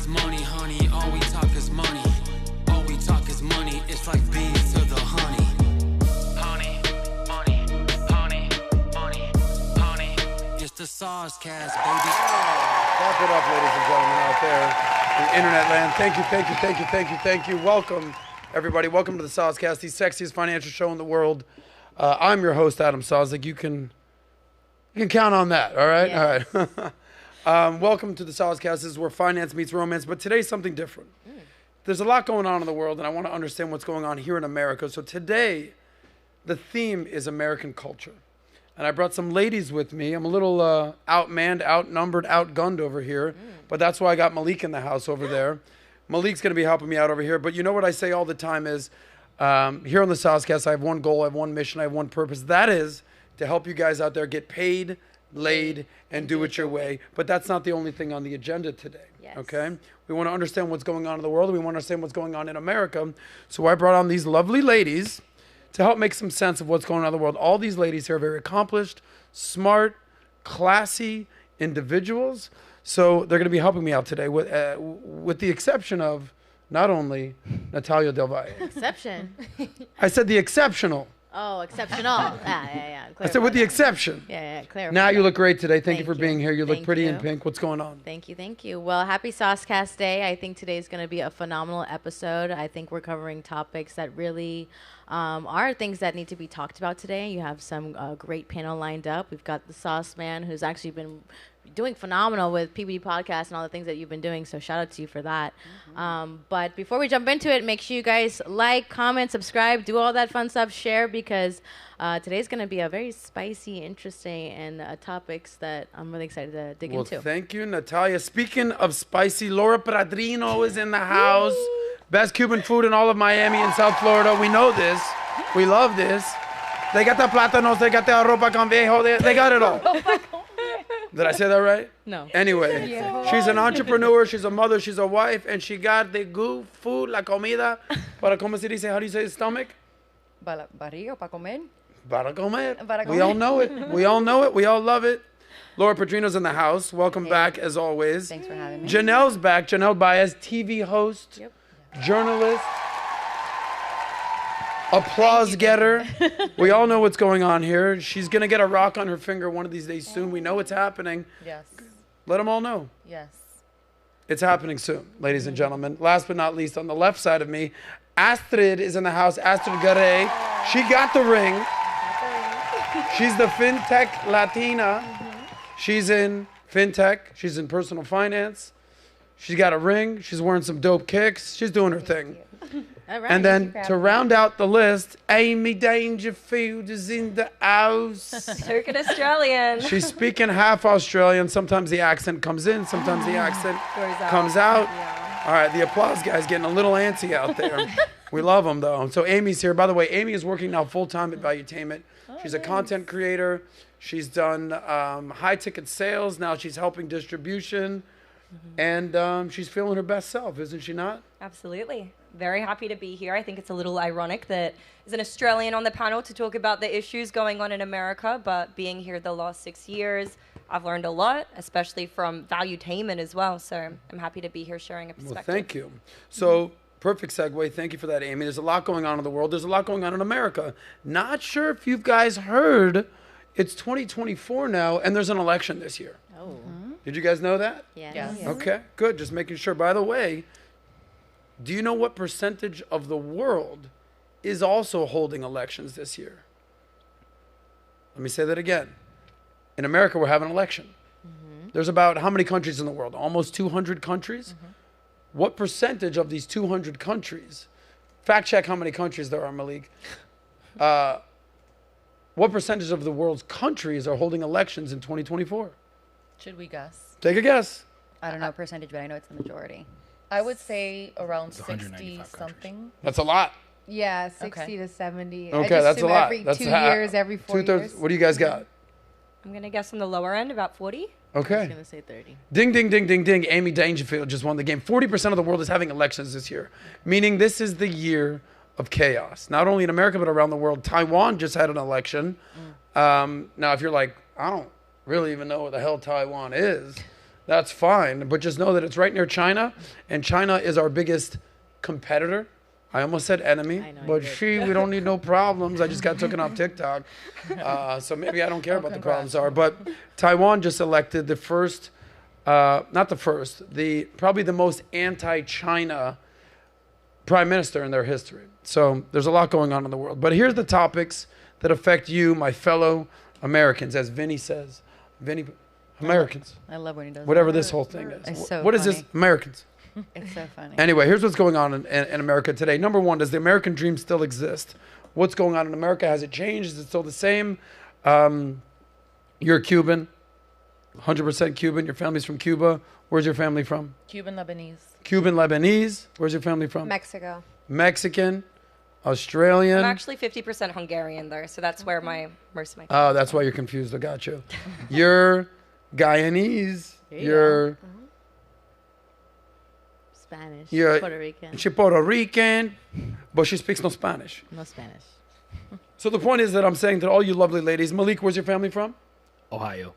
is money, honey. All we talk is money. All we talk is money. It's like bees to the honey. Honey, money, honey, money, honey. It's the SOSCAST, baby. Clap it up, ladies and gentlemen, out there in internet land. Thank you, thank you, thank you, thank you, thank you. Welcome, everybody. Welcome to the SOSCAST, the sexiest financial show in the world. I'm your host, Adam Sosnick. You can count on that, all right? Yes. All right. Welcome to the SOSCAST. This is where finance meets romance, but today's something different. There's a lot going on in the world, and I want to understand what's going on here in America. So today, the theme is American culture. And I brought some ladies with me. I'm a little outmanned, outnumbered, outgunned over here, but that's why I got Malik in the house over there. Malik's going to be helping me out over here, but you know what I say all the time is, here on the SOSCAST, I have one goal, I have one mission, I have one purpose. That is to help you guys out there get paid, laid, and do it your way. But that's not the only thing on the agenda today, okay? We want to understand what's going on in the world, and we want to understand what's going on in America. So I brought on these lovely ladies to help make some sense of what's going on in the world. All these ladies here are very accomplished, smart, classy individuals. So they're going to be helping me out today with the exception of not only Natalia Del Valle. Exception. I said the exceptional. Oh, exceptional. Yeah. I said with the exception. Yeah, clarify. Now you look great today. Thank you Thank for being you. here. You look Thank pretty you. in pink. What's going on? Thank you. Well, happy SOSCAST Day. I think today's going to be a phenomenal episode. I think we're covering topics that really are things that need to be talked about today. You have some great panel lined up. We've got the Sauce Man, who's actually been doing phenomenal with PBD Podcast and all the things that you've been doing. So shout out to you for that. But before we jump into it, make sure you guys like, comment, subscribe, do all that fun stuff, share, because today's going to be a very spicy, interesting, and topics that I'm really excited to dig into. Well, thank you, Natalia. Speaking of spicy, Laura Padrino is in the house. Best Cuban food in all of Miami and South Florida. We know this. We love this. They got the plátanos. They got the ropa con viejo. They got it all. Did I say that right? No. Anyway, she's an entrepreneur, she's a mother, she's a wife, and she got the good food, la comida, para como se dice, how do you say stomach? Barriga, para comer. Para comer. Para We all know it. We all know it. We all love it. Laura Padrino's in the house. Welcome back, as always. Thanks for having me. Janelle's back. Janelle Baez, TV host, journalist, applause getter. We all know what's going on here. She's going to get a rock on her finger one of these days soon. We know it's happening. Yes. Let them all know. Yes. It's happening soon, ladies and gentlemen. Last but not least, on the left side of me, Astrid is in the house. Astrid Garay. She got the ring. She's the FinTech Latina. She's in FinTech. She's in personal finance. She's got a ring. She's wearing some dope kicks. She's doing her thing. All right. And then to round out the list, Amy Dangerfield is in the house. Turkish Australian. She's speaking half Australian. Sometimes the accent comes in. Sometimes the accent comes out. Yeah. All right, the applause guy's getting a little antsy out there. We love him, though. So Amy's here. By the way, Amy is working now full-time at Valuetainment. She's a content creator. She's done high-ticket sales. Now she's helping distribution. And she's feeling her best self, isn't she not? Absolutely. Very happy to be here. I think it's a little ironic that there's an Australian on the panel to talk about the issues going on in America, but being here the last 6 years, I've learned a lot, especially from Valuetainment as well. So I'm happy to be here sharing a perspective. Well, thank you. So, perfect segue. Thank you for that, Amy. There's a lot going on in the world. There's a lot going on in America. Not sure if you guys heard, it's 2024 now, and there's an election this year. Oh. Did you guys know that? Yes. Okay, good. Just making sure. By the way, do you know what percentage of the world is also holding elections this year? Let me say that again. In America, we're having an election. There's about how many countries in the world? Almost 200 countries? What percentage of these 200 countries, fact check how many countries there are, Malik, what percentage of the world's countries are holding elections in 2024? Should we guess? Take a guess. I don't know percentage, but I know it's the majority. I would say around It's 195 60 something. That's a lot. Yeah, 60 Okay. to 70. Okay, I just that's a assume lot. Every That's 2 half. years, every 4 years. What do you guys got? I'm going to guess on the lower end, about 40. I was Okay. going to say 30. Ding, ding, ding, ding, ding. Amy Dangerfield just won the game. 40% of the world is having elections this year, meaning this is the year of chaos. Not only in America, but around the world. Taiwan just had an election. Now, if you're like, I don't really even know what the hell Taiwan is, that's fine. But just know that it's right near China, and China is our biggest competitor. I almost said enemy, I know you but did. we don't need no problems. I just got taken off TikTok. So maybe I don't care about the problems are. But Taiwan just elected the first, not the first, probably the most anti-China prime minister in their history. So there's a lot going on in the world. But here's the topics that affect you, my fellow Americans, as Vinny says. Vinny, Americans, I love when he does whatever that. this whole thing is. It's so What is this? funny. Americans. It's so funny. Anyway, here's what's going on in America today. Number one, does the American dream still exist? What's going on in America? Has it changed? Is it still the same? You're Cuban, 100% Cuban. Your family's from Cuba. Where's your family from? Cuban Lebanese. Cuban, Lebanese. Where's your family from? Mexico. Mexican, Australian. I'm actually 50% Hungarian there, so that's where most of my. Oh, that's why you're confused. I got you. You're Guyanese. You're Spanish, You're- Puerto Rican. She's Puerto Rican, but she speaks no Spanish. No Spanish. So the point is that I'm saying to all you lovely ladies, Malik, where's your family from? Ohio.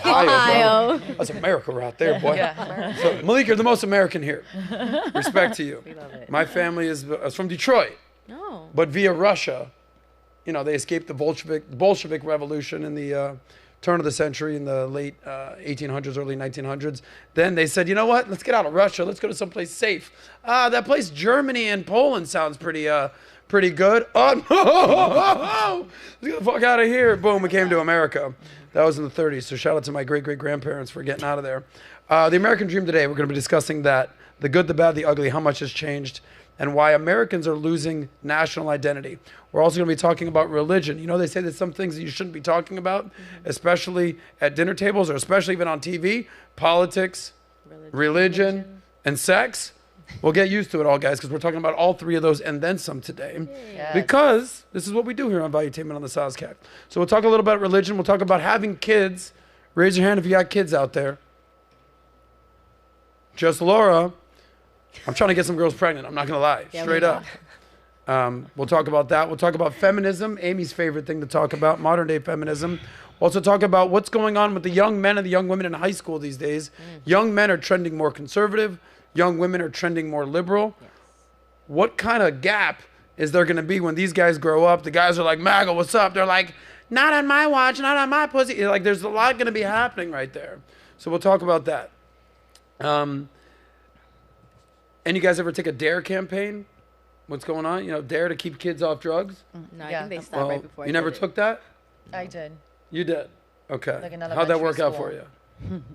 Ohio. Bro. That's America right there, boy. Yeah. So, Malik, you're the most American here. Respect to you. We love it. My family is from Detroit, No. but via Russia, they escaped the Bolshevik Revolution in the turn of the century in the late 1800s, early 1900s. Then they said, you know what? Let's get out of Russia. Let's go to someplace safe. That place, Germany and Poland, sounds pretty good. Oh, no! Let's get the fuck out of here. Boom, we came to America. That was in the 30s, so shout out to my great-great-grandparents for getting out of there. The American dream today, we're going to be discussing that, the good, the bad, the ugly, how much has changed, and why Americans are losing national identity. We're also going to be talking about religion. They say there's some things that you shouldn't be talking about, especially at dinner tables or especially even on TV, politics, religion, and sex. We'll get used to it all, guys, because we're talking about all three of those and then some today. Yes. Because this is what we do here on Valuetainment on the SOSCAST. So we'll talk a little about religion. We'll talk about having kids. Raise your hand if you got kids out there. Just Laura. I'm trying to get some girls pregnant. I'm not going to lie. Yeah, Straight we up. We'll talk about that. We'll talk about feminism, Amy's favorite thing to talk about, modern day feminism. We'll also talk about what's going on with the young men and the young women in high school these days. Young men are trending more conservative. Young women are trending more liberal. Yes. What kind of gap is there going to be when these guys grow up? The guys are like, MAGA, what's up? They're like, not on my watch, not on my pussy. Like, there's a lot going to be happening right there. So we'll talk about that. And you guys ever take a DARE campaign? What's going on? DARE to keep kids off drugs? No, Yeah. I think they stopped right before. You I never did it. took that? I did. You did? Okay. Like in How'd that elementary work out school. for you?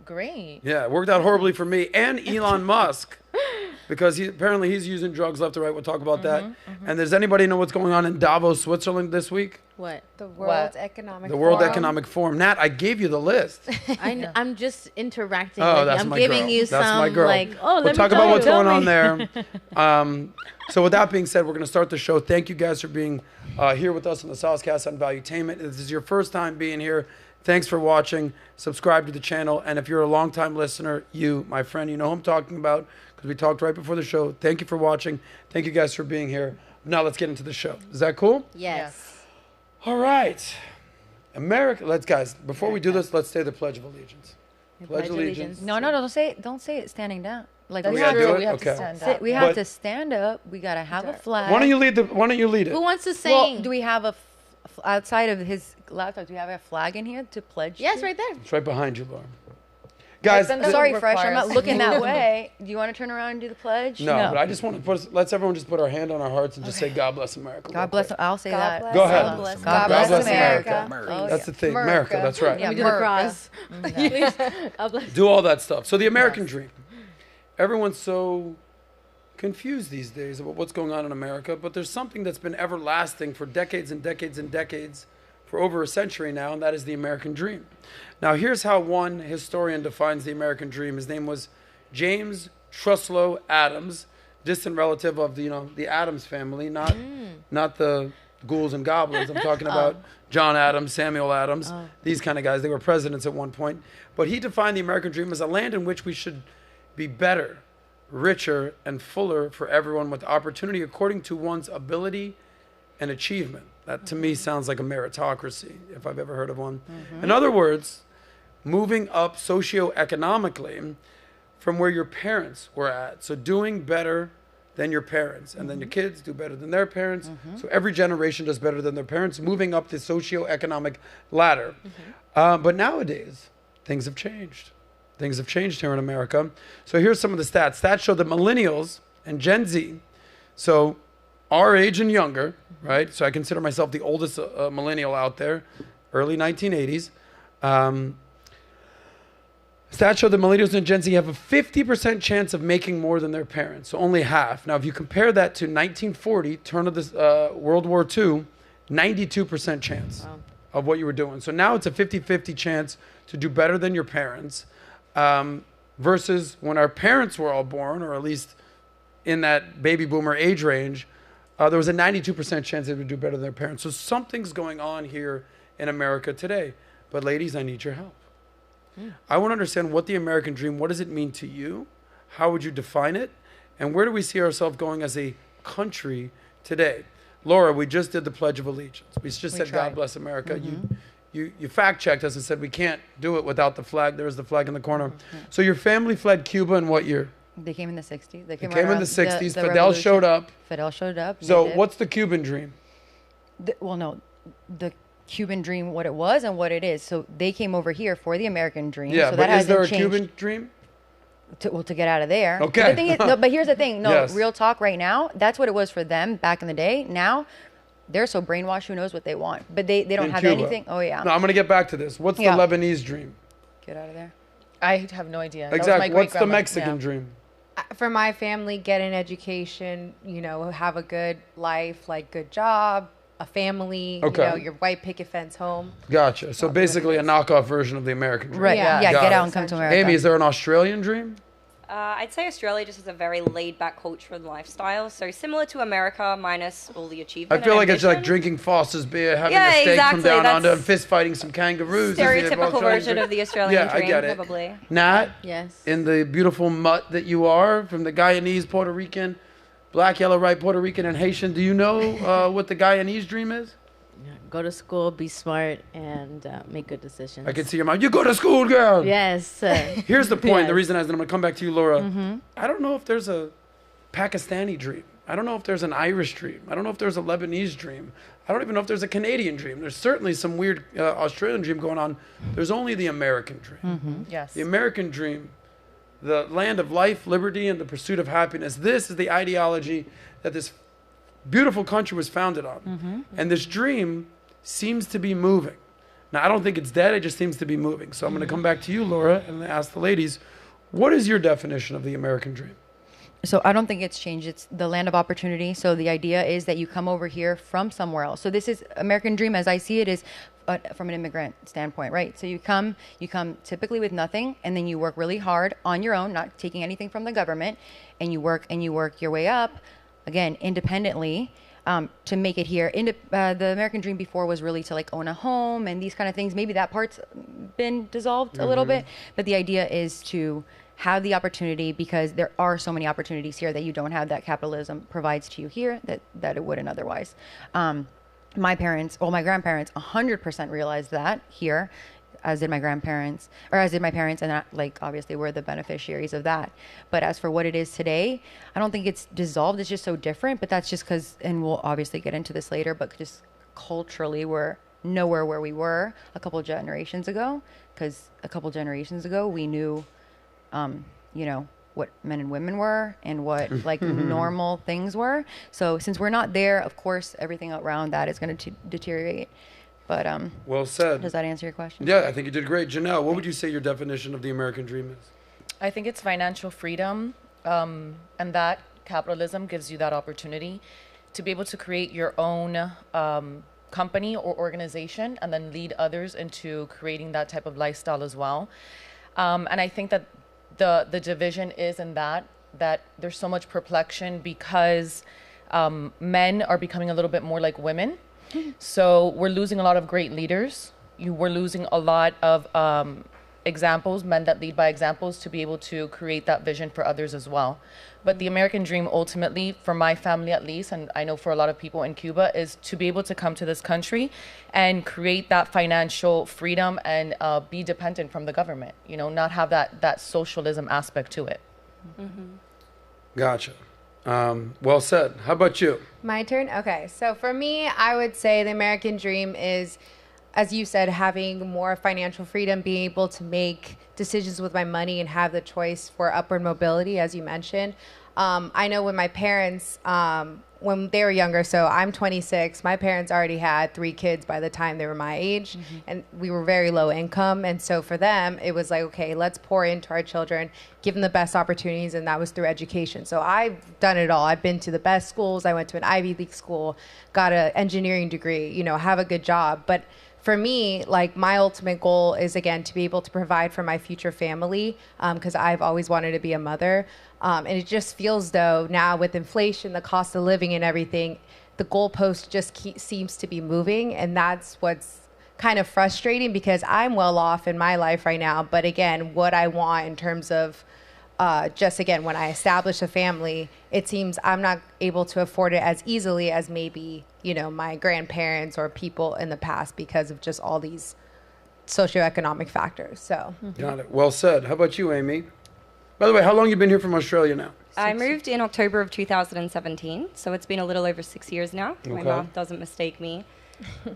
Great. Yeah, it worked out horribly for me and Elon Musk because apparently he's using drugs left and right. We'll talk about that. And does anybody know what's going on in Davo, Switzerland this week? What? The World Economic The World Forum. Economic Forum. Nat, I gave you the list. I'm just interacting Oh, with you. that's I'm my giving girl. you That's some my girl. like, oh, let We'll me talk tell about you, what's tell going me. on there. So with that being said, we're going to start the show. Thank you guys for being here with us on the SOSCAST on Valuetainment. If this is your first time being here, thanks for watching. Subscribe to the channel. And if you're a longtime listener, you, my friend, you know who I'm talking about because we talked right before the show. Thank you for watching. Thank you guys for being here. Now let's get into the show. Is that cool? Yes. All right. America, guys, before we do this, let's say the Pledge of Allegiance. Pledge allegiance. No, don't say it standing down. Like We we gotta have do to, it? We have Okay. to stand sit, up. we have But- to stand up. We gotta have a flag. Why don't you lead it? Who wants to sing? Well, do we have outside of his laptop? Do we have a flag in here to pledge? Yes, to? right there. It's right behind you, Laura. Guys, Yes, and Sorry, It Fresh. I'm not requires- looking that way. Do you want to turn around and do the pledge? no, but I just want to let's everyone just put our hand on our hearts and just say God bless America. real God bless. quick. I'll say God that. bless Go ahead. God bless. God bless America. Oh, That's yeah. the thing. America, that's right. Yeah, Let me do the America. cross. Please. God bless. Do all that stuff. So the American dream. Everyone's so confused these days about what's going on in America, but there's something that's been everlasting for decades and decades and decades, for over a century now, and that is the American dream. Now, here's how one historian defines the American dream. His name was James Truslow Adams, distant relative of the Adams family, not the ghouls and goblins. I'm talking about John Adams, Samuel Adams, these kind of guys. They were presidents at one point. But he defined the American dream as a land in which we should be better, richer, and fuller for everyone with opportunity according to one's ability and achievement. That to me sounds like a meritocracy, if I've ever heard of one. In other words, moving up socioeconomically from where your parents were at. So doing better than your parents. And then your kids do better than their parents. So every generation does better than their parents, moving up the socioeconomic ladder. But nowadays, things have changed. Things have changed here in America. So here's some of the stats. Stats show that millennials and Gen Z, so our age and younger, right? So I consider myself the oldest millennial out there, early 1980s. Stats show that millennials and Gen Z have a 50% chance of making more than their parents, so only half. Now, if you compare that to 1940, turn of the World War II, 92% chance of what you were doing. So now it's a 50-50 chance to do better than your parents, versus when our parents were all born, or at least in that baby boomer age range, there was a 92% chance they would do better than their parents. So something's going on here in America today. But ladies, I need your help. I want to understand what the American dream, what does it mean to you? How would you define it? And where do we see ourselves going as a country today? Laura, we just did the Pledge of Allegiance. We just said, tried. God bless America. You fact-checked us and said we can't do it without the flag. There's the flag in the corner. So your family fled Cuba in what year? They came in the 60s. They came, It came right in the around 60s. the Fidel revolution. showed up. Fidel showed up. they So did. what's the Cuban dream? The Cuban dream, what it was and what it is. So they came over here for the American dream. Yeah, so but that is there a hasn't changed. Cuban dream? To get out of there. Okay. But the thing is, no, but here's the thing. No, Yes. real talk right now, that's what it was for them back in the day. Now, they're so brainwashed, who knows what they want. But they don't In have Cuba. anything. Oh, yeah. No, I'm going to get back to this. What's Yeah. the Lebanese dream? Get out of there. I have no idea. That was Exactly. my What's the great-grandma. Mexican Yeah. dream? For my family, get an education, have a good life, like good job, a family, Okay. your white picket fence home. Gotcha. So basically a knockoff version of the American dream. Right. Yeah. Yeah, Got get it. out and come to America. Amy, is there an Australian dream? I'd say Australia just has a very laid-back culture and lifestyle, so similar to America, minus all the I achievement. feel and like it's like ambition. drinking Foster's beer, having Yeah, a steak exactly, from down that's under, and fist fighting some kangaroos. Is the Stereotypical Australian version dream? of the Australian Yeah, I dream, get it. probably. Nat, Yes. in the beautiful mutt that you are, from the Guyanese, Puerto Rican, black, yellow, white, Puerto Rican, and Haitian, do you know what the Guyanese dream is? Go to school, be smart, and make good decisions. I can see your mouth. You go to school, girl. Yes. Here's the point. The Yes. reason is, and I'm going to come back to you, Laura. I don't know if there's a Pakistani dream. I don't know if there's an Irish dream. I don't know if there's a Lebanese dream. I don't even know if there's a Canadian dream. There's certainly some weird Australian dream going on. There's only the American dream. Yes. The American dream, the land of life, liberty, and the pursuit of happiness. This is the ideology that this beautiful country was founded on. And this dream seems to be moving. Now, I don't think it's dead. It just seems to be moving. So I'm going to come back to you, Laura, and ask the ladies, what is your definition of the American dream? So I don't think it's changed. It's the land of opportunity. So the idea is that you come over here from somewhere else. So this is American dream, as I see it, is from an immigrant standpoint, right? So you come typically with nothing, and then you work really hard on your own, not taking anything from the government, and you work your way up, again, independently. To make it here. The American dream before was really to like own a home and these kind of things. Maybe that part's been dissolved a little bit, but the idea is to have the opportunity, because there are so many opportunities here that you don't have, that capitalism provides to you here that it wouldn't otherwise. My grandparents 100% realized that here, as did my parents, and that, like, obviously we're the beneficiaries of that. But as for what it is today, I don't think it's dissolved. It's just so different. But that's just because, and we'll obviously get into this later, but just culturally we're nowhere where we were a couple of generations ago. Because a couple of generations ago we knew, what men and women were and what like normal things were. So since we're not there, of course, everything around that is going to deteriorate. But Well said. does that answer your question? Yeah, I think you did great. Janelle, what would you say your definition of the American dream is? I think it's financial freedom, and that capitalism gives you that opportunity to be able to create your own company or organization and then lead others into creating that type of lifestyle as well. And I think that the division is in that there's so much perplexion because men are becoming a little bit more like women. So we're losing a lot of great leaders. We're losing a lot of examples, men that lead by examples, to be able to create that vision for others as well. But the American dream ultimately, for my family at least, and I know for a lot of people in Cuba, is to be able to come to this country and create that financial freedom and be dependent from the government, you know, not have that socialism aspect to it. Gotcha. Well said. How about you? My turn? Okay. So for me, I would say the American dream is, as you said, having more financial freedom, being able to make decisions with my money and have the choice for upward mobility, as you mentioned. I know when my parents, when they were younger, so I'm 26, my parents already had 3 kids by the time they were my age, and we were very low income. And so for them, it was like, okay, let's pour into our children, give them the best opportunities, and that was through education. So I've done it all. I've been to the best schools. I went to an Ivy League school, got an engineering degree, you know, have a good job. But for me, like, my ultimate goal is, again, to be able to provide for my future family, because I've always wanted to be a mother. And it just feels though now with inflation, the cost of living and everything, the goalpost just seems to be moving. And that's what's kind of frustrating, because I'm well off in my life right now. But again, what I want in terms of just, again, when I establish a family, it seems I'm not able to afford it as easily as maybe, you know, my grandparents or people in the past, because of just all these socioeconomic factors. So Got it. Well said. How about you, Amy? By the way, how long you been here from Australia now? I moved in October of 2017, so it's been a little over 6 years now. My Okay. mom doesn't mistake me.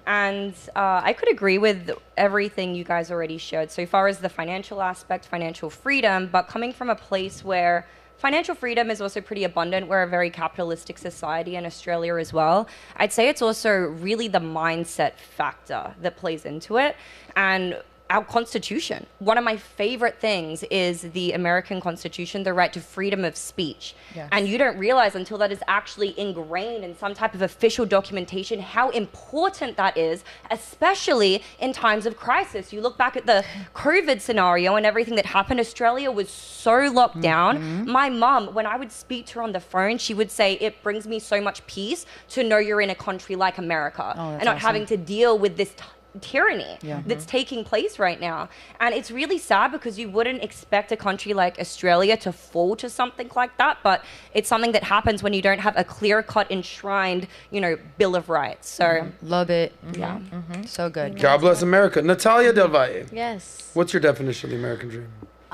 And I could agree with everything you guys already shared so far as the financial aspect, financial freedom, but coming from a place where financial freedom is also pretty abundant. We're a very capitalistic society in Australia as well. I'd say it's also really the mindset factor that plays into it. And our Constitution. One of my favorite things is the American Constitution, the right to freedom of speech. Yes. And you don't realize until that is actually ingrained in some type of official documentation how important that is, especially in times of crisis. You look back at the COVID scenario and everything that happened. Australia was so locked down. My mum, when I would speak to her on the phone, she would say, it brings me so much peace to know you're in a country like America and not having to deal with this tyranny that's taking place right now. And it's really sad, because you wouldn't expect a country like Australia to fall to something like that, but it's something that happens when you don't have a clear-cut enshrined, you know, Bill of Rights. So Love it. yeah. So good. God bless America. Natalia Del Valle. Yes. What's your definition of the American dream?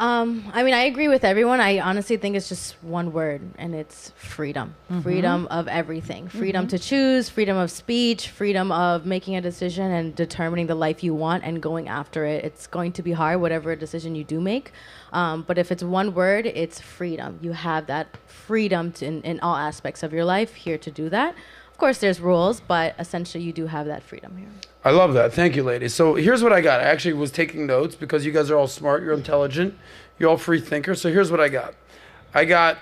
I mean, I agree with everyone. I honestly think it's just one word, and it's freedom. Freedom of everything. Freedom to choose, freedom of speech, freedom of making a decision and determining the life you want and going after it. It's going to be hard, whatever decision you do make. But if it's one word, it's freedom. You have that freedom in all aspects of your life here to do that. Of course, there's rules, but essentially you do have that freedom here. I love that. Thank you, ladies. So here's what I got. I actually was taking notes because you guys are all smart. You're intelligent. You're all free thinkers. So here's what I got. I got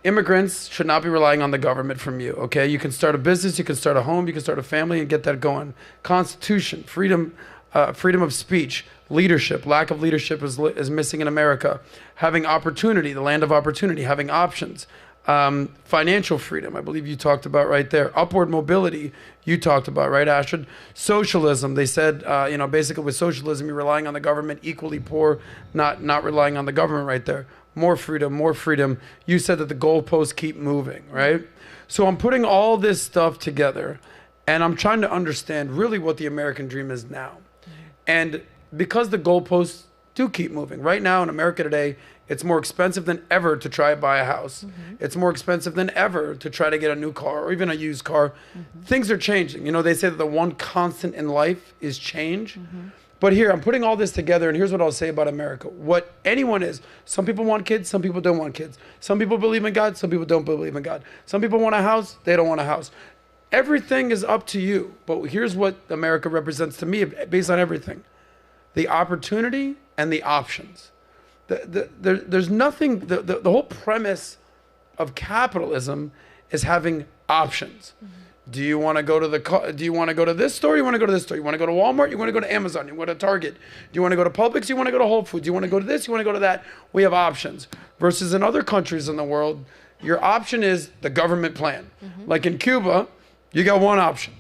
immigrants should not be relying on the government from you, okay? You can start a business. You can start a home. You can start a family and get that going. Constitution, freedom of speech, leadership. Lack of leadership is missing in America. Having opportunity, the land of opportunity, having options. Financial freedom, I believe you talked about right there. Upward mobility, you talked about, right, Astrid? Socialism, they said, basically with socialism, you're relying on the government, equally poor, not relying on the government right there. More freedom, more freedom. You said that the goalposts keep moving, right? So I'm putting all this stuff together, and I'm trying to understand really what the American dream is now. And because the goalposts do keep moving. Right now in America today, it's more expensive than ever to try to buy a house. It's more expensive than ever to try to get a new car or even a used car. Things are changing. You know, they say that the one constant in life is change. But here, I'm putting all this together, and here's what I'll say about America. What anyone is, some people want kids, some people don't want kids. Some people believe in God, some people don't believe in God. Some people want a house, they don't want a house. Everything is up to you. But here's what America represents to me based on everything. The opportunity and the options. There's nothing, the whole premise of capitalism is having options. Do you want to go to do you want to go to this store? You want to go to this store? You want to go to Walmart? You want to go to Amazon? You want to Target? Do you want to go to Publix? You want to go to Whole Foods? You want to go to this? You want to go to that? We have options. Versus in other countries in the world, your option is the government plan. Like in Cuba, you got one option.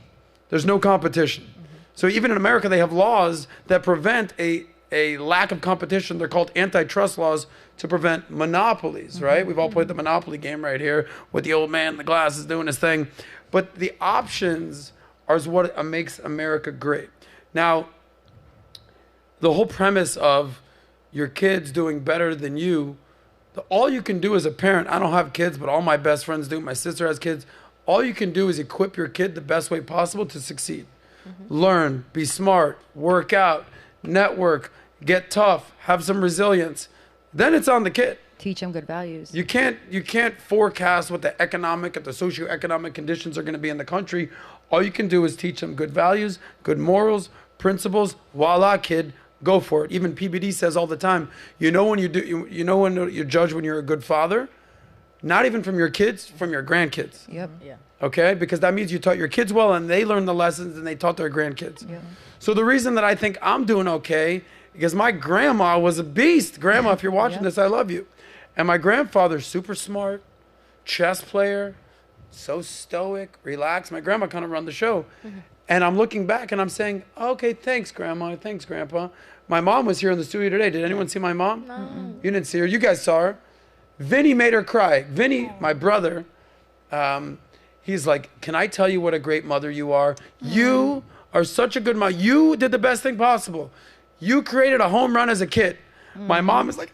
There's no competition. So even in America, they have laws that prevent a a lack of competition. They're called antitrust laws to prevent monopolies, right? We've all played the Monopoly game right here with the old man in the glasses doing his thing. But the options are what makes America great. Now, the whole premise of your kids doing better than you, all you can do as a parent, I don't have kids, but all my best friends do. My sister has kids. All you can do is equip your kid the best way possible to succeed. Learn, be smart, work out, network, get tough, have some resilience. Then it's on the kid. Teach them good values. You can't forecast what the economic and the socioeconomic conditions are going to be in the country. All you can do is teach them good values, good morals, principles. Voila, kid, go for it. Even PBD says all the time, you know when you judge when you're a good father, not even from your kids, from your grandkids. Yep. Yeah. Okay? Because that means you taught your kids well and they learned the lessons and they taught their grandkids. Yep. So the reason that I think I'm doing okay, because my grandma was a beast. Grandma, if you're watching this, I love you. And my grandfather's super smart, chess player, so stoic, relaxed. My grandma kind of run the show. And I'm looking back and I'm saying, okay, thanks, Grandma. Thanks, Grandpa. My mom was here in the studio today. Did anyone see my mom? No. You didn't see her. You guys saw her. Vinny made her cry. Vinny, my brother, he's like, can I tell you what a great mother you are? You are such a good mom. You did the best thing possible. You created a home run as a kid. My mom is like,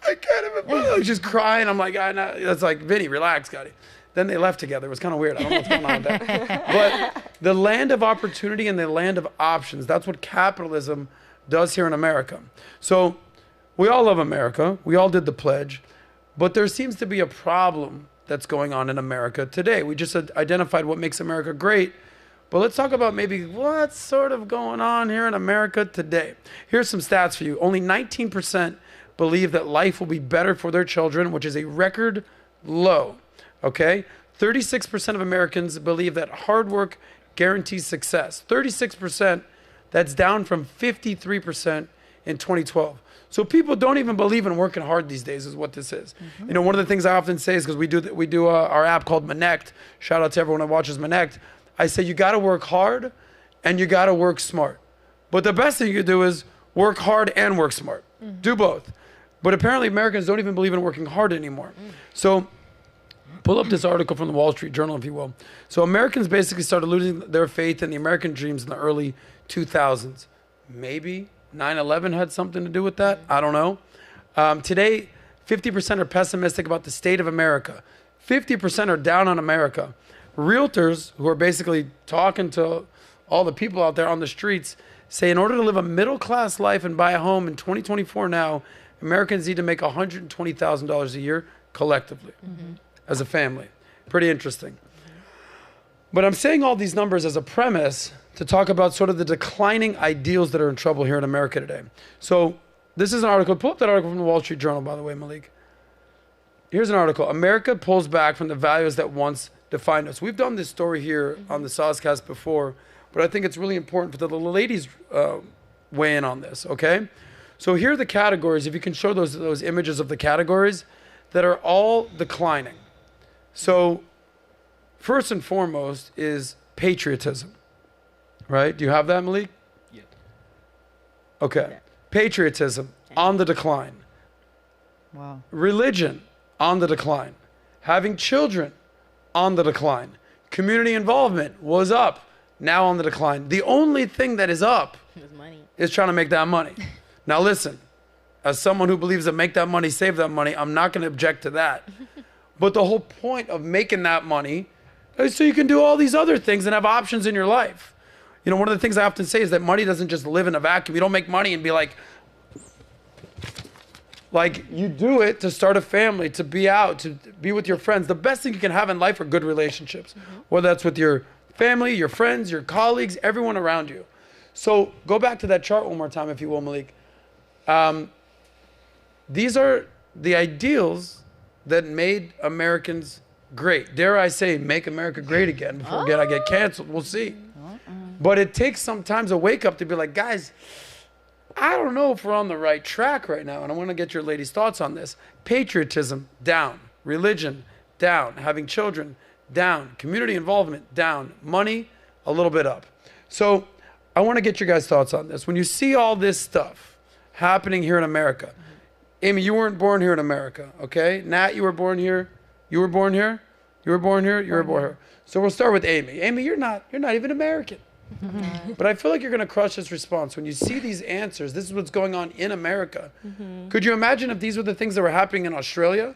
I can't even. She's crying. I'm like, that's like, Vinny, relax, Scotty. Then they left together. It was kind of weird. I don't know what's going on with that. But the land of opportunity and the land of options, that's what capitalism does here in America. So we all love America. We all did the pledge. But there seems to be a problem that's going on in America today. We just identified what makes America great. But let's talk about maybe what's sort of going on here in America today. Here's some stats for you. Only 19% believe that life will be better for their children, which is a record low. Okay? 36% of Americans believe that hard work guarantees success. 36%, that's down from 53% in 2012. So people don't even believe in working hard these days is what this is. You know, one of the things I often say is because we do our app called Manect. Shout out to everyone that watches Manect. I say you got to work hard and you got to work smart. But the best thing you can do is work hard and work smart. Do both. But apparently Americans don't even believe in working hard anymore. So pull up this article from the Wall Street Journal, if you will. So Americans basically started losing their faith in the American dreams in the early 2000s. Maybe 9/11 had something to do with that. I don't know. Today, 50% are pessimistic about the state of America. 50% are down on America. Realtors, who are basically talking to all the people out there on the streets, say in order to live a middle-class life and buy a home in 2024 now, Americans need to make $120,000 a year collectively as a family. Pretty interesting. But I'm saying all these numbers as a premise to talk about sort of the declining ideals that are in trouble here in America today. So this is an article. Pull up that article from the Wall Street Journal, by the way, Malik. Here's an article. America pulls back from the values that once defined us. We've done this story here on the SOSCAST before, but I think it's really important for the ladies weigh in on this, okay? So here are the categories. If you can show those images of the categories that are all declining. So first and foremost is patriotism, right? Do you have that, Malik? Yeah. Okay. Patriotism on the decline. Wow. Religion on the decline. Having children on the decline. Community involvement was up, now on the decline. The only thing that is up is trying to make that money. Now listen, as someone who believes that make that money, save that money, I'm not going to object to that. But the whole point of making that money is so you can do all these other things and have options in your life. You know, one of the things I often say is that money doesn't just live in a vacuum. You don't make money and be like you do it to start a family, to be out, to be with your friends. The best thing you can have in life are good relationships, whether that's with your family, your friends, your colleagues, everyone around you. So go back to that chart one more time, if you will, Malik. These are the ideals that made Americans great. Dare I say, make America great again before I get canceled. We'll see. But it takes sometimes a wake up to be like, guys, I don't know if we're on the right track right now. And I want to get your ladies' thoughts on this. Patriotism, down. Religion, down. Having children, down. Community involvement, down. Money, a little bit up. So I want to get your guys' thoughts on this. When you see all this stuff happening here in America. Amy, you weren't born here in America, okay? Nat, you were born here. You were born here. You were born here. You were born here. So we'll start with Amy. Amy, you're not even American. But I feel like you're going to crush this response when you see these answers. This is what's going on in America. Could you imagine if these were the things that were happening in Australia?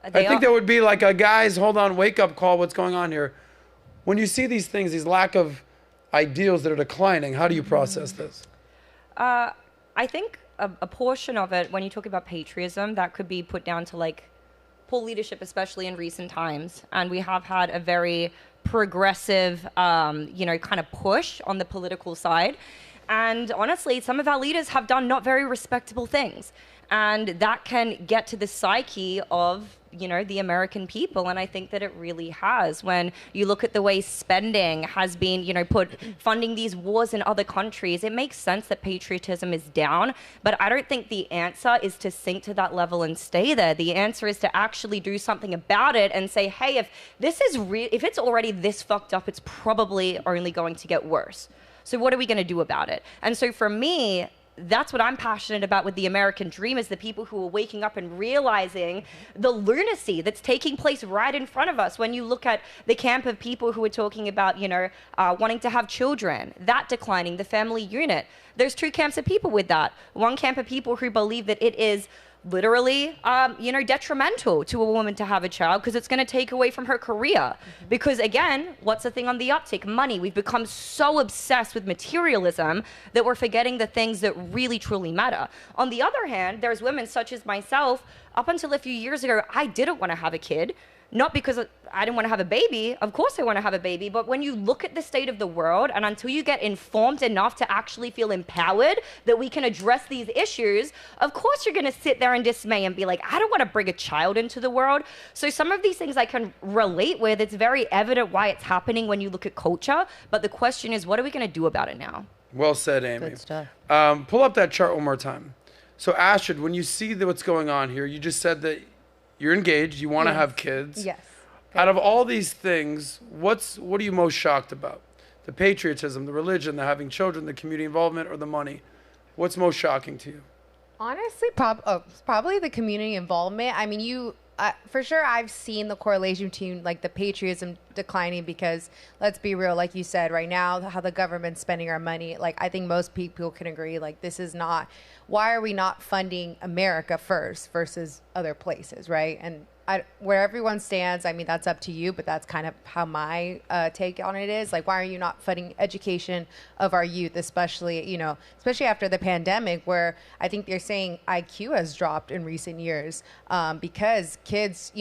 I think that would be like a guys, hold on, wake up call. What's going on here? When you see these things, these lack of ideals that are declining, how do you process this? I think a portion of it, when you talk about patriotism, that could be put down to like poor leadership, especially in recent times. And we have had a very progressive, kind of push on the political side. And honestly, some of our leaders have done not very respectable things. And that can get to the psyche of, the American people. And I think that it really has. When you look at the way spending has been, funding these wars in other countries, it makes sense that patriotism is down. But I don't think the answer is to sink to that level and stay there. The answer is to actually do something about it and say, hey, if it's already this fucked up, it's probably only going to get worse. So what are we going to do about it? And so for me, that's what I'm passionate about with the American dream, is the people who are waking up and realizing the lunacy that's taking place right in front of us. When you look at the camp of people who are talking about, wanting to have children, that declining, the family unit. There's two camps of people with that. One camp of people who believe that it is literally, detrimental to a woman to have a child because it's going to take away from her career. Because again, what's the thing on the uptick? Money. We've become so obsessed with materialism that we're forgetting the things that really, truly matter. On the other hand, there's women such as myself. Up until a few years ago, I didn't want to have a kid. Not because I didn't want to have a baby. Of course I want to have a baby. But when you look at the state of the world, and until you get informed enough to actually feel empowered that we can address these issues, of course you're going to sit there in dismay and be like, I don't want to bring a child into the world. So some of these things I can relate with. It's very evident why it's happening when you look at culture. But the question is, what are we going to do about it now? Well said, Amy. Good stuff. Pull up that chart one more time. So Astrid, when you see what's going on here, you just said that you're engaged, you want to have kids. Yes. Out of all these things, what are you most shocked about? The patriotism, the religion, the having children, the community involvement, or the money? What's most shocking to you? Honestly, probably the community involvement. I mean, for sure, I've seen the correlation between like the patriotism declining because, let's be real, like you said, right now, how the government's spending our money, like I think most people can agree, like this is not, why are we not funding America first versus other places, right? And where everyone stands, I mean, that's up to you, but that's kind of how my take on it is. Like, why are you not funding education of our youth, especially after the pandemic, where I think they're saying IQ has dropped in recent years because kids,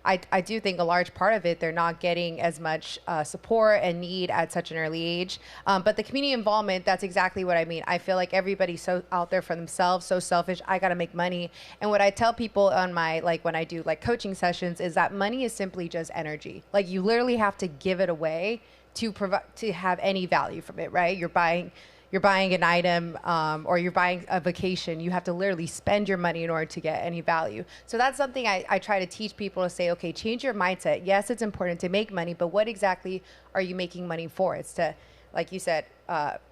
I do think a large part of it, they're not getting as much support and need at such an early age. But the community involvement, that's exactly what I mean. I feel like everybody's so out there for themselves, so selfish. I got to make money. And what I tell people on my, when I do coaching sessions is that money is simply just energy. Like you literally have to give it away to have any value from it, right? You're buying an item or you're buying a vacation, you have to literally spend your money in order to get any value. So that's something I try to teach people to say, okay, change your mindset. Yes, it's important to make money, but what exactly are you making money for? It's to, like you said,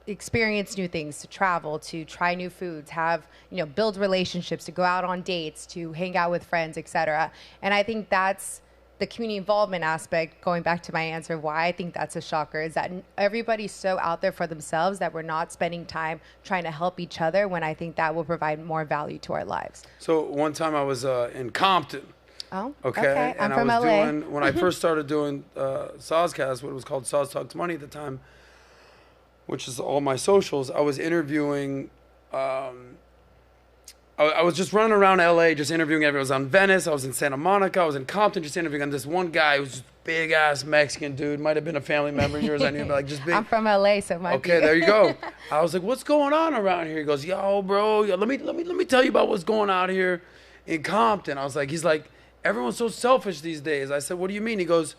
experience new things, to travel, to try new foods, build relationships, to go out on dates, to hang out with friends, etc. And I think that's the community involvement aspect, going back to my answer, why I think that's a shocker is that everybody's so out there for themselves that we're not spending time trying to help each other when I think that will provide more value to our lives. So one time I was in Compton. Oh, okay. I'm And from I was LA. doing, when I first started doing SOSCAST, what was called Sos Talks Money at the time, which is all my socials, I was interviewing, I was just running around LA, just interviewing everyone. I was on Venice, I was in Santa Monica, I was in Compton, just interviewing. And this one guy who was just big ass Mexican dude, might have been a family member of yours, I knew, but just big. I'm from LA, so it might be. Okay, there you go. I was like, what's going on around here? He goes, yo, bro, let me tell you about what's going on here in Compton. He's like, everyone's so selfish these days. I said, what do you mean? He goes,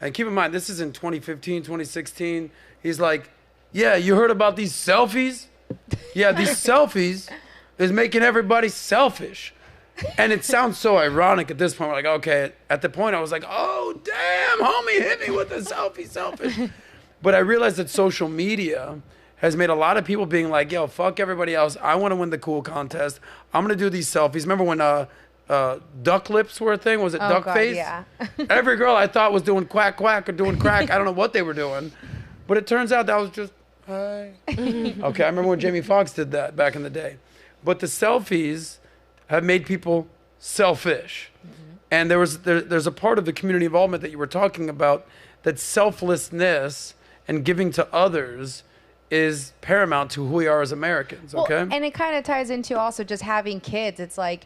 and keep in mind, this is in 2015, 2016. He's like, yeah, you heard about these selfies? Yeah, these selfies is making everybody selfish. And it sounds so ironic at this point. We're like, okay, at the point I was like, oh, damn, homie, hit me with the selfish. But I realized that social media has made a lot of people being like, yo, fuck everybody else. I want to win the cool contest. I'm going to do these selfies. Remember when duck lips were a thing? Was it duck God, face? yeah. Every girl I thought was doing quack quack or doing crack. I don't know what they were doing. But it turns out that was just, hi. Okay, I remember when Jamie Foxx did that back in the day. But the selfies have made people selfish. And there's a part of the community involvement that you were talking about, that selflessness and giving to others is paramount to who we are as Americans, okay? Well, and it kind of ties into also just having kids. It's like,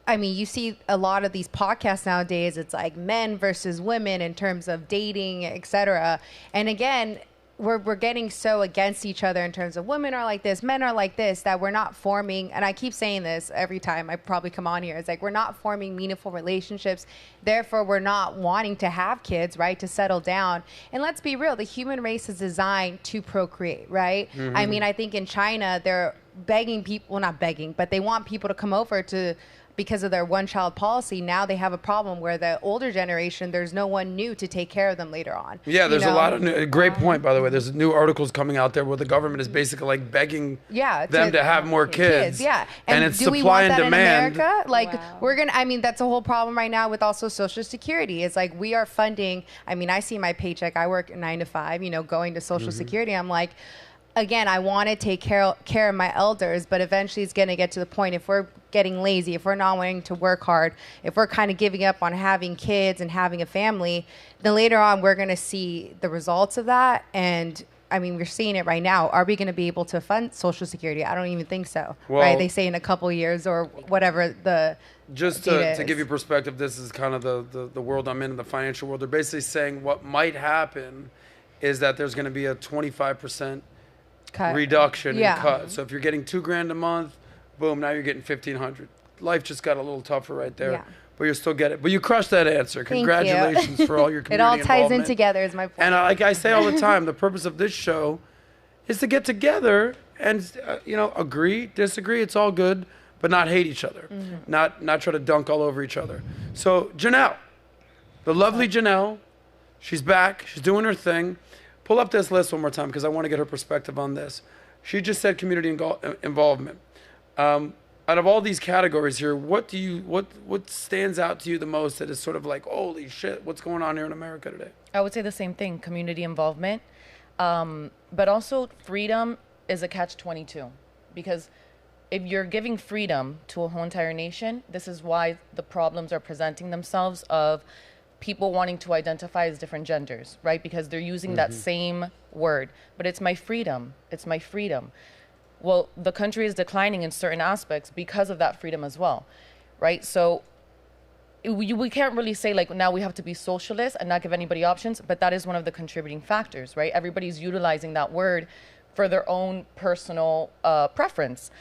I mean, you see a lot of these podcasts nowadays. It's like men versus women in terms of dating, etc. And again, we're getting so against each other in terms of women are like this, men are like this, that we're not forming, and I keep saying this every time I probably come on here, it's like we're not forming meaningful relationships, therefore we're not wanting to have kids, right, to settle down. And let's be real, the human race is designed to procreate, right? I mean, I think in China, they're begging people, well, not begging, but they want people to come over to, because of their one-child policy. Now they have a problem where the older generation, there's no one new to take care of them later on. Yeah, there's a lot of new, great point, by the way. There's new articles coming out there where the government is basically like begging them to have more kids. Yeah, and it's do supply we want and that demand. in America? Like we're gonna. I mean, that's a whole problem right now with also Social Security. It's like we are funding. I mean, I see my paycheck. I work 9 to 5. You know, going to Social Security. I'm like, again, I want to take care of my elders, but eventually it's going to get to the point, if we're getting lazy, if we're not wanting to work hard, if we're kind of giving up on having kids and having a family, then later on we're going to see the results of that. And I mean, we're seeing it right now. Are we going to be able to fund Social Security? I don't even think so. Well, right? They say in a couple years or whatever the just to give you perspective, this is kind of the world I'm in the financial world. They're basically saying what might happen is that there's going to be a 25% reduction in cut. So if you're getting $2,000 a month, boom, now you're getting $1,500. Life just got a little tougher right there. Yeah. But you still get it. But you crushed that answer. Congratulations for all your community It all ties in involvement. together is my point. And like I say all the time, the purpose of this show is to get together and agree, disagree. It's all good, but not hate each other. Not try to dunk all over each other. So Janelle, the lovely Janelle, she's back. She's doing her thing. Pull up this list one more time because I want to get her perspective on this. She just said community involvement. Out of all these categories here, what stands out to you the most that is sort of like, holy shit, what's going on here in America today? I would say the same thing, community involvement. But also freedom is a catch-22 because if you're giving freedom to a whole entire nation, this is why the problems are presenting themselves of people wanting to identify as different genders, right? Because they're using that same word, but it's my freedom. It's my freedom. Well, the country is declining in certain aspects because of that freedom as well, right? So we can't really say like now we have to be socialist and not give anybody options, but that is one of the contributing factors, right? Everybody's utilizing that word for their own personal preference.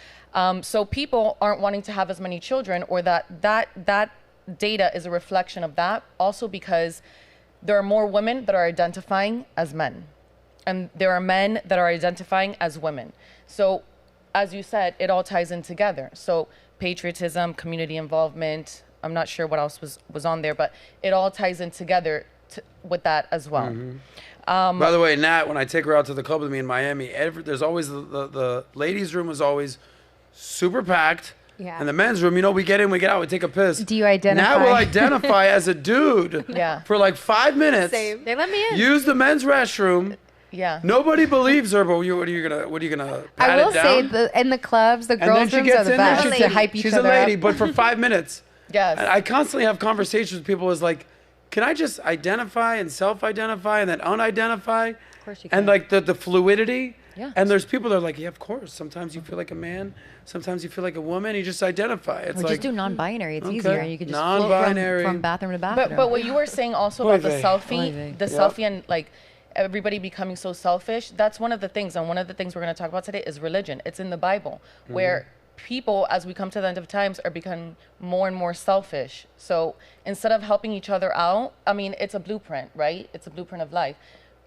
So people aren't wanting to have as many children, or that data is a reflection of that. Also because there are more women that are identifying as men, and there are men that are identifying as women. So, as you said, it all ties in together. So, patriotism, community involvement, I'm not sure what else was on there, but it all ties in together with that as well. By the way, Nat, when I take her out to the club with me in Miami, there's always the ladies' room is always super packed. Yeah. And the men's room, we get in, we get out, we take a piss. Do you identify? Nat will identify as a dude for like 5 minutes. They let me in. Use the men's restroom. Yeah. Nobody believes her, but what are you gonna pat I will it down? say in the clubs, the And then girls' she rooms gets are the in there, best she's to hype each she's other a lady, up. but for 5 minutes. Yes. And I constantly have conversations with people. Is like, can I just identify and self-identify and then unidentify? Of course you And can. like the fluidity. Yeah. And there's people that are like, yeah, of course. Sometimes you feel like a man. Sometimes you feel like a woman. You just identify. It's Or like just do non-binary. It's okay. easier. You can just Non-binary. float from bathroom to bathroom. But what you were saying also about the Oy vey. selfie, selfie and like everybody becoming so selfish, that's one of the things. And one of the things we're going to talk about today is religion. It's in the Bible where people, as we come to the end of times, are becoming more and more selfish. So instead of helping each other out, I mean, it's a blueprint, right? It's a blueprint of life.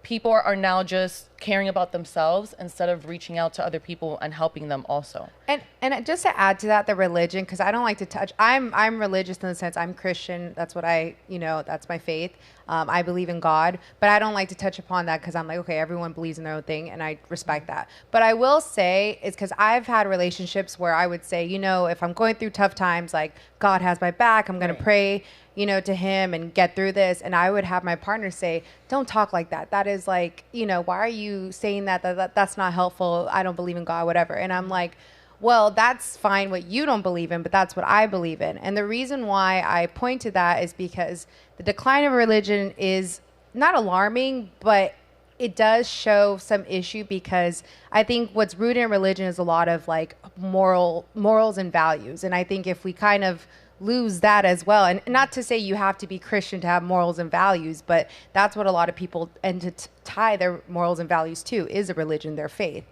people are now just caring about themselves instead of reaching out to other people and helping them also. And just to add to that, the religion, because I don't like to touch. I'm religious in the sense I'm Christian. That's what that's my faith. I believe in God, but I don't like to touch upon that because I'm like, okay, everyone believes in their own thing, and I respect that. But I will say, it's because I've had relationships where I would say, if I'm going through tough times, like God has my back, I'm going to pray, to him and get through this. And I would have my partner say, don't talk like that. That is like, why are you saying that? That's not helpful. I don't believe in God, whatever. And I'm like, well, that's fine what you don't believe in, but that's what I believe in. And the reason why I point to that is because the decline of religion is not alarming, but it does show some issue, because I think what's rooted in religion is a lot of like morals and values. And I think if we kind of lose that as well, and not to say you have to be Christian to have morals and values, but that's what a lot of people end to tie their morals and values to, is a religion, their faith.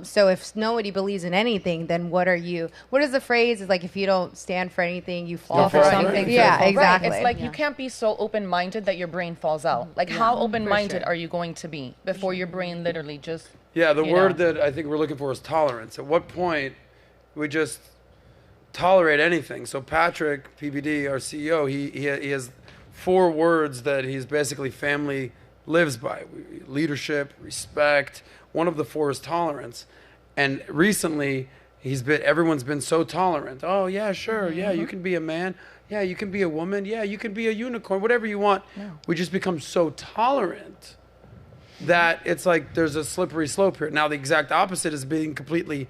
So if nobody believes in anything, then what is the phrase? It's like, if you don't stand for anything, you fall for something. Yeah, exactly. Right. It's like you can't be so open-minded that your brain falls out. Like, how open-minded are you going to be before your brain literally just... Yeah, the word that I think we're looking for is tolerance. At what point we just tolerate anything? So Patrick, PBD, our CEO, he has 4 words that he's basically family lives by: leadership, respect. One of the 4 is tolerance. And recently, everyone's been so tolerant. Oh, yeah, sure. Yeah, you can be a man. Yeah, you can be a woman. Yeah, you can be a unicorn, whatever you want. No. We just become so tolerant that it's like there's a slippery slope here. Now, the exact opposite is being completely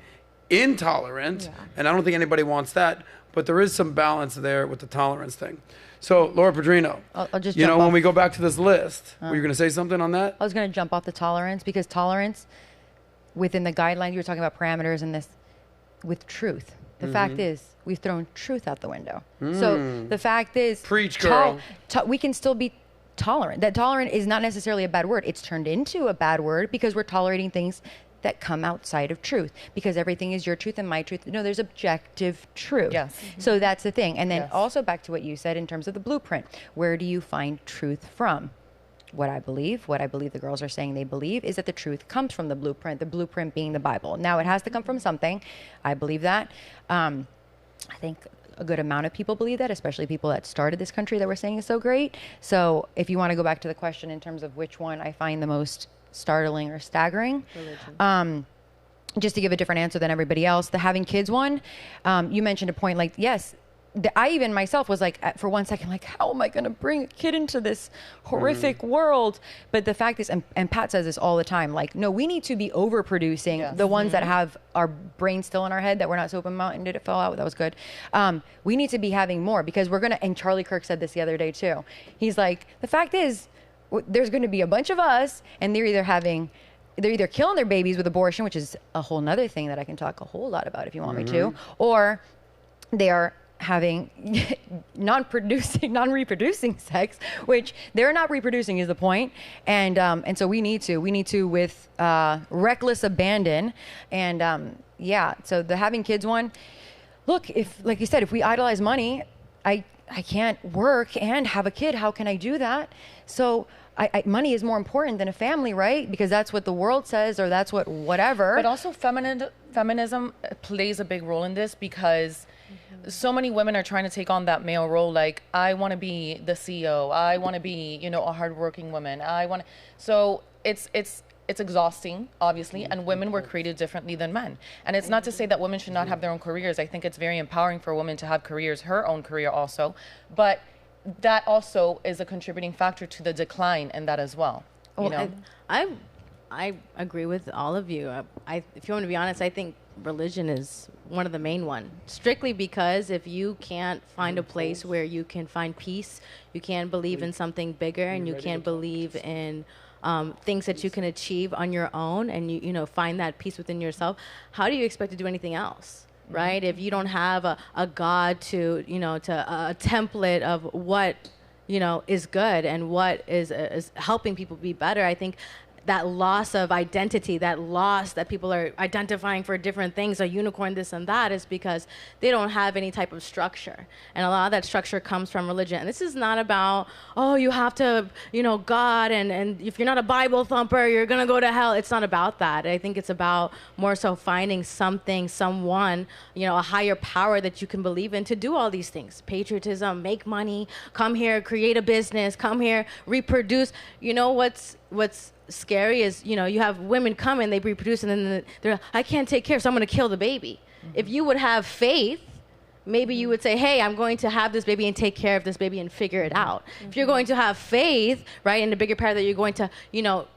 intolerant. Yeah. And I don't think anybody wants that. But there is some balance there with the tolerance thing. So, Laura Padrino, I'll just jump off. When we go back to this list, were you going to say something on that? I was going to jump off the tolerance, because tolerance, within the guidelines, you were talking about parameters and this, with truth. The fact is, we've thrown truth out the window. So the fact is, preach, girl. We can still be tolerant. That tolerant is not necessarily a bad word. It's turned into a bad word because we're tolerating things that come outside of truth, because everything is your truth and my truth. No, there's objective truth. Yes. So that's the thing. And then also back to what you said in terms of the blueprint. Where do you find truth from? What I believe the girls are saying they believe, is that the truth comes from the blueprint being the Bible. Now, it has to come from something. I believe that. I think a good amount of people believe that, especially people that started this country that we're saying is so great. So if you want to go back to the question in terms of which one I find the most startling or staggering, just to give a different answer than everybody else, the having kids one, you mentioned a point, like, yes, I even myself was like, for one second, like, how am I going to bring a kid into this horrific world? But the fact is, and Pat says this all the time, like, no, we need to be overproducing the ones that have our brain still in our head, that we're not so open-minded. Did it fall out? That was good. We need to be having more, because we're going to, and Charlie Kirk said this the other day too. He's like, the fact is, there's going to be a bunch of us, and they're either killing their babies with abortion, which is a whole nother thing that I can talk a whole lot about if you want me to, or they are having non-reproducing sex, which they're not reproducing is the point. And so we need to with reckless abandon. And so the having kids one, look, if, like you said, if we idolize money, I can't work and have a kid. How can I do that? So money is more important than a family, right? Because that's what the world says, or that's what whatever. But also feminism plays a big role in this, because so many women are trying to take on that male role. Like, I want to be the CEO. I want to be, a hardworking woman. So it's exhausting, obviously, and women were created differently than men. And it's not to say that women should not have their own careers. I think it's very empowering for a woman to have careers, her own career also. But that also is a contributing factor to the decline in that as well. I agree with all of you. If you want to be honest, I think religion is one of the main one. Strictly because if you can't find a place where you can find peace, you can't believe in something bigger, and you can't believe in things that you can achieve on your own, and you find that peace within yourself, how do you expect to do anything else? Right? If you don't have a God to a template of what is good and what is helping people be better, I think that loss of identity, that loss that people are identifying for different things, a unicorn, this and that, is because they don't have any type of structure. And a lot of that structure comes from religion. And this is not about, oh, you have to, God, and if you're not a Bible thumper, you're going to go to hell. It's not about that. I think it's about more so finding something, someone, a higher power that you can believe in to do all these things. Patriotism, make money, come here, create a business, come here, reproduce. What's scary is, you have women come and they reproduce and then they're like, I can't take care, so I'm going to kill the baby. If you would have faith, maybe you would say, hey, I'm going to have this baby and take care of this baby and figure it out. If you're going to have faith, right, in the bigger part that you're going to,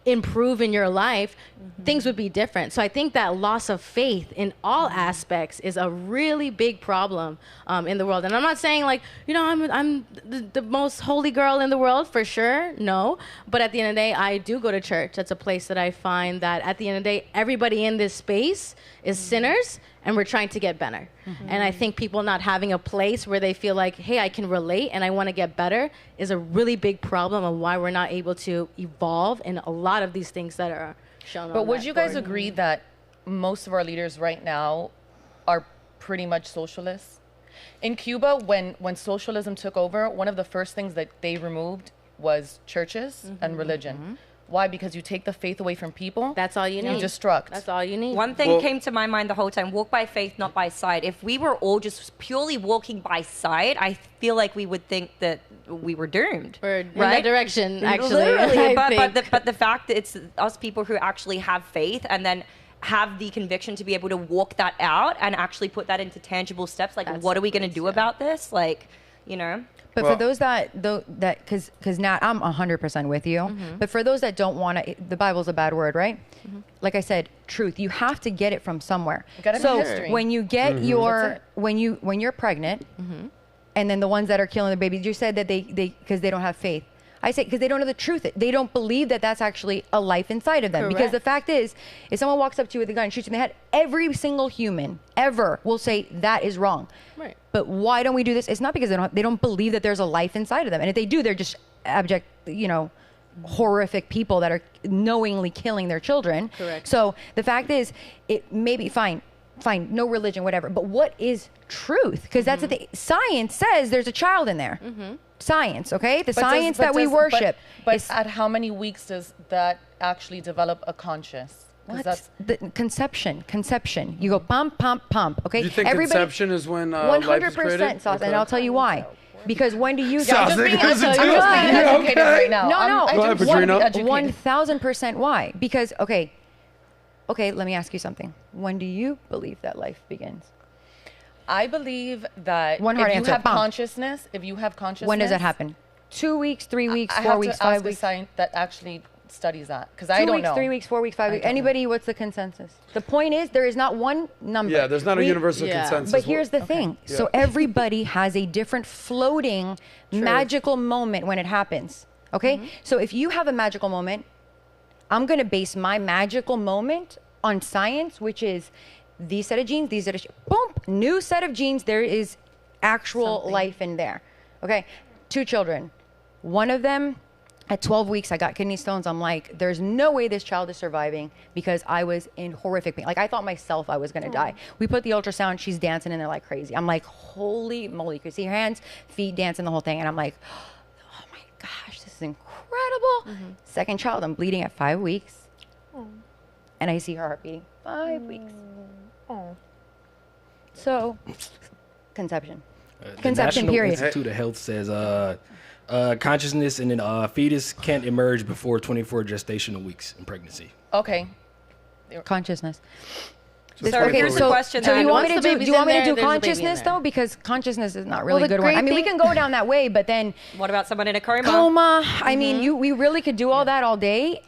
improve in your life, things would be different. So I think that loss of faith in all aspects is a really big problem in the world. And I'm not saying like, I'm the most holy girl in the world, for sure. No. But at the end of the day, I do go to church. That's a place that I find that at the end of the day, everybody in this space is sinners, and we're trying to get better. And I think people not having a place where they feel like, hey, I can relate and I want to get better is a really big problem of why we're not able to evolve in a lot of these things that are shown. But would you guys agree that most of our leaders right now are pretty much socialists? In Cuba, when socialism took over, one of the first things that they removed was churches and religion. Why? Because you take the faith away from people. That's all you need. You destruct. That's all you need. One thing came to my mind the whole time: walk by faith, not by sight. If we were all just purely walking by sight, I feel like we would think that we were doomed. Or in that direction, actually. Literally. But the fact that it's us people who actually have faith and then have the conviction to be able to walk that out and actually put that into tangible steps. Like, what are we going to do about this? Like, But for those because Nat, I'm 100% with you. But for those that don't want to, the Bible's a bad word, right? Like I said, truth. You have to get it from somewhere. So when you get when you're pregnant, and then the ones that are killing the babies, you said that they because they don't have faith. I say because they don't know the truth. They don't believe that that's actually a life inside of them. Correct. Because the fact is, if someone walks up to you with a gun and shoots you in the head, every single human ever will say that is wrong. Right. But why don't we do this? It's not because they don't believe that there's a life inside of them. And if they do, they're just abject, horrific people that are knowingly killing their children. Correct. So the fact is, it may be fine, no religion, whatever. But what is truth? Because that's the thing. Science says there's a child in there. Science, okay? The science that we worship. But at how many weeks does that actually develop a conscious? What? The conception. You go pump, okay? Do you think conception is when life is created? 100%, Sauce, and I'll tell you why. Because when do you... Sauce, I'm just being educated right now. No. Go ahead, Padrino. 1,000% why? Because, okay, let me ask you something. When do you believe that life begins? I believe that One hard answer. if you have consciousness... When does that happen? 2 weeks, 3 weeks, 4 weeks, 5 weeks? I have to ask a science that actually studies that, because I don't know. 3 weeks, 4 weeks, 5 weeks. Anybody, what's the consensus? The point is, there is not one number. Yeah, there's not a universal consensus. But here's the thing. Yeah. So everybody has a different floating magical moment when it happens. Okay? So if you have a magical moment, I'm going to base my magical moment on science, which is these set of genes, boom, new set of genes. There is actual life in there. Okay? 2 children. One of them, at 12 weeks, I got kidney stones. I'm like, there's no way this child is surviving because I was in horrific pain. Like, I thought myself I was going to die. We put the ultrasound. She's dancing in there like crazy. I'm like, holy moly. You can see her hands, feet, dancing, the whole thing. And I'm like, oh my gosh, this is incredible. Second child, I'm bleeding at 5 weeks. And I see her heart beating. 5 weeks. So, conception. Conception, National period. Institute of Health says consciousness in a fetus can't emerge before 24 gestational weeks in pregnancy. Okay. Consciousness. So here's the question. So do you want Once me the to do? baby's Do you want in me to there, do there's a baby in consciousness there. though? Because consciousness is not really Well, a good the one. I great mean, we thing- can go down that way, but then What about someone in a coma? coma. I mean, we really could do all that all day.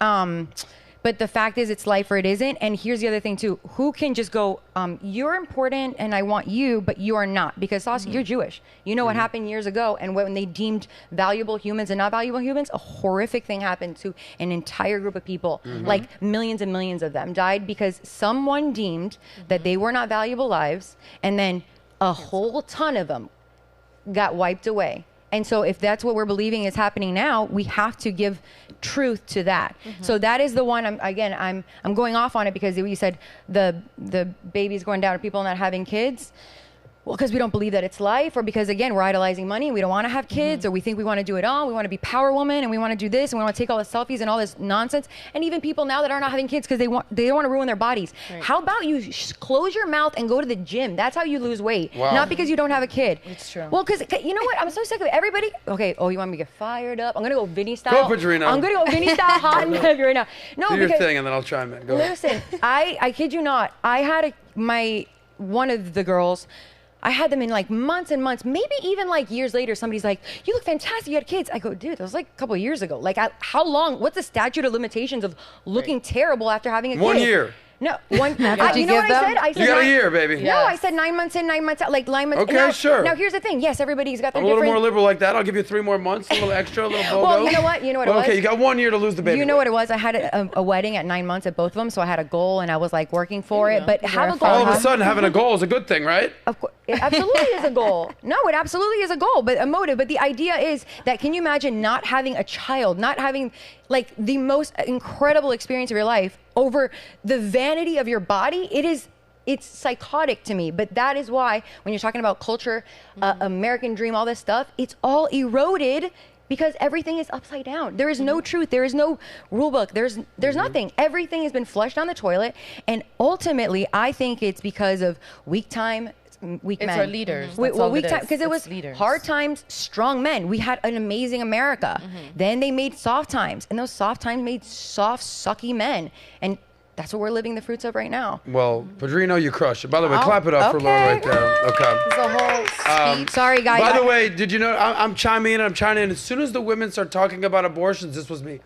But the fact is, it's life or it isn't. And here's the other thing too: who can just go, "You're important, and I want you, but you are not," because Sauce, you're Jewish. You know what happened years ago, and when they deemed valuable humans and not valuable humans, a horrific thing happened to an entire group of people. Like millions and millions of them died because someone deemed that they were not valuable lives, and then a whole ton of them got wiped away. And so if that's what we're believing is happening now, we have to give truth to that. So that is the one. I'm going off on it because you said the babies going down, or people not having kids. Well, because we don't believe that it's life, or because, again, we're idolizing money and we don't want to have kids, or we think we want to do it all. We want to be power woman, and we want to do this, and we want to take all the selfies and all this nonsense. And even people now that are not having kids because they don't want to ruin their bodies. Right. How about you close your mouth and go to the gym? That's how you lose weight. Wow. Not because you don't have a kid. It's true. Well, because you know what? I'm so sick of it. Everybody. Okay. Oh, you want me to get fired up? I'm gonna go Vinny style. Go, Padrino. I'm gonna go Vinny style, hot and heavy right now. No, do your because, thing, and then I'll chime in. Go ahead. Listen, I kid you not. I had one of the girls. I had them in like months and months, maybe even like years later. Somebody's like, "You look fantastic. You had kids." I go, "Dude, that was like a couple of years ago. Like, how long? What's the statute of limitations of looking terrible after having a kid?" 1 year. No, one. you you know what I said? You got a year, baby. No, I said 9 months in, 9 months out. Like 9 months. Okay, now, sure. Now here's the thing. Yes, everybody's got their I'm a little different. more liberal like that. I'll give you 3 more months, a little extra, a little BOGO. Well, you know what? You know what it was? Okay, you got 1 year to lose the baby. You know what it was? I had a wedding at 9 months at both of them, so I had a goal and I was like working for it. But have a goal. All of a sudden, having a goal is a good thing, right? Of course, it absolutely is a goal. No, it absolutely is a goal, but a motive. But the idea is that, can you imagine not having a child, not having like the most incredible experience of your life over the vanity of your body? It's psychotic to me. But that is why when you're talking about culture, American dream, all this stuff, it's all eroded because everything is upside down. There is no truth. There is no rule book. There's nothing. Everything has been flushed down the toilet. And ultimately, I think it's because of weak time, weak men. It's our leaders. Weak time, because it was leaders. Hard times, strong men. We had an amazing America. Then they made soft times, and those soft times made soft, sucky men. And that's what we're living the fruits of right now. Well, Padrino, you crushed it. By the way, clap it up for Laura right there. Okay. It's a whole speech. Sorry, guys. By the way, did you know, I'm chiming in, As soon as the women start talking about abortions, this was me.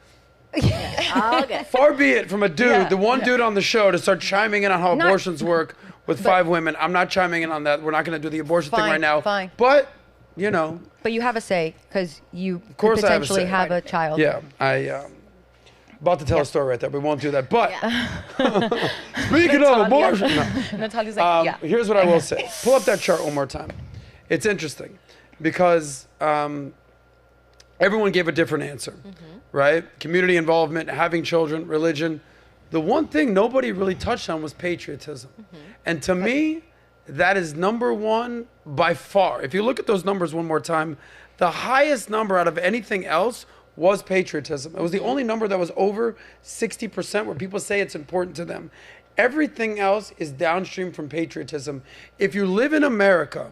Okay. Far be it from a dude, the one dude on the show, to start chiming in on how abortions work with 5 women. I'm not chiming in on that. We're not going to do the abortion thing right now. Fine. But, you know. But you have a say, because you could potentially have a child. Yeah, about to tell a story right there, but we won't do that. But speaking of abortion, Natalia's like, here's what I will say. Pull up that chart one more time. It's interesting because everyone gave a different answer, right? Community involvement, having children, religion. The one thing nobody really touched on was patriotism. And to me, that is number one by far. If you look at those numbers one more time, the highest number out of anything else was patriotism. It was the only number that was over 60% where people say it's important to them. Everything else is downstream from patriotism. If you live in America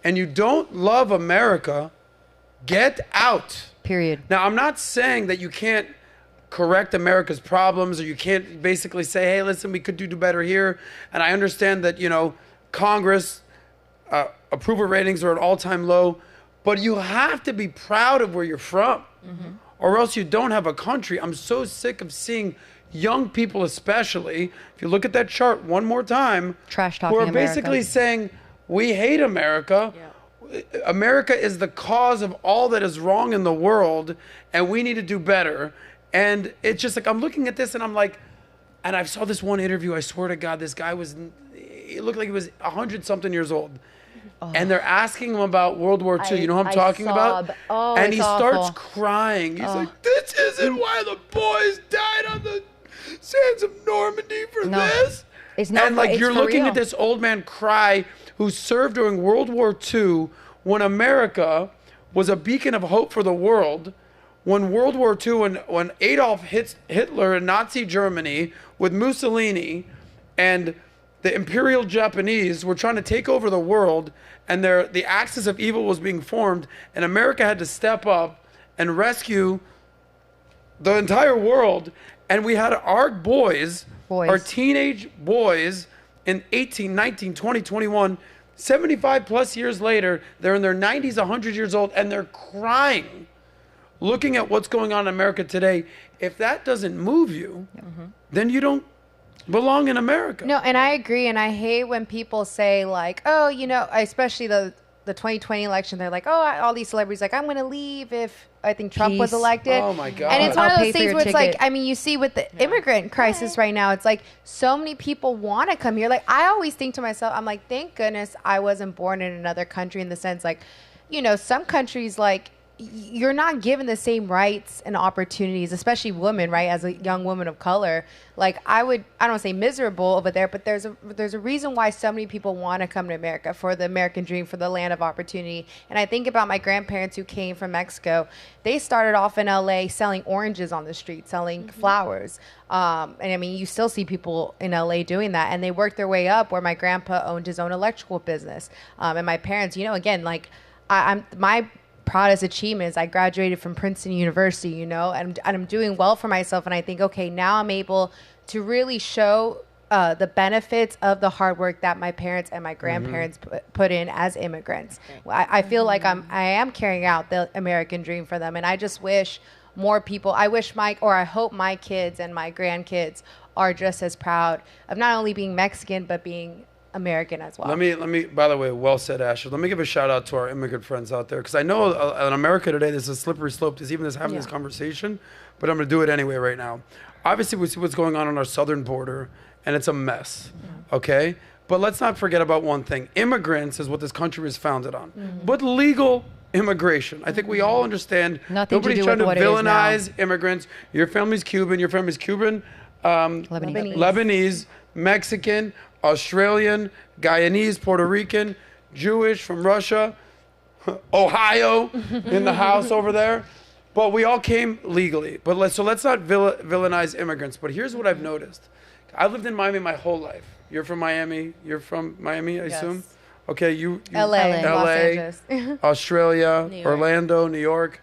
and you don't love America, get out. Period. Now, I'm not saying that you can't correct America's problems, or you can't basically say, hey, listen, we could do better here. And I understand that, Congress approval ratings are at all-time low, but you have to be proud of where you're from, or else you don't have a country. I'm so sick of seeing young people, especially, if you look at that chart one more time, trash talking who are America. basically saying, we hate America. America is the cause of all that is wrong in the world, and we need to do better. And it's just like, I'm looking at this and I'm like, and I saw this one interview, I swear to God, this guy it looked like he was 100-something years old. And they're asking him about World War II. You know what I'm talking about? Oh, and he starts awful. crying. He's like, this isn't why the boys died on the sands of Normandy for this. It's not. And like, it's you're for looking real. at this old man cry who served during World War II, when America was a beacon of hope for the world. When World War II, when Adolf Hitler in Nazi Germany with Mussolini and the Imperial Japanese were trying to take over the world, and the axis of evil was being formed, and America had to step up and rescue the entire world. And we had our boys, our teenage boys in 18, 19, 20, 21, 75 plus years later, they're in their 90s, 100 years old, and they're crying, looking at what's going on in America today. If that doesn't move you, then you don't belong in America. No, and I agree. And I hate when people say like, oh, especially the 2020 election, they're like, oh, all these celebrities, like, I'm going to leave if I think Trump was elected. Oh my God. And it's one I'll of pay those for things your where it's ticket. like, I mean, you see with the immigrant crisis right now, it's like so many people want to come here. Like, I always think to myself, I'm like, thank goodness I wasn't born in another country, in the sense like, some countries, like, you're not given the same rights and opportunities, especially women, right? As a young woman of color, like I don't want to say miserable over there, but there's a reason why so many people want to come to America, for the American dream, for the land of opportunity. And I think about my grandparents who came from Mexico. They started off in LA selling oranges on the street, selling flowers. And I mean, you still see people in LA doing that, and they worked their way up where my grandpa owned his own electrical business. And my parents, again, like my proudest achievement is I graduated from Princeton University, and I'm doing well for myself. And I think, okay, now I'm able to really show the benefits of the hard work that my parents and my grandparents put in as immigrants. I feel like I am carrying out the American dream for them. And I just wish more people, I hope my kids and my grandkids are just as proud of not only being Mexican, but being American as well. Let me, by the way, well said, Asher. Let me give a shout out to our immigrant friends out there, because I know in America today, there's a slippery slope to even having this conversation, but I'm going to do it anyway right now. Obviously, we see what's going on our southern border, and it's a mess, okay? But let's not forget about one thing. Immigrants is what this country is founded on, but legal immigration. I think we all understand. Nobody's trying to villainize immigrants. Your family's Cuban, Lebanese, Mexican, Australian, Guyanese, Puerto Rican, Jewish from Russia, Ohio in the house over there. But we all came legally. But let's not villainize immigrants. But here's what I've noticed. I've lived in Miami my whole life. You're from Miami. You're from Miami, I assume? Okay, you LA, Los Angeles. Australia, Orlando, New York.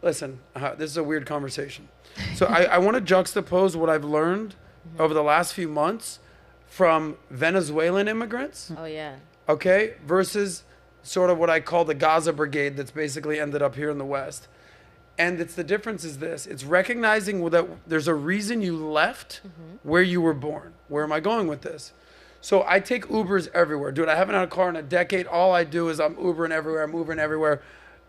Listen, this is a weird conversation. So I want to juxtapose what I've learned over the last few months from Venezuelan immigrants. Oh, yeah. Okay, versus sort of what I call the Gaza Brigade that's basically ended up here in the West. And the difference is this. It's recognizing that there's a reason you left where you were born. Where am I going with this? So I take Ubers everywhere. Dude, I haven't had a car in a decade. All I do is I'm Ubering everywhere. I'm Ubering everywhere.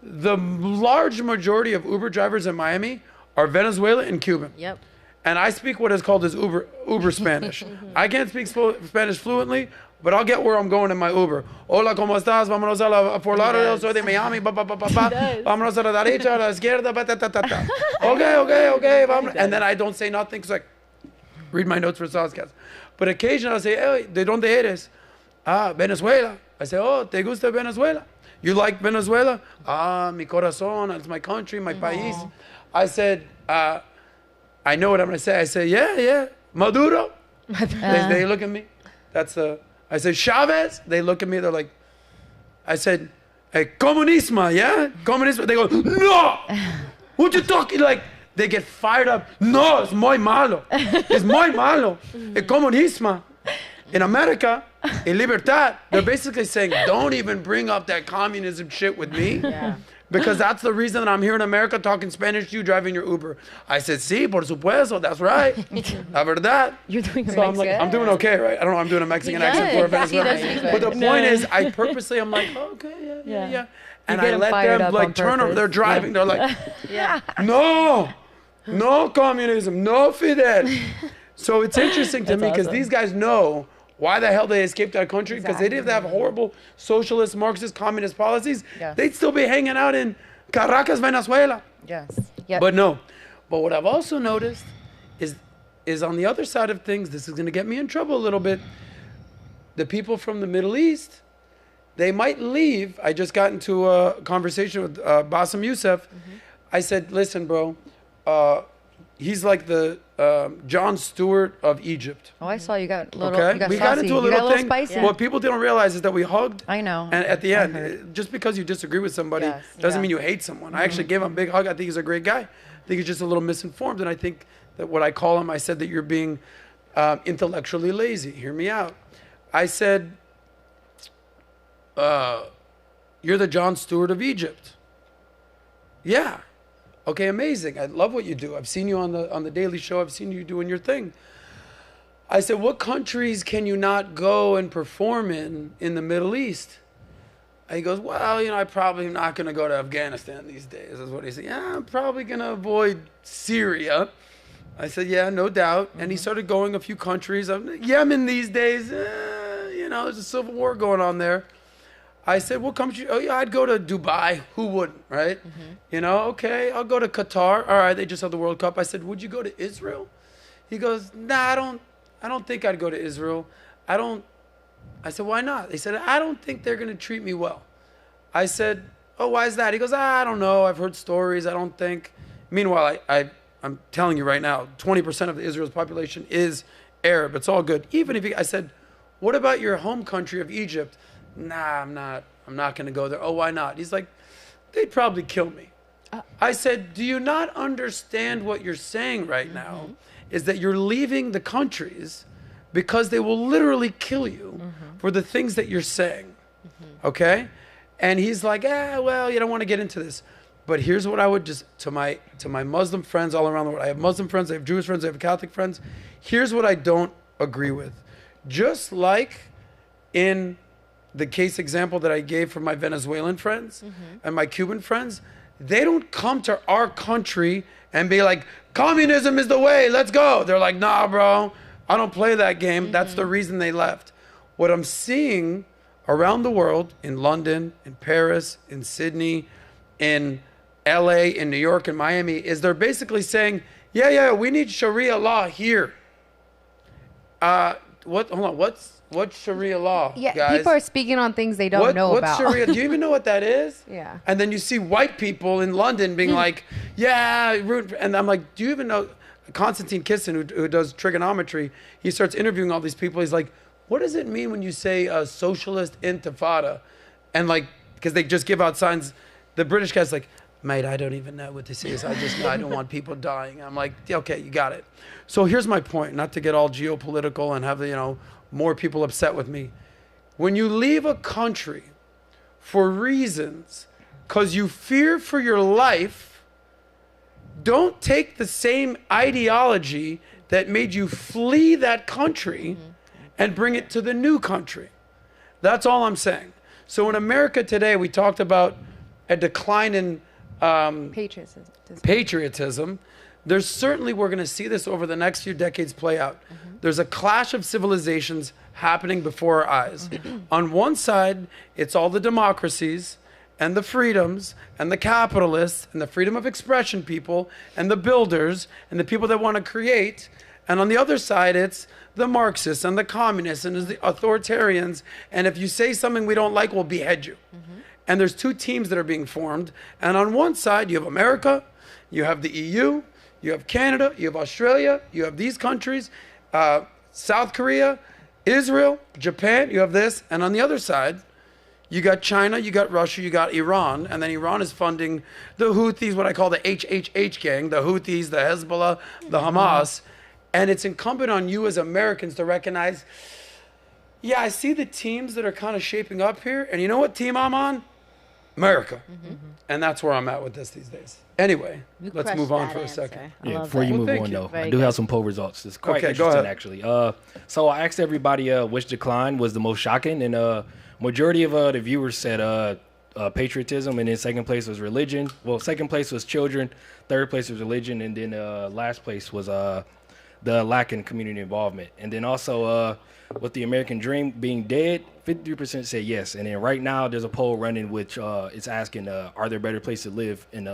The large majority of Uber drivers in Miami are Venezuelan and Cuban. Yep. And I speak what is called as Uber Spanish. I can't speak Spanish fluently, but I'll get where I'm going in my Uber. Hola, ¿cómo estás? Vámonos a la por lado. Yo soy de Miami. Vámonos a la derecha, a la izquierda. Okay. Vámonos. And then I don't say nothing because read my notes for SOSCAST. But occasionally I'll say, hey, ¿de dónde eres? Ah, Venezuela. I say, oh, ¿te gusta Venezuela? You like Venezuela? Ah, mi corazón. It's my country, my país. I said, I know what I'm going to say. I say, yeah. Maduro. They look at me. I say, Chavez. They look at me. They're like, I said, hey, comunismo, yeah? Comunismo. They go, no. What you talking? Like, they get fired up. No, it's muy malo. It's muy malo. El comunismo. In America, in libertad, they're basically saying, don't even bring up that communism shit with me. Yeah. Because that's the reason that I'm here in America talking Spanish to you driving your Uber. I said, sí, por supuesto, that's right. La verdad. You're doing so I'm doing okay, right? I don't know, I'm doing a Mexican accent for a Venezuelan. But the point is, I purposely, I'm like, okay, yeah. And I let them like turn over, they're driving, they're like, no communism, no Fidel. So it's interesting to me because these guys know why the hell they escaped our country? Because they didn't have horrible socialist, Marxist, communist policies. Yes. They'd still be hanging out in Caracas, Venezuela. Yes. Yep. But no. But what I've also noticed is on the other side of things, this is going to get me in trouble a little bit. The people from the Middle East, they might leave. I just got into a conversation with Bassem Youssef. I said, listen, bro, he's like the Jon Stewart of Egypt. Oh, I saw you got a little. Okay, you got we saucy. got into a little thing. Spicy. What people didn't realize is that we hugged. I know. And at the end, just because you disagree with somebody doesn't mean you hate someone. I actually gave him a big hug. I think he's a great guy. I think he's just a little misinformed. And I think that what I call him, I said that you're being intellectually lazy. Hear me out. I said, you're the Jon Stewart of Egypt. Yeah. Okay, amazing. I love what you do. I've seen you on the Daily Show. I've seen you doing your thing. I said, what countries can you not go and perform in the Middle East? And he goes, well, I'm probably not going to go to Afghanistan these days, is what he said. Yeah, I'm probably going to avoid Syria. I said, yeah, no doubt. And he started going a few countries. Yemen these days, there's a civil war going on there. I said, what country? Oh, yeah, I'd go to Dubai. Who wouldn't, right? You know, okay, I'll go to Qatar. All right, they just had the World Cup. I said, would you go to Israel? He goes, nah, I don't think I'd go to Israel. I said, why not? They said, I don't think they're going to treat me well. I said, oh, why is that? He goes, I don't know. I've heard stories. I don't think. Meanwhile, I'm telling you right now, 20% of Israel's population is Arab. It's all good. Even if I said, what about your home country of Egypt? Nah, I'm not going to go there. Oh, why not? He's like, they'd probably kill me. I said, do you not understand what you're saying right now is that you're leaving the countries because they will literally kill you for the things that you're saying. Okay? And he's like, well, you don't want to get into this. But here's what I would just, to my Muslim friends all around the world. I have Muslim friends, I have Jewish friends, I have Catholic friends. Here's what I don't agree with. Just like in the case example that I gave for my Venezuelan friends and my Cuban friends, they don't come to our country and be like, communism is the way, let's go. They're like, nah, bro, I don't play that game. That's the reason they left. What I'm seeing around the world, in London, in Paris, in Sydney, in LA, in New York, in Miami, is they're basically saying, yeah, we need Sharia law here. What's Sharia law, guys? People are speaking on things they don't know about. What's Sharia? Do you even know what that is? Yeah. And then you see white people in London being like, yeah, and I'm like, do you even know? Konstantin Kisin, who does trigonometry, he starts interviewing all these people. He's like, what does it mean when you say a socialist intifada? And like, because they just give out signs. The British guy's like, mate, I don't even know what this is. I just know I don't want people dying. I'm like, okay, you got it. So here's my point, not to get all geopolitical and have, more people upset with me. When you leave a country for reasons, because you fear for your life, don't take the same ideology that made you flee that country and bring it to the new country. That's all I'm saying. So in America today, we talked about a decline in patriotism. There's certainly, we're going to see this over the next few decades play out. There's a clash of civilizations happening before our eyes. On one side, it's all the democracies and the freedoms and the capitalists and the freedom of expression people and the builders and the people that want to create. And on the other side, it's the Marxists and the communists and the authoritarians. And if you say something we don't like, we'll behead you. And there's two teams that are being formed. And on one side, you have America, you have the EU, you have Canada, you have Australia, you have these countries, South Korea, Israel, Japan, you have this. And on the other side, you got China, you got Russia, you got Iran, and then Iran is funding the Houthis, what I call the HHH gang, the Houthis, the Hezbollah, the Hamas. And it's incumbent on you as Americans to recognize, yeah, I see the teams that are kind of shaping up here, and you know what team I'm on? America. And that's where I'm at with this these days. Anyway, let's move on for a second. Yeah, before you move on, though, I do have some poll results. It's quite interesting, go ahead. actually. So I asked everybody which decline was the most shocking, and majority of the viewers said patriotism, and then second place was religion. Well, second place was children, third place was religion, and then last place was the lack in community involvement. And then also with the American dream being dead, 53% said yes. And then right now there's a poll running which it's asking, are there better places to live than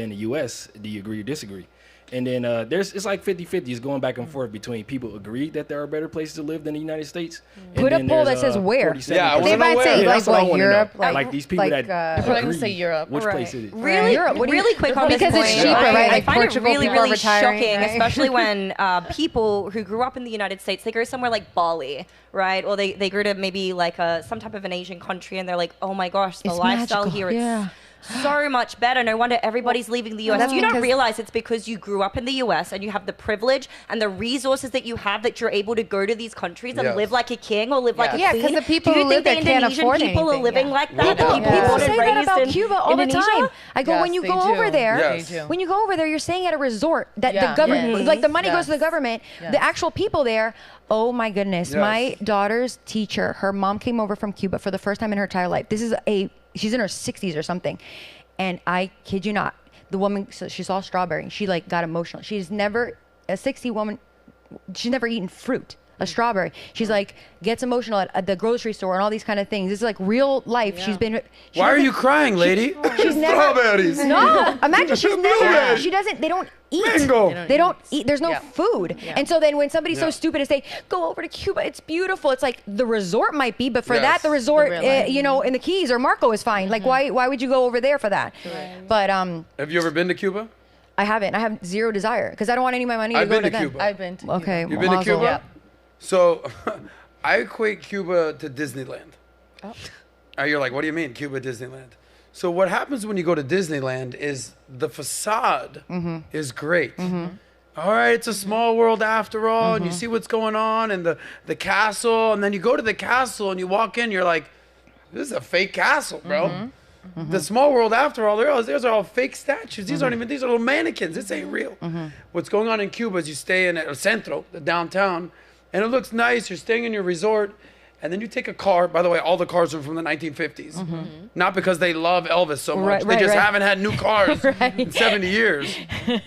the U.S.? Do you agree or disagree? And then it's like 50-50. It's going back and forth between people agree that there are better places to live than the United States. Put a poll that says where. Yeah, they might say like what, Europe, like these people that People are going to say Europe. which place it is. Really, Europe. really quick on this Because it's point. cheaper, right? I Like find Portugal, it really, people are really retiring, shocking, right? especially when people who grew up in the United States, they go somewhere like Bali, right? Or they go to maybe like some type of an Asian country, and they're like, oh my gosh, the It's lifestyle magical, here, yeah. so much better. No wonder everybody's leaving the US. that's Do you not because- realize it's because you grew up in the US and you have the privilege and the resources that you have that you're able to go to these countries and Yes. live like a king or live like a Yeah, queen? 'cause the people Do you who think live the there can't Indonesian afford people are anything, living yeah. like that? Yeah. The people Yeah. born People and say that raised about in Cuba all the Indonesia? time. I go, Yes, when you they go do. over there, Yes. They do. when you go over there, you're staying at a resort that Yeah. the government, Yes. like the money goes to the Yes. government. Yes. The actual people there, oh my goodness. Yes. My daughter's teacher, her mom came over from Cuba for the first time in her entire life. She's in her 60s or something. And I kid you not, the woman, so she saw strawberry. She like got emotional. She's never, a 60 woman, she's never eaten fruit. a strawberry. She's like gets emotional at the grocery store and all these kind of things. This is like real life. Yeah. She's been. Why are you crying, lady? She's never. Strawberries. No, imagine she's never. Blueberries. She doesn't. They don't eat. Mango. They don't eat. There's no Yeah. food. Yeah. And so then when somebody's Yeah. so stupid to say, go over to Cuba, it's beautiful. It's like the resort might be, but for Yes. that, the resort, The real life. you know, in the Keys or Marco is fine. Like why would you go over there for that? But Have you ever been to Cuba? I haven't. I have zero desire because I don't want any of my money to I've go been to to them. Cuba. I've been to Okay. Cuba. You've been to Mazel. Cuba? Yeah. So I equate Cuba to Disneyland. You're like, what do you mean, Cuba, Disneyland? So what happens when you go to Disneyland is the facade is great. All right, it's a small world after all, and you see what's going on, and the castle, and then you go to the castle and you walk in, you're like, this is a fake castle, bro. The small world after all, those are all fake statues. These aren't even, these are little mannequins. This ain't real. What's going on in Cuba is you stay in El Centro, the downtown, and it looks nice. You're staying in your resort, and then you take a car. By the way, all the cars are from the 1950s. Not because they love Elvis so much. Right, They just right. haven't had new cars in 70 years.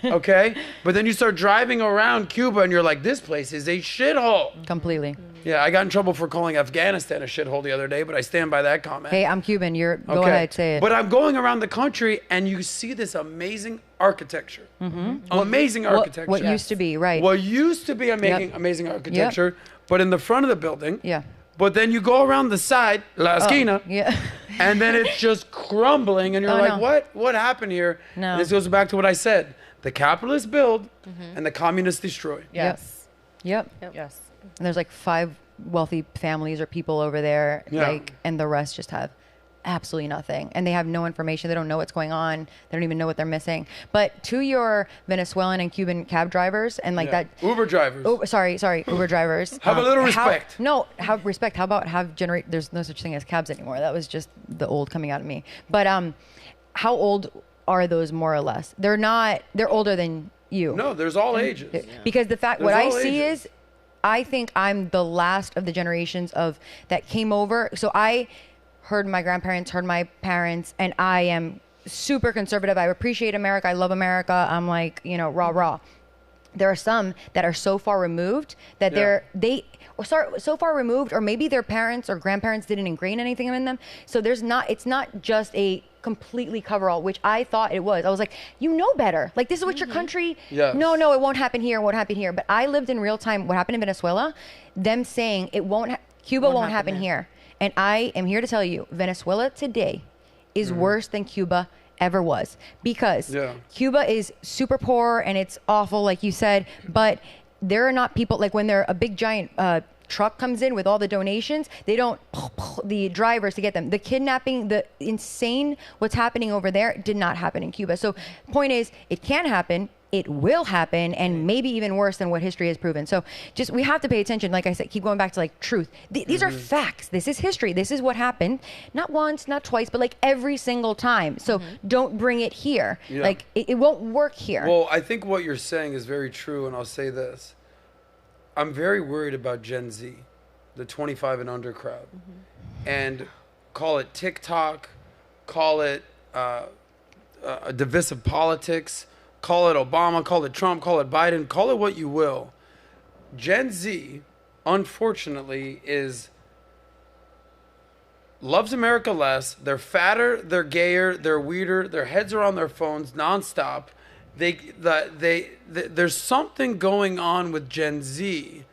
Okay? But then you start driving around Cuba, and you're like, this place is a shithole. Completely. Yeah, I got in trouble for calling Afghanistan a shithole the other day, but I stand by that comment. Hey, I'm Cuban. Go ahead, say it. But I'm going around the country, and you see this amazing architecture. Amazing architecture. What used to be, right? What used to be amazing architecture, but in the front of the building. Yeah. But then you go around the side, La Esquina, Yeah. and then it's just crumbling, and you're Oh, like, no. what happened here? No. And this goes back to what I said. The capitalists build, and the communists destroy. Yes. Yep. Yes. And there's like 5 wealthy families or people over there, Yeah. like, and the rest just have absolutely nothing, and they have no information. They don't know what's going on. They don't even know what they're missing. But to your Venezuelan and Cuban cab drivers and like Yeah. that. Uber drivers. Oh, sorry, Uber drivers. Have a little respect. Have respect. How about there's no such thing as cabs anymore. That was just the old coming out of me. But how old are those more or less? They're older than you. No, there's all ages. Because what There's I all see ages. is, I think I'm the last of the generations that came over. So I heard my grandparents, heard my parents, and I am super conservative. I appreciate America. I love America. I'm like, rah, rah. There are some that are so far removed that so far removed, or maybe their parents or grandparents didn't ingrain anything in them. So it's not just a completely coverall, which I thought it was. I was like, better. Like, this is what your country, Yes. no, it won't happen here, But I lived in real time what happened in Venezuela, them saying Cuba won't happen here. And I am here to tell you, Venezuela today is worse than Cuba ever was, because Cuba is super poor and it's awful, like you said, but there are not people, like when they're a big giant truck comes in with all the donations, they don't the drivers to get them. The kidnapping, the insane what's happening over there did not happen in Cuba. So point is, it can happen. It will happen, and maybe even worse than what history has proven. So we have to pay attention. Like I said, keep going back to like truth. These are facts. This is history. This is what happened. Not once, not twice, but like every single time. So don't bring it here. Yeah. Like it won't work here. Well, I think what you're saying is very true, and I'll say this. I'm very worried about Gen Z, the 25 and under crowd. And call it TikTok, call it divisive politics, call it Obama, call it Trump, call it Biden, call it what you will. Gen Z, unfortunately, loves America less. They're fatter, they're gayer, they're weirder, their heads are on their phones nonstop. There's something going on with Gen Z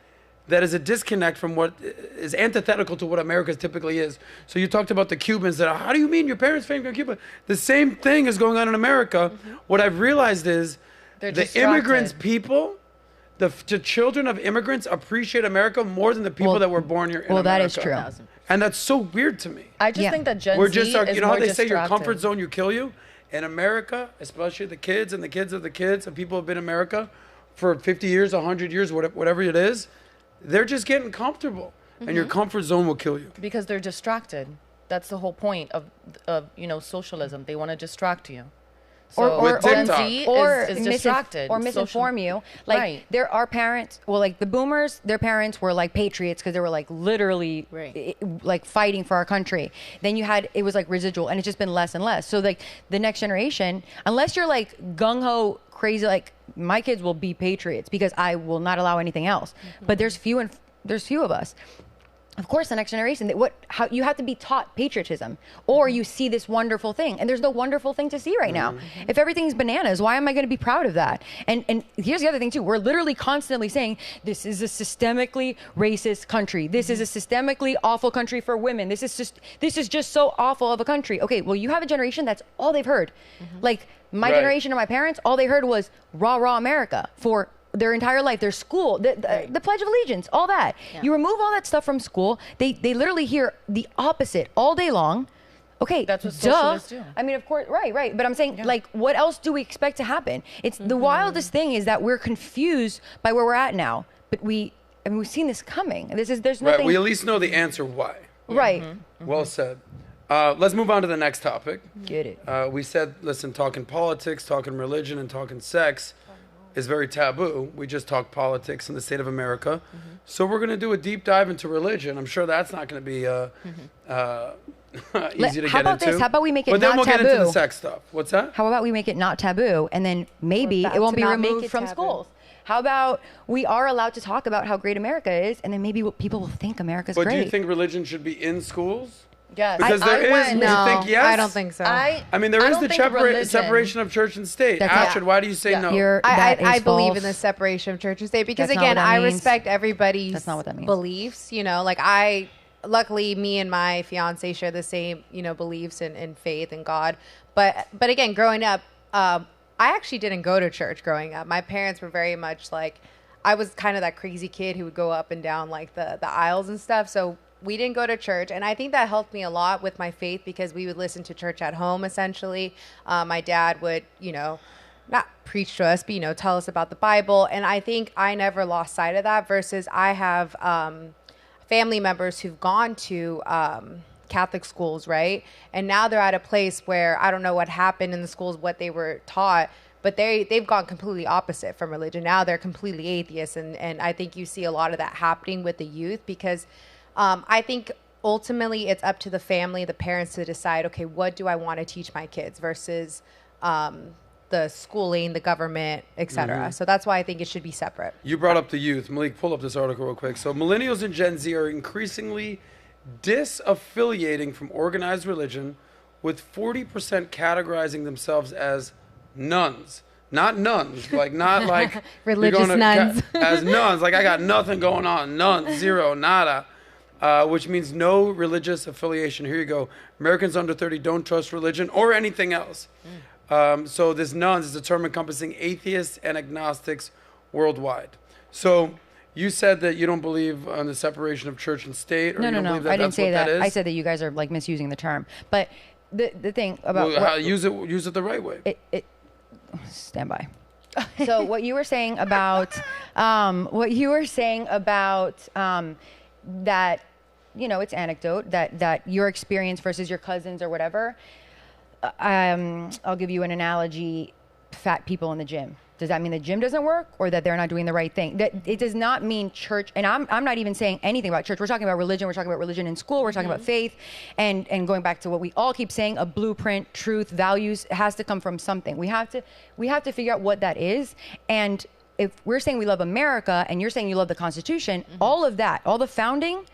that is a disconnect from what is antithetical to what America typically is. So you talked about the Cubans. How do you mean your parents came from Cuba? The same thing is going on in America. What I've realized is the immigrants people, the children of immigrants appreciate America more than the people that were born here in America. That is true. And that's so weird to me. I just think that Gen We're Z just, is you know how more they say your distracted. comfort zone, you kill you? In America, especially the kids and the kids of the kids, and people have been in America for 50 years, 100 years, whatever it is, they're just getting comfortable. And your comfort zone will kill you. Because they're distracted. That's the whole point of socialism. They want to distract you. So With Gen TikTok. Z is distracted. or misinform you. Like Right. there are parents, like the boomers, their parents were like patriots because they were like literally like fighting for our country. Then it was like residual, and it's just been less and less. So like the next generation, unless you're like gung ho crazy, like my kids will be patriots because I will not allow anything else. But there's few and there's few of us. Of course, the next generation, how you have to be taught patriotism, or you see this wonderful thing, and there's no wonderful thing to see right now. If everything's bananas, why am I going to be proud of that? And here's the other thing too: we're literally constantly saying this is a systemically racist country. This is a systemically awful country for women. This is just so awful of a country. Okay, well, you have a generation that's all they've heard. Like my generation or my parents, all they heard was rah rah America for their entire life, their school, the Pledge of Allegiance, all that. You remove all that stuff from school, they literally hear the opposite all day long. Okay, that's what socialists do. I mean, of course, right. But I'm saying, like, what else do we expect to happen? It's the wildest thing is that we're confused by where we're at now. But we've seen this coming. There's nothing. Right, we at least know the answer why. Right. Well said. Let's move on to the next topic. Get it. We said, listen, talking politics, talking religion, and talking sex is very taboo. We just talk politics in the state of America. So we're going to do a deep dive into religion. I'm sure that's not going to be easy to How get about into. this? How about we make it but then not we'll taboo? get into the sex stuff. What's that? How about we make it not taboo, and then maybe about it won't to be not make removed it from taboo? schools? How about we are allowed to talk about how great America is, and then maybe people will think America's But great. do you think religion should be in schools? Yes. Because there is. went- Do you No, think yes? I don't think so. I mean, there I is don't the think religion- separation of church and state. That's Astrid, not- why do you say no? I believe in the separation of church and state because, That's not again, what that I means. respect everybody's That's not what that means. beliefs. You know, like luckily, me and my fiance share the same, beliefs in faith and God. But again, growing up, I actually didn't go to church growing up. My parents were very much like, I was kind of that crazy kid who would go up and down like the aisles and stuff. So we didn't go to church. And I think that helped me a lot with my faith because we would listen to church at home, essentially. My dad would, not preach to us, but, tell us about the Bible. And I think I never lost sight of that versus I have family members who've gone to Catholic schools, right? And now they're at a place where I don't know what happened in the schools, what they were taught, but they've gone completely opposite from religion. Now they're completely atheists. And I think you see a lot of that happening with the youth because I think ultimately it's up to the family, the parents to decide, okay, what do I want to teach my kids versus the schooling, the government, etc. So that's why I think it should be separate. You brought up the youth. Malik, pull up this article real quick. So millennials and Gen Z are increasingly disaffiliating from organized religion, with 40% categorizing themselves as nuns. Not nuns, like not like Religious you're gonna nuns. as nuns. Like I got nothing going on. Nuns, zero, nada. Which means no religious affiliation. Here you go. Americans under 30 don't trust religion or anything else. So this nuns is a term encompassing atheists and agnostics worldwide. So you said that you don't believe on the separation of church and state, or No, you don't no. believe that I didn't that's say what that. is? I said that you guys are like misusing the term. But the thing about Well, use it the right way. Stand by. So what you were saying about that, it's anecdote that your experience versus your cousins or whatever. I'll give you an analogy: fat people in the gym. Does that mean the gym doesn't work or that they're not doing the right thing? That it does not mean church. And I'm not even saying anything about church. We're talking about religion. We're talking about religion in school. We're talking about faith, and going back to what we all keep saying: a blueprint, truth, values has to come from something. We have to figure out what that is. And if we're saying we love America, and you're saying you love the Constitution, all of that, all the founding.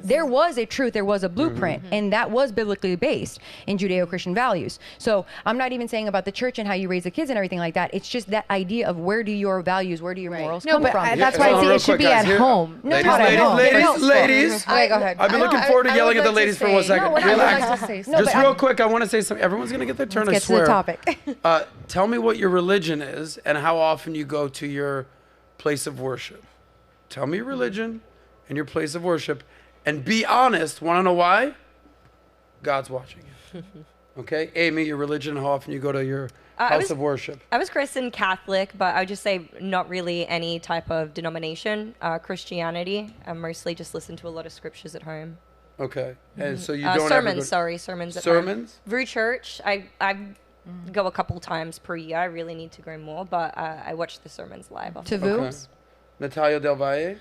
There was a truth, there was a blueprint, and that was biblically based in Judeo-Christian values. So I'm not even saying about the church and how you raise the kids and everything like that. It's just that idea of where do your values, where do your morals come from? That's why I say it should be at home. Ladies, Not at home. ladies. Okay, go ahead. I've been looking forward to yelling at the ladies for 1 second. I would Relax. like to say something. Just real quick, I want to say something. Everyone's going to get their turn, Let's I get to swear. the topic. Tell me what your religion is and how often you go to your place of worship. Tell me your religion and your place of worship. And be honest. Want to know why? God's watching you. Okay? Amy, your religion, how often you go to your house of worship? I was christened Catholic, but I would just say not really any type of denomination. Christianity. I mostly just listen to a lot of scriptures at home. Okay. And so you don't sermons at home. Sermons? Through church. I go a couple times per year. I really need to go more, but I watch the sermons live. To Vu? Okay. Natalia Del Valle?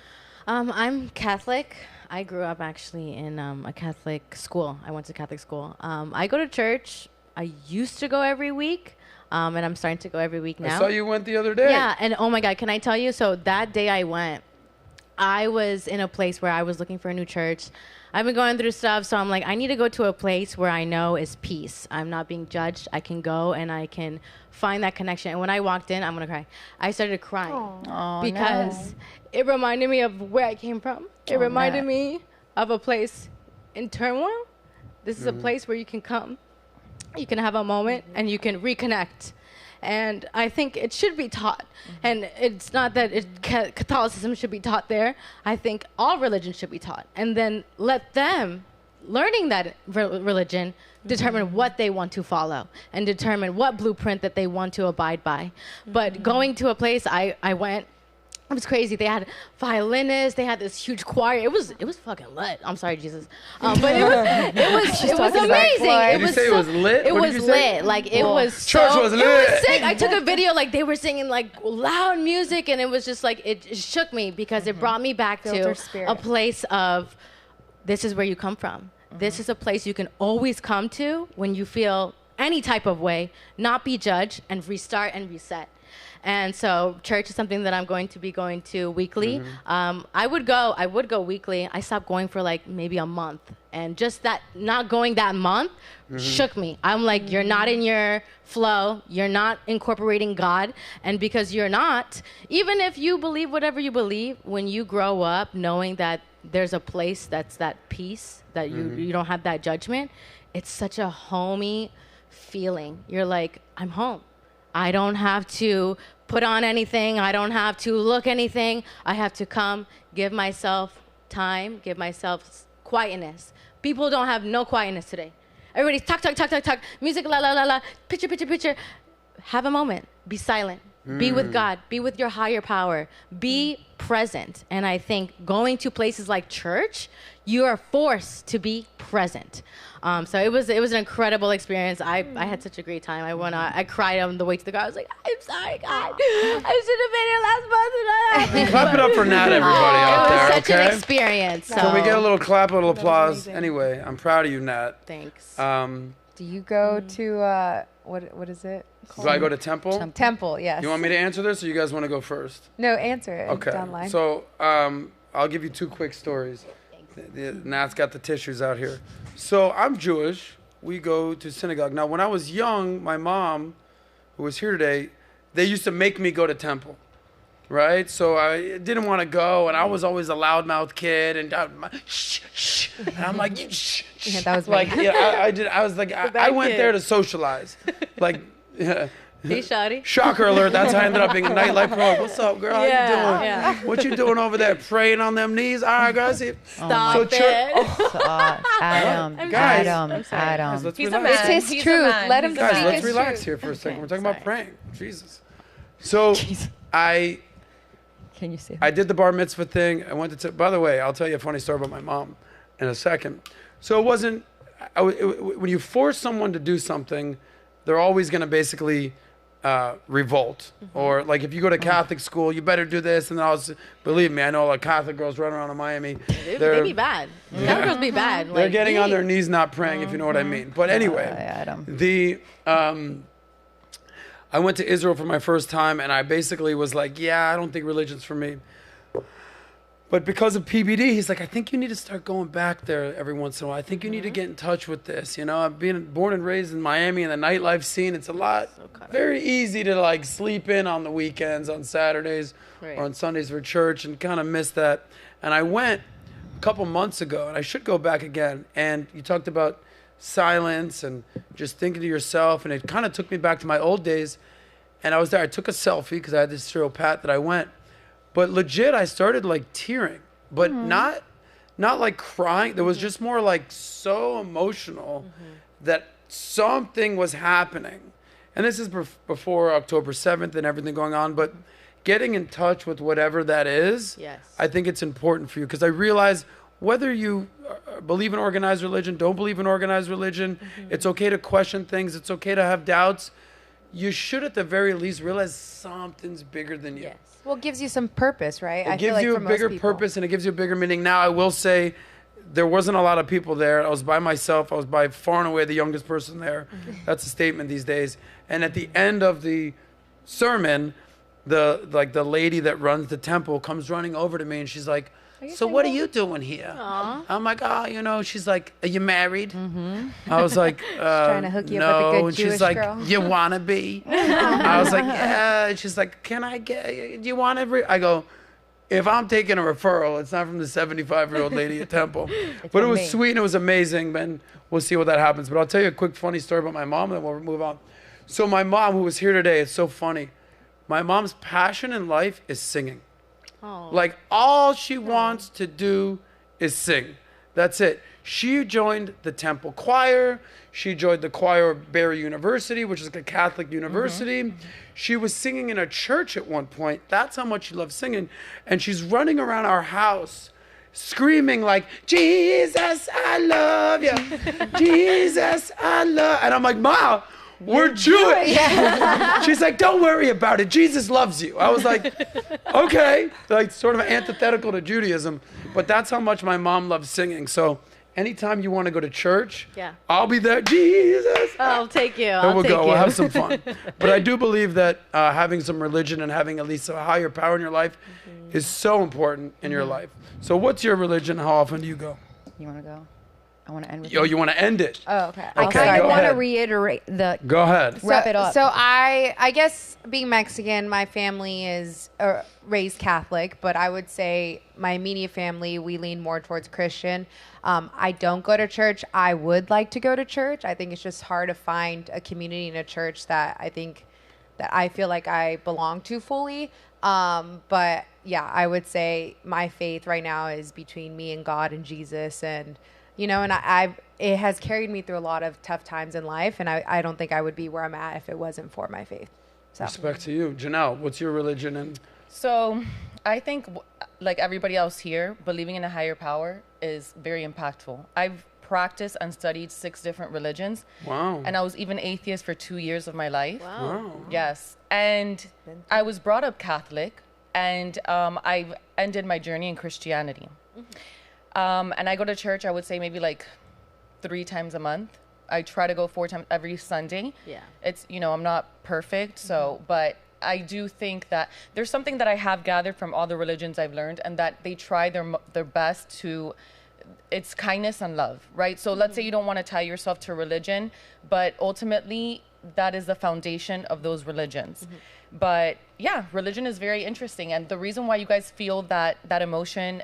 I'm Catholic. I grew up actually in a Catholic school. I went to Catholic school. I go to church. I used to go every week, and I'm starting to go every week now. I saw you went the other day. Yeah, and oh my God, can I tell you? So that day I went, I was in a place where I was looking for a new church. I've been going through stuff, so I'm like, I need to go to a place where I know is peace. I'm not being judged. I can go and I can find that connection. And when I walked in, I'm going to cry. I started crying because it reminded me of where I came from. It reminded me of a place in turmoil. This is a place where you can come, you can have a moment, and you can reconnect. And I think it should be taught. And it's not that Catholicism should be taught there. I think all religions should be taught. And then let them, learning that religion, determine what they want to follow and determine what blueprint that they want to abide by. But going to a place, I went, it was crazy. They had violinists. They had this huge choir. It was fucking lit. I'm sorry, Jesus, but it was amazing. Did you say it was lit? It What was did you say? lit. Like it was Church was lit. It was sick. I took a video. Like they were singing like loud music, and it was just like it shook me because it brought me back to a place of this is where you come from. This is a place you can always come to when you feel any type of way, not be judged, and restart and reset. And so church is something that I'm going to be going to weekly. I would go weekly. I stopped going for like maybe a month. And just that not going that month shook me. I'm like, you're not in your flow. You're not incorporating God. And because you're not, even if you believe whatever you believe, when you grow up knowing that there's a place that's that peace, that you don't have that judgment, it's such a homey feeling. You're like, I'm home. I don't have to put on anything. I don't have to look anything. I have to come, give myself time, give myself quietness. People don't have no quietness today. Everybody's talk, music, la, la, la, la, picture. Have a moment. Be silent. Be with God. Be with your higher power. Be present. And I think going to places like church, you are forced to be present. So it was an incredible experience. I had such a great time. I cried on the way to the car. I was like, I'm sorry, God. I should have been here last month. Clap it up for Nat, everybody out there. It was such okay? an experience. So. Can we get a little clap, a little applause? Anyway, I'm proud of you, Nat. Thanks. Do you go to what is it called? Do I go to Temple? Temple, yes. You want me to answer this, or you guys want to go first? No, answer it. Okay. Online. So I'll give you two quick stories. Nat's got the tissues out here. So I'm Jewish. We go to synagogue. Now, when I was young, my mom, who was here today, they used to make me go to temple, right? So I didn't want to go, and I was always a loudmouth kid, and shh. And I'm like, shh. Yeah, that was like, me. yeah, I did. I was like, I went there to socialize, like. Hey, Shawty. Shocker alert, that's how I ended up being a nightlife pro. What's up, girl? How you doing? Yeah. What you doing over there? Praying on them knees? All right, guys. Stop it. Adam. Guys, let's He's a relax. man. It's his He's a truth. man. Let him He's a Guys, speak man. let's his relax truth. here for a second. Okay, We're talking about sorry. praying. Jesus. So Can you say I did the bar mitzvah thing. I went to, by the way, I'll tell you a funny story about my mom in a second. So it wasn't, when you force someone to do something, they're always going to basically revolt. Or like if you go to Catholic school, you better do this. And then believe me, I know a lot of Catholic girls running around in Miami. They be bad. Catholic girls be bad. They're Like, getting on their knees not praying, if you know what I mean. But anyway, I went to Israel for my first time, and I basically was like, yeah, I don't think religion's for me. But because of PBD, he's like, I think you need to start going back there every once in a while. I think you need to get in touch with this. You know, I've been born and raised in Miami and the nightlife scene. It's a lot, very easy to like sleep in on the weekends, on Saturdays or on Sundays for church and kind of miss that. And I went a couple months ago, and I should go back again. And you talked about silence and just thinking to yourself, and it kind of took me back to my old days. And I was there. I took a selfie because I had this serial pat that I went. But legit, I started like tearing, but not like crying. There was just more like so emotional that something was happening. And this is before October 7th and everything going on. But getting in touch with whatever that is, I think it's important for you. Because I realize whether you believe in organized religion, don't believe in organized religion, it's okay to question things. It's okay to have doubts. You should at the very least realize something's bigger than you. Well, it gives you some purpose, right? It gives you a bigger purpose, and it gives you a bigger meaning. Now, I will say there wasn't a lot of people there. I was by myself. I was by far and away the youngest person there. That's a statement these days. And at the end of the sermon, the lady that runs the temple comes running over to me and she's like, so what are you doing here? Aww. I'm like, she's like, are you married? I was like, trying to hook you no. up with a good And Jewish she's like, girl. you want to be? I was like, yeah. She's like, do you want to? I go, if I'm taking a referral, it's not from the 75-year-old lady at Temple. But it was sweet and it was amazing, man. We'll see what that happens. But I'll tell you a quick funny story about my mom and then we'll move on. So my mom, who was here today, it's so funny. My mom's passion in life is singing. Oh. Like, all she wants to do is sing. That's it. She joined the Temple Choir. She joined the choir of Barry University, which is like a Catholic university. She was singing in a church at one point. That's how much she loves singing. And she's running around our house screaming like, Jesus, I love you. Jesus, I love. And I'm like, Ma, we're Jewish. She's like, don't worry about it. Jesus loves you. I was like, okay. Like, sort of antithetical to Judaism. But that's how much my mom loves singing. So anytime you want to go to church, I'll be there. Jesus. I'll take you. Then we'll go. We'll have some fun. But I do believe that having some religion and having at least a higher power in your life is so important in your life. So what's your religion? How often do you go? You want to go? I want to end with You want to end it? Oh, okay. I Okay, kind of go want to ahead. reiterate the Go ahead. wrap it up. So I guess being Mexican, my family is raised Catholic, but I would say my immediate family, we lean more towards Christian. I don't go to church. I would like to go to church. I think it's just hard to find a community in a church that I feel like I belong to fully. But yeah, I would say my faith right now is between me and God and Jesus, and it has carried me through a lot of tough times in life, and I don't think I would be where I'm at if it wasn't for my faith. So. Respect to you. Janelle, what's your religion? And So I think, like everybody else here, believing in a higher power is very impactful. I've practiced and studied 6 different religions. Wow. And I was even atheist for 2 years of my life. Wow. Yes. And I was brought up Catholic, and I've ended my journey in Christianity. And I go to church, I would say maybe like 3 times a month. I try to go 4 times every Sunday. Yeah. It's, I'm not perfect, but I do think that there's something that I have gathered from all the religions I've learned, and that they try their best to, it's kindness and love, right? So let's say you don't want to tie yourself to religion, but ultimately that is the foundation of those religions. But yeah, religion is very interesting. And the reason why you guys feel that emotion,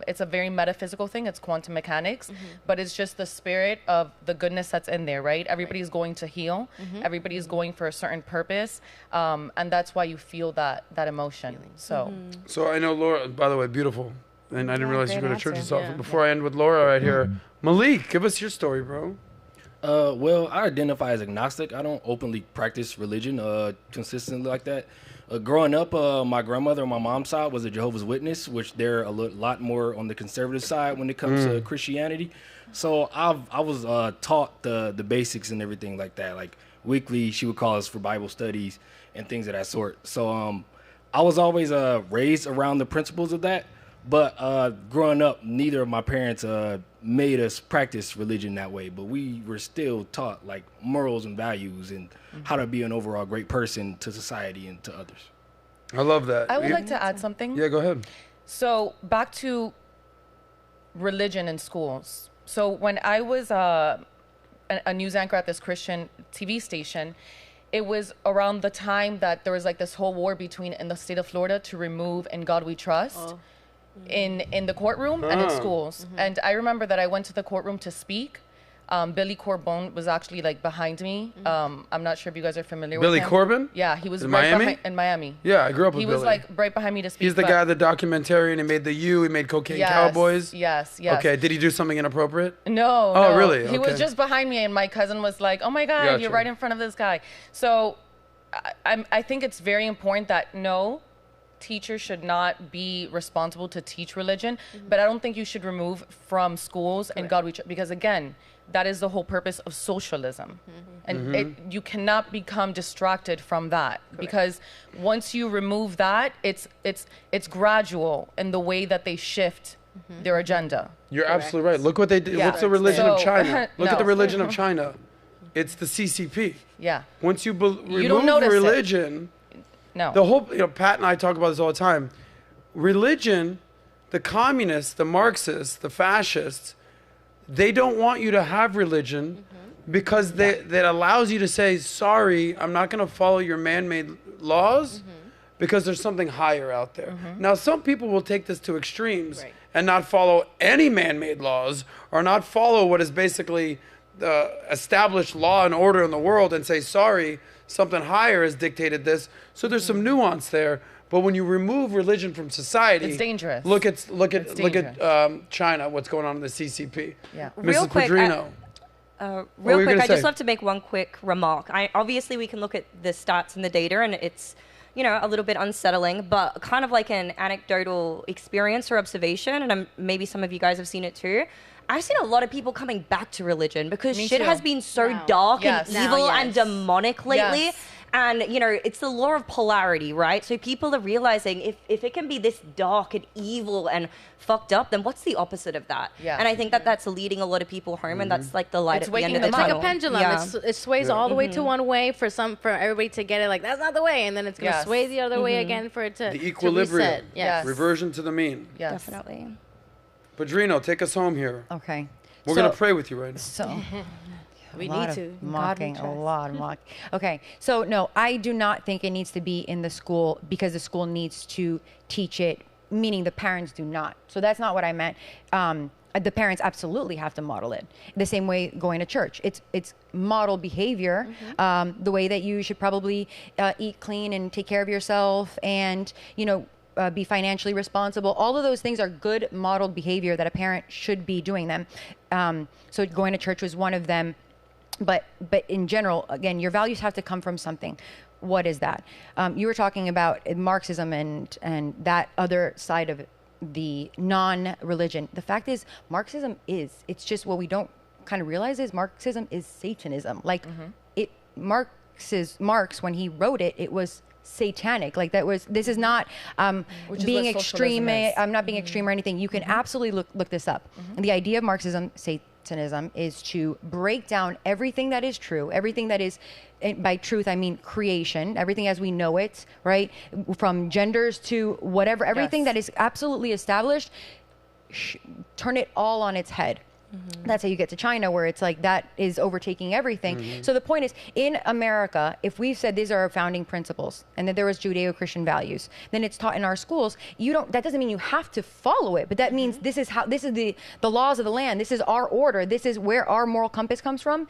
it's a very metaphysical thing. It's quantum mechanics, but it's just the spirit of the goodness that's in there, right? Everybody's going to heal. Everybody's going for a certain purpose. And that's why you feel that emotion. So I know Laura, by the way, beautiful. And I didn't realize you great go to church and answer. stuff. Before I end with Laura right here, Malik, give us your story, bro. Well, I identify as agnostic. I don't openly practice religion consistently like that. Growing up, my grandmother on my mom's side was a Jehovah's Witness, which they're a lot more on the conservative side when it comes to Christianity. So I was taught the basics and everything like that. Like weekly, she would call us for Bible studies and things of that sort. So I was always raised around the principles of that. But growing up, neither of my parents made us practice religion that way. But we were still taught like morals and values and how to be an overall great person to society and to others. I love that. I would like to add something. Yeah, go ahead. So back to religion in schools. So when I was a news anchor at this Christian TV station, it was around the time that there was like this whole war in the state of Florida to remove "In God We Trust" in the courtroom and in schools. And I remember that I went to the courtroom to speak. Billy Corbone was actually like behind me. I'm not sure if you guys are familiar with him. Billy Corbin? Yeah, he was In right Miami? in Miami. Yeah, I grew up with He Billy. was like right behind me to speak. He's the but- guy, the documentarian. He made The U. He made Cocaine Yes, Cowboys. Yes. Okay, did he do something inappropriate? No. Oh, no. really? He Okay. was just behind me, and my cousin was like, "Oh my God, Gotcha. you're right in front of this guy." So, I think it's very important that teachers should not be responsible to teach religion, but I don't think you should remove from schools and God because again, that is the whole purpose of socialism, and you cannot become distracted from that because once you remove that, it's gradual in the way that they shift their agenda. You're absolutely right. Look what they did. Yeah. What's the religion of So- China? Look at No. the religion of China. It's the CCP. Yeah. Once you don't remove notice it. religion, No. The whole, Pat and I talk about this all the time. Religion, the communists, the Marxists, the fascists, they don't want you to have religion because that allows you to say, sorry, I'm not going to follow your man-made laws because there's something higher out there. Now, some people will take this to extremes and not follow any man-made laws or not follow what is basically the established law and order in the world and say, sorry, something higher has dictated this. So there's some nuance there. But when you remove religion from society, It's dangerous. Look at dangerous. China, what's going on in the CCP. Yeah. Mrs. Real quick, Padrino. Real you quick, gonna I just say? love to make one quick remark. Obviously, we can look at the stats and the data, and it's a little bit unsettling, but kind of like an anecdotal experience or observation, and maybe some of you guys have seen it too. I've seen a lot of people coming back to religion because Me shit too. has been so Now. dark Yes. and Now, evil yes. and demonic lately. Yes. And, it's the law of polarity, right? So people are realizing if it can be this dark and evil and fucked up, then what's the opposite of that? Yeah. And I think that's leading a lot of people home, and that's like the light It's at the end waking of the them It's up. like tunnel. a pendulum. Yeah. It sways all the way to one way for everybody to get it like that's not the way, and then it's gonna Yes. sway the other way again for it to The to equilibrium. reset. Yes. Reversion to the mean. Yes. Definitely. Padrino, take us home here. Okay. We're So- going to pray with you right now. So We a lot need of to. mocking, a lot of mock. Okay, so no, I do not think it needs to be in the school because the school needs to teach it, meaning the parents do not. So that's not what I meant. The parents absolutely have to model it. The same way going to church. It's model behavior, the way that you should probably eat clean and take care of yourself and, be financially responsible. All of those things are good modeled behavior that a parent should be doing them. So going to church was one of them. But in general, again, your values have to come from something. What is that? You were talking about Marxism and that other side of the non-religion. The fact is, it's just what we don't kind of realize is Marxism is Satanism. Like Marx, when he wrote it, it was satanic. Like this is not Which is being what extreme. socialism is. I'm not being extreme or anything. You can absolutely look this up. And the idea of Marxism, Satanism, is to break down everything that is true, everything that is, by truth I mean creation, everything as we know it, right? From genders to whatever, everything Yes. that is absolutely established, turn it all on its head. That's how you get to China, where it's like that is overtaking everything. So the point is, in America, if we've said these are our founding principles and that there was Judeo-Christian values, then it's taught in our schools. That doesn't mean you have to follow it, but that means this is the laws of the land. This is our order. This is where our moral compass comes from.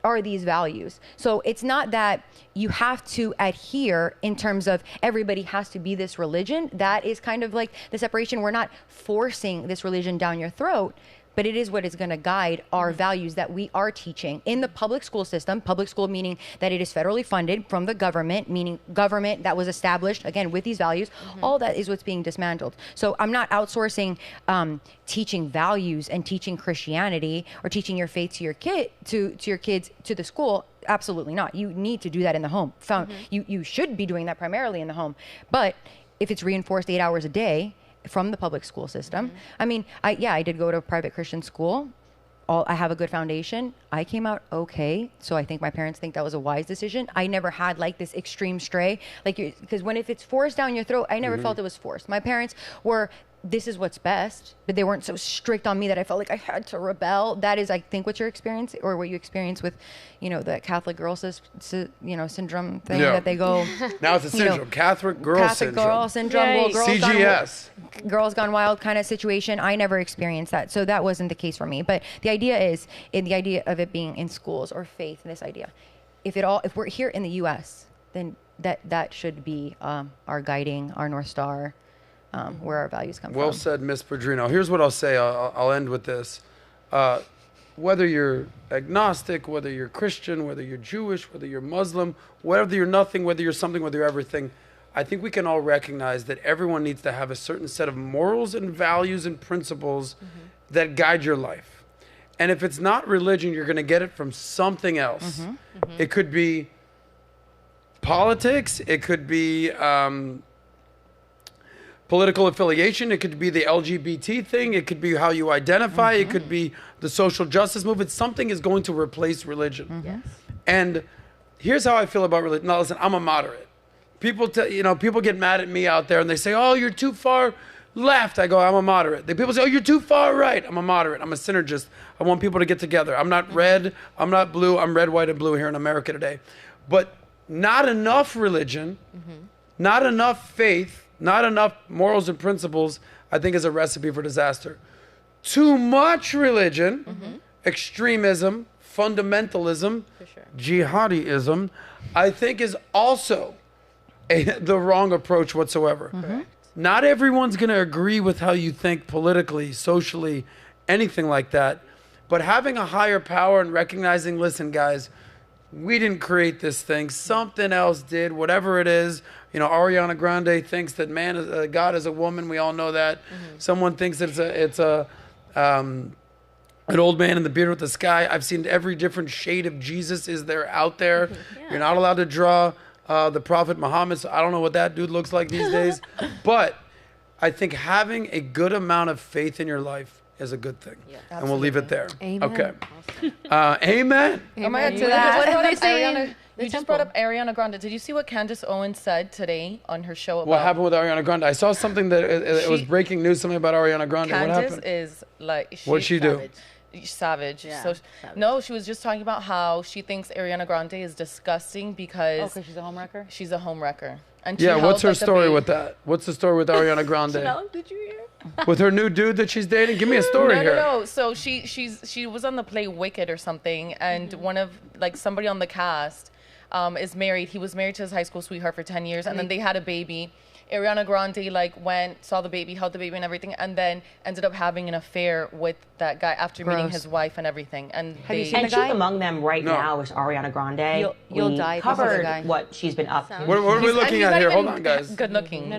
Are these values. So it's not that you have to adhere in terms of everybody has to be this religion. That is kind of like the separation. We're not forcing this religion down your throat, but it is what is going to guide our values that we are teaching in the public school system. Public school meaning that it is federally funded from the government, meaning government that was established, again, with these values. All that is what's being dismantled. So I'm not outsourcing teaching values and teaching Christianity or teaching your faith to your kids to the school. Absolutely not. You need to do that in the home. You should be doing that primarily in the home. But if it's reinforced 8 hours a day from the public school system. I mean, I did go to a private Christian school. I have a good foundation. I came out okay. So I think my parents think that was a wise decision. I never had like this extreme stray, because if it's forced down your throat, I never felt it was forced. My parents were, this is what's best, but they weren't so strict on me that I felt like I had to rebel. That is, I think, what you're experiencing, or what you experience with, the Catholic girl syndrome thing that they go. Now it's a syndrome. Catholic girl syndrome. Well, CGS. Girls Gone Wild kind of situation. I never experienced that, so that wasn't the case for me. But the idea is, the idea of it being in schools or faith, and this idea, if we're here in the U.S., then that should be our guiding, our North Star. Where our values come from. Well said, Miss Padrino. Here's what I'll say. I'll end with this. Whether you're agnostic, whether you're Christian, whether you're Jewish, whether you're Muslim, whether you're nothing, whether you're something, whether you're everything, I think we can all recognize that everyone needs to have a certain set of morals and values and principles that guide your life. And if it's not religion, you're going to get it from something else. It could be politics. It could be political affiliation. It could be the LGBT thing. It could be how you identify. It could be the social justice movement. Something is going to replace religion. Yes. And here's how I feel about religion. Now, listen, I'm a moderate. people get mad at me out there and they say, oh, you're too far left. I go, I'm a moderate. People say, oh, you're too far right. I'm a moderate. I'm a synergist. I want people to get together. I'm not red. I'm not blue. I'm red, white, and blue here in America today. But not enough religion, not enough faith, not enough morals and principles, I think is a recipe for disaster. Too much religion, extremism, fundamentalism, jihadism, I think is also the wrong approach whatsoever. Not everyone's going to agree with how you think politically, socially, anything like that. But having a higher power and recognizing, listen, guys, we didn't create this thing. Something else did, whatever it is. You know, Ariana Grande thinks that God is a woman. We all know that. Someone thinks it's an old man in the beard with the sky. I've seen every different shade of Jesus is there out there. You're not allowed to draw the Prophet Muhammad. So I don't know what that dude looks like these days. But I think having a good amount of faith in your life is a good thing. And we'll leave it there. Amen. Okay. Amen. Oh my God, to that. Ariana, you just brought up Ariana Grande. Did you see what Candace Owens said today on her show about What happened with Ariana Grande? I saw something that it was breaking news, something about Ariana Grande. What Candace happened? is like... What'd she do? Savage. Yeah, So savage. no, she was just talking about how she thinks Ariana Grande is disgusting because because she's a homewrecker. she's a homewrecker. And she Yeah, what's held, her like, the story baby. with that? What's the story with Ariana Grande? Did you hear? With her new dude that she's dating? Give me a story No, here. no, no. So she was on the play Wicked or something, and one of somebody on the cast is married. He was married to his high school sweetheart for 10 years, and then they had a baby. Ariana Grande went, saw the baby, held the baby and everything, and then ended up having an affair with that guy after meeting Gross. his wife and everything. And you they, seen And the guy? chief among them right No. now is Ariana Grande. You'll we die if you see the covered guy. what she's been up to. What are we looking at here? Hold on, guys. Good looking.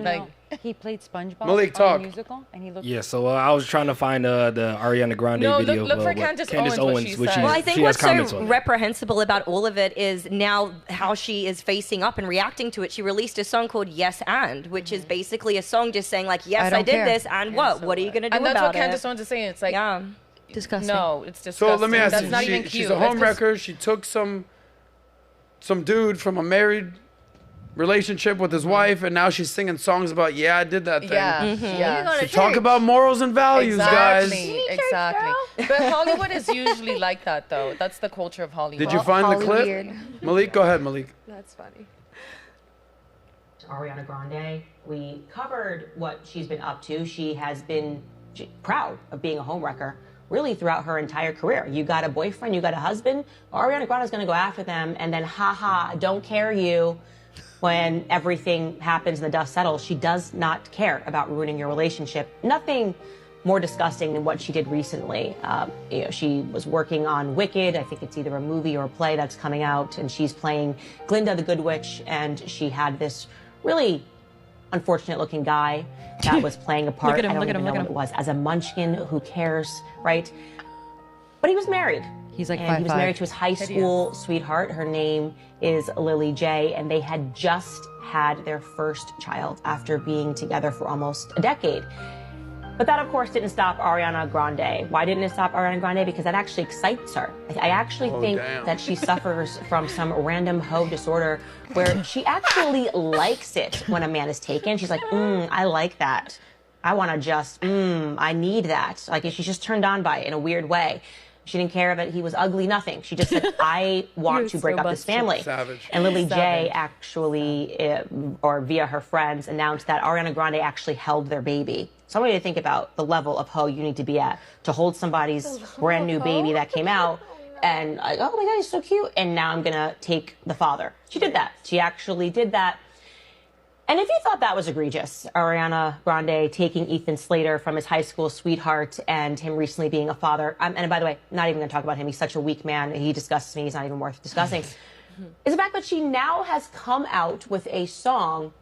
He played SpongeBob Malik, on talk. a musical, and he looked. Yeah, so I was trying to find the Ariana Grande No, video. look of, for what Candace Candace Owens, what she which said. Well, I think she has what's comments so on it. reprehensible about all of it is now how she is facing up and reacting to it. She released a song called Yes And, which is basically a song just saying like, yes, I, don't did care. this, and what? What are you going to do And that's about what Candace it? Owens is saying. It's like, Yeah. Disgusting. no, it's disgusting. So let me ask That's you. not even cute. She's a It's 'cause- homewrecker. She took some dude from a married relationship with his wife, and now she's singing songs about, yeah, I did that thing. Yeah, You yeah. go to Talk church. about morals and values, guys. Exactly. But Hollywood is usually like that, though. That's the culture of Hollywood. Did you find the clip? Hollyweird. Malik, go ahead, Malik. That's funny. Ariana Grande. We covered what she's been up to. She has been proud of being a homewrecker really throughout her entire career. You got a boyfriend, you got a husband. Ariana Grande's going to go after them, and then, haha, don't care you. When everything happens and the dust settles, she does not care about ruining your relationship. Nothing more disgusting than what she did recently. She was working on Wicked. I think it's either a movie or a play that's coming out, and she's playing Glinda the Good Witch, and she had this really unfortunate-looking guy that was playing a part. Look at him, I don't look at even him, know look at what it was. As a munchkin, who cares, right? But he was married. He's like And he was 5'5". married to his high school sweetheart. Her name is Lily J, and they had just had their first child after being together for almost a decade. But that, of course, didn't stop Ariana Grande. Why didn't it stop Ariana Grande? Because that actually excites her. I actually think damn. that she suffers from some random hoe disorder where she actually likes it when a man is taken. She's like, I like that. I want to just, I need that. Like, she's just turned on by it in a weird way. She didn't care that he was ugly, nothing. She just said, I want to break up this family. Savage. And Lily J actually, or via her friends, announced that Ariana Grande actually held their baby. So I want you to think about the level of hoe you need to be at to hold somebody's brand new baby that came out and like, oh my God, he's so cute. And now I'm going to take the father. She did that. She actually did that. And if you thought that was egregious, Ariana Grande taking Ethan Slater from his high school sweetheart and him recently being a father, and by the way, not even going to talk about him. He's such a weak man. He disgusts me. He's not even worth discussing. Is the fact that she now has come out with a song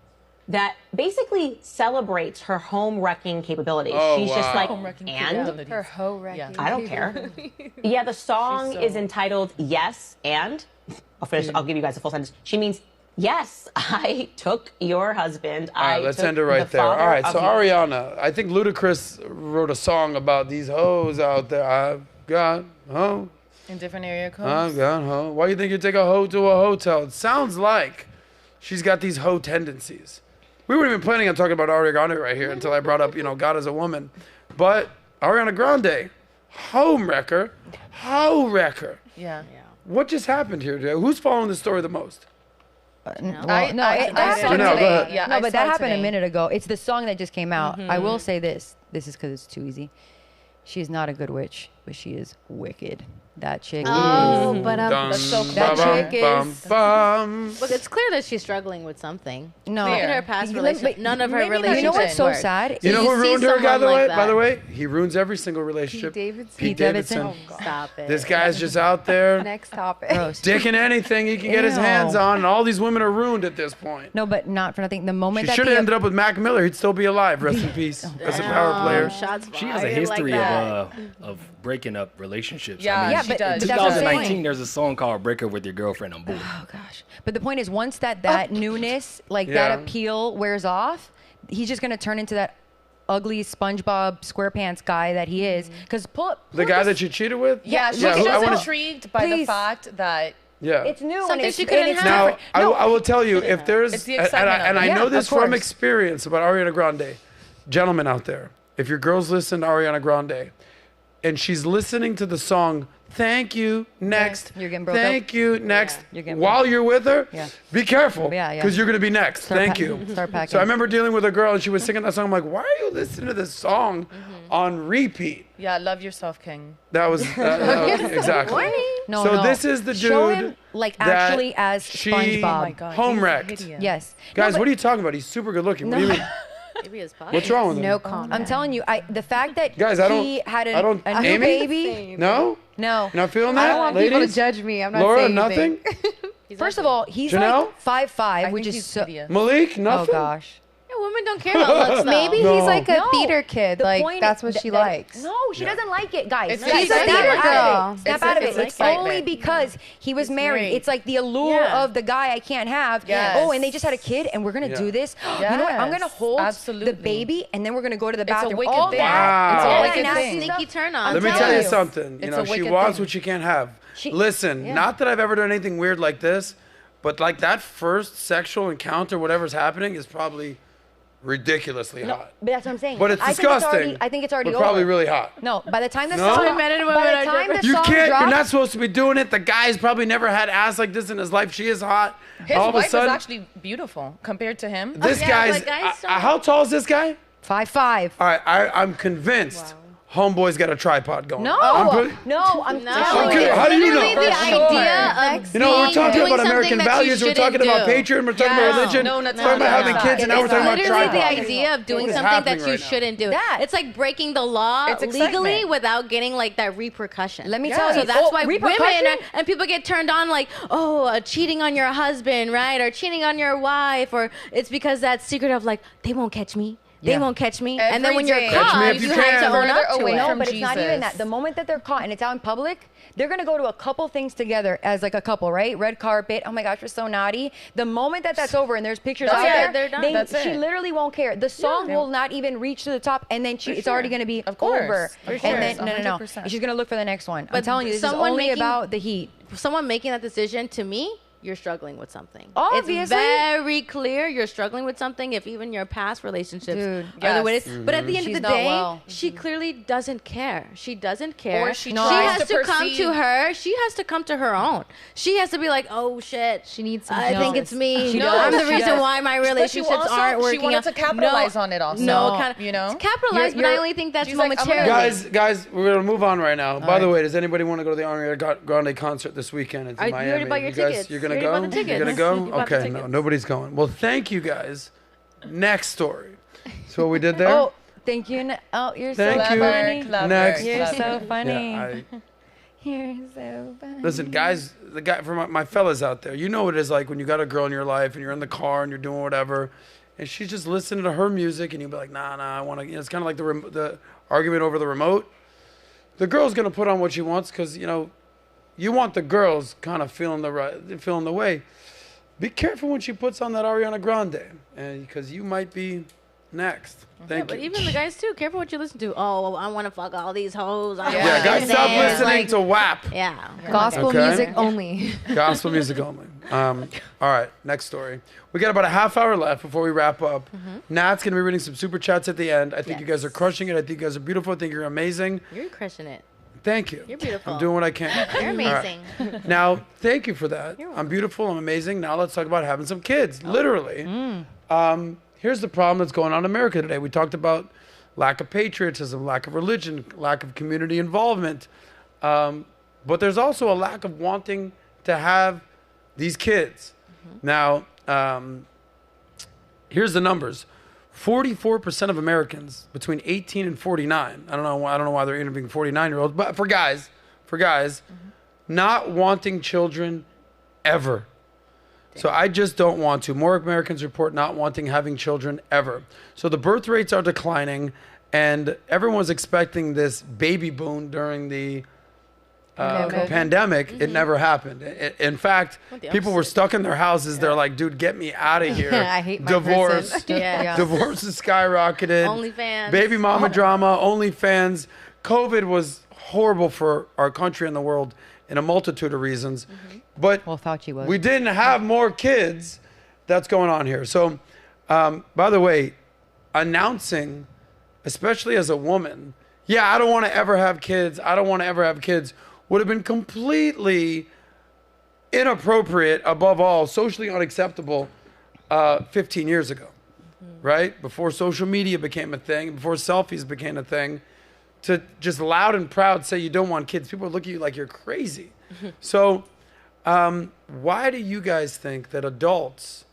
that basically celebrates her home wrecking capabilities. Oh, She's just wow. like, Home wrecking and capabilities. Her hoe wrecking. Yeah. I don't care. Yeah, the song is entitled Yes and. I'll give you guys a full sentence. She means, yes, I took your husband. All right, let's took end it right the there. All father right, of so your-" Ariana, I think Ludacris wrote a song about these hoes out there. I've got hoe, in different area I've codes. got hoe. Why do you think you take a hoe to a hotel? It sounds like she's got these hoe tendencies. We weren't even planning on talking about Ariana Grande right here until I brought up, God as a woman. But Ariana Grande, home wrecker. Yeah. What just happened here today? Who's following the story the most? I that saw happened Janelle, today. go ahead. Yeah, No, I but saw that happened today. a minute ago. It's the song that just came out. I will say this. This is because it's too easy. She is not a good witch, but she is wicked. That chick Oh, but That's so That clever. chick is- but it's clear that she's struggling with something. No. Look at Clear. her past But relationship. None of her maybe not relationships. You know what's so work. sad? You know you who see ruined her, someone like by the that. way? He ruins every single relationship. Davidson. Pete Davidson. Davidson. Stop it. This guy's just out there Next topic. Gross. dicking anything he can get his Ew. hands on, and all these women are ruined at this point. No, but not for nothing. The moment She that should have the ended up with Mac Miller. He'd still be alive. Rest in peace. As a power player. Shots She has a fired history like that. of breaking up relationships. Yeah, I mean, Yeah, she but does. that's what I'm saying. 2019, there's a song called "Break Up with Your Girlfriend." I'm bored. Oh gosh. But the point is, once that newness, like Yeah. that appeal wears off, he's just gonna turn into that ugly SpongeBob SquarePants guy that he is. Because The guy that you cheated with? Yeah, she's Yeah, who- I just wanna- intrigued by the Please. fact that Yeah. it's new Something and it's, she couldn't and it's have. Now, different. I will tell you, if there's, It's the and excitement of I it. know Yeah, this of from course. experience about Ariana Grande, gentlemen out there, if your girls listen to Ariana Grande, and she's listening to the song "Thank You Next," You're getting broke "Thank You Next," You're getting while you're with her, Yeah. be careful, Yeah, yeah. because you're gonna be next. Start Thank pack- you. start packing. So I remember dealing with a girl, and she was singing that song. I'm like, why are you listening to this song on repeat? yeah, love yourself, King. That was exactly. No, So no. this is the Show dude him, like that actually as she- SpongeBob. Oh my God, Home he's wrecked. hideous. Yes. Guys, No, what are you talking about? He's super good looking. What do you mean? Maybe it's possible. What's wrong with him? No comment. I'm telling you, the fact that Guys, I don't- he had I don't- a new Amy? baby. No? No. You're not feeling that? I don't want ladies? people to judge me. I'm not Laura, saying nothing? anything. First of all, he's Janelle? like 5'5", I which think is he's so. hideous. Malik, Oh nothing? gosh. Yeah, women don't care about looks. Maybe No. he's like a No. theater kid. The Like point that's is what she that- likes. No, she doesn't like it, guys. It's Guys, She's a snap theater out of girl. it. Snap It's- out of it's it. It's excitement. only because he was married. married. It's like the allure Yeah. of the guy I can't have. Yes. Oh, and they just had a kid, and we're gonna do this. You know what? I'm gonna Yes, hold absolutely. the baby, and then we're gonna go to the It's a bathroom. wicked All thing. that. It's Wow. a Yeah, wicked and that's thing. Sneaky turn on. Let me telling tell you you. something. You It's know, a she wicked wants thing. what she can't have. Listen, not that I've ever done anything weird like this, but like that first sexual encounter, whatever's happening, is probably ridiculously hot. But that's what I'm saying. But it's I disgusting. think it's already but probably over. really hot. No, by the time the No? song, Men and women by are the time the different. You song can't. drops, You're not supposed to be doing it. The guy's probably never had ass like this in his life. She is hot. His All of a wife sudden, is actually beautiful compared to him. this Yeah, guy's. but guys don't- how tall is this guy? 5'5". All right, I'm convinced. Homeboy's got a tripod going. No, I'm pretty- no, I'm No. telling Okay, you. how do you know? Literally the For sure. idea of You know, we're being- talking doing about something American that you values. We're talking shouldn't about do. patriot. We're talking about religion. No, we're that's talking about not having that. kids, and now we're It's talking about literally the tripod. idea of doing What is something that happening you right now? shouldn't do. That- It's like breaking the law It's legally excitement. without getting like that repercussion. Let me Yeah. tell you. So that's Oh, why women repercussion? and people get turned on like, oh, cheating on your husband, right? Or cheating on your wife. Or it's because that secret of like, they won't catch me. They Yeah. won't catch me. and then Every when you're day. Catch me caught, if you you have can. to own Further up to away it. No, from but it's not even Jesus. that. The moment that they're caught and it's out in public, they're gonna go to a couple things together as like a couple, right? Red carpet. Oh my gosh, we're so naughty. The moment that that's over and there's pictures That's out it. there, They're done. That's she it. literally won't care. The song will not even reach to the top, and then it's sure. already gonna be Of course. over. Of And course. then no, 100%. she's gonna look for the next one. I'm But telling you, this is someone only making- about the heat. Someone making that decision, to me, you're struggling with something. Obviously. It's very clear you're struggling with something if even your past relationships Dude, are the way it yes. is. But at the end She's of the not day, well. she clearly doesn't care. She doesn't care. Or she she tries has to to come perceive- to her. She has to come to her own. She has to be like, oh shit. She needs some I think justice. it's me. She I'm does. the She reason does. why my But she relationships also- aren't she working wanted out. to capitalize on it also. No, You know? it's capitalize, but I You're- only think that's she's like, I'm gonna- momentarily. Guys, we're gonna move on right now. By right. the way, does anybody want to go to the Ariana Grande concert this weekend? It's in You Miami. already bought your you guys, tickets. you're gonna You go. already bought the You're gonna tickets. go. You bought the Okay, no, tickets. nobody's going. Well, thank you guys. Next story. So what we did there. Oh, thank you. Oh, you're Thank so you. funny. Clever, Next. You're clever. so funny. Yeah, You're so funny. listen, guys. The guy for my fellas out there, you know what it is like when you got a girl in your life and you're in the car and you're doing whatever, and she's just listening to her music, and you'll be like, nah, I want to. You know, it's kind of like the argument over the remote. The girl's gonna put on what she wants because you want the girls kind of feeling the way. Be careful when she puts on that Ariana Grande, and because you might be next. Yeah, Thank but you. even the guys too. Careful what you listen to. Oh, I want to fuck all these hoes. Yeah, guys, stop listening to WAP. Yeah. Gospel Okay. music only. Gospel music only. All right, next story. We got about a half hour left before we wrap up. Nat's going to be reading some super chats at the end. I think you guys are crushing it. I think you guys are beautiful. I think you're amazing. You're crushing it. Thank you. You're beautiful. I'm doing what I can. You're All right. amazing. Now, thank you for that. You're I'm beautiful. I'm amazing. Now let's talk about having some kids. Literally. Here's the problem that's going on in America today. We talked about lack of patriotism, lack of religion, lack of community involvement. But there's also a lack of wanting to have these kids. Now, here's the numbers. 44% of Americans between 18 and 49. I don't know why they're interviewing 49-year-olds, but for guys, not wanting children ever. So I just don't want to. More Americans report not wanting having children ever. So the birth rates are declining, and everyone's expecting this baby boom during the pandemic. It never happened. In fact, the people were opposite. stuck in their houses. They're like, dude, get me out of here. I hate my Divorce. prison. Yeah. Divorce has skyrocketed. OnlyFans. Baby mama drama, OnlyFans. COVID was horrible for our country and the world in a multitude of reasons. But Well, Fauci was. we didn't have more kids. That's going on here. So, by the way, announcing, especially as a woman, I don't want to ever have kids. I don't want to ever have kids, would have been completely inappropriate, above all, socially unacceptable 15 years ago, right? Before social media became a thing, before selfies became a thing, to just loud and proud say you don't want kids. People look at you like you're crazy. So why do you guys think that adults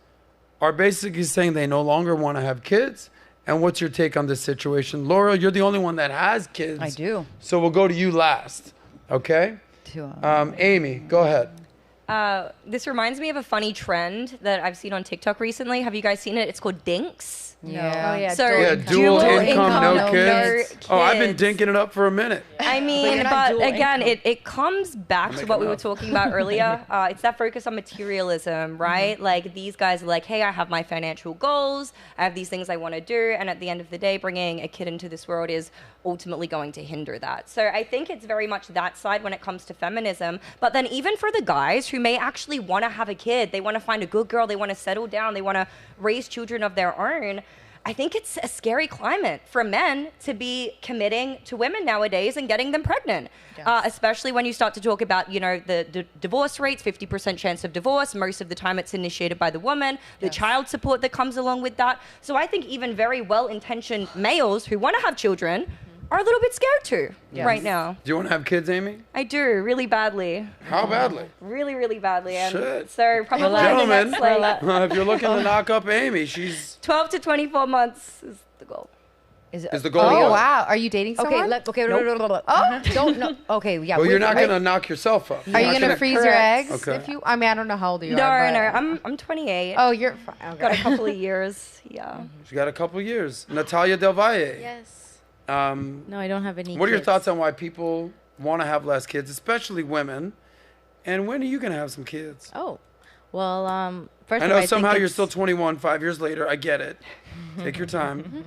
are basically saying they no longer want to have kids? And what's your take on this situation? Laura, you're the only one that has kids. I do. So we'll go to you last. Okay? Amy, go ahead. This reminds me of a funny trend that I've seen on TikTok recently. Have you guys seen it? It's called Dinks. Yeah. Oh, yeah. So Dual income, no no kids. Oh, I've been kids. dinking it up for a minute. I mean, you're not but dual again, income. it comes back to what we were talking about earlier. It's that focus on materialism, right? Like these guys are like, hey, I have my financial goals. I have these things I want to do. And at the end of the day, bringing a kid into this world is ultimately going to hinder that. So I think it's very much that side when it comes to feminism. But then even for the guys who may actually want to have a kid, they want to find a good girl, they want to settle down, they want to raise children of their own. I think it's a scary climate for men to be committing to women nowadays and getting them pregnant, especially when you start to talk about, the divorce rates, 50% chance of divorce. Most of the time it's initiated by the woman, the child support that comes along with that. So I think even very well-intentioned males who want to have children are a little bit scared too right now. Do you want to have kids, Amy? I do, really badly. How badly? Really, really badly. And Shit. so probably in the Gentlemen, next, like, if you're looking to knock up Amy, she's 12 to 24 months is the goal. Is the goal. Oh, what? wow. Are you dating someone? Don't know. Okay, yeah. Well, you're wait, not right. going to knock yourself up. Are you going to freeze your Correct. eggs? Okay. If you, I mean, I don't know how old you No, are. no, but- I'm 28. Oh, you're fine. Got a Okay. couple of years. Yeah. She's got a couple years. Natalia Del Valle. Yes. Um, No, I don't have any what are your kids. thoughts on why people want to have less kids, especially women? And when are you going to have some kids? Oh, well, first I of all, know somehow think you're it's- still 21 5 years later. I get it. Take your time.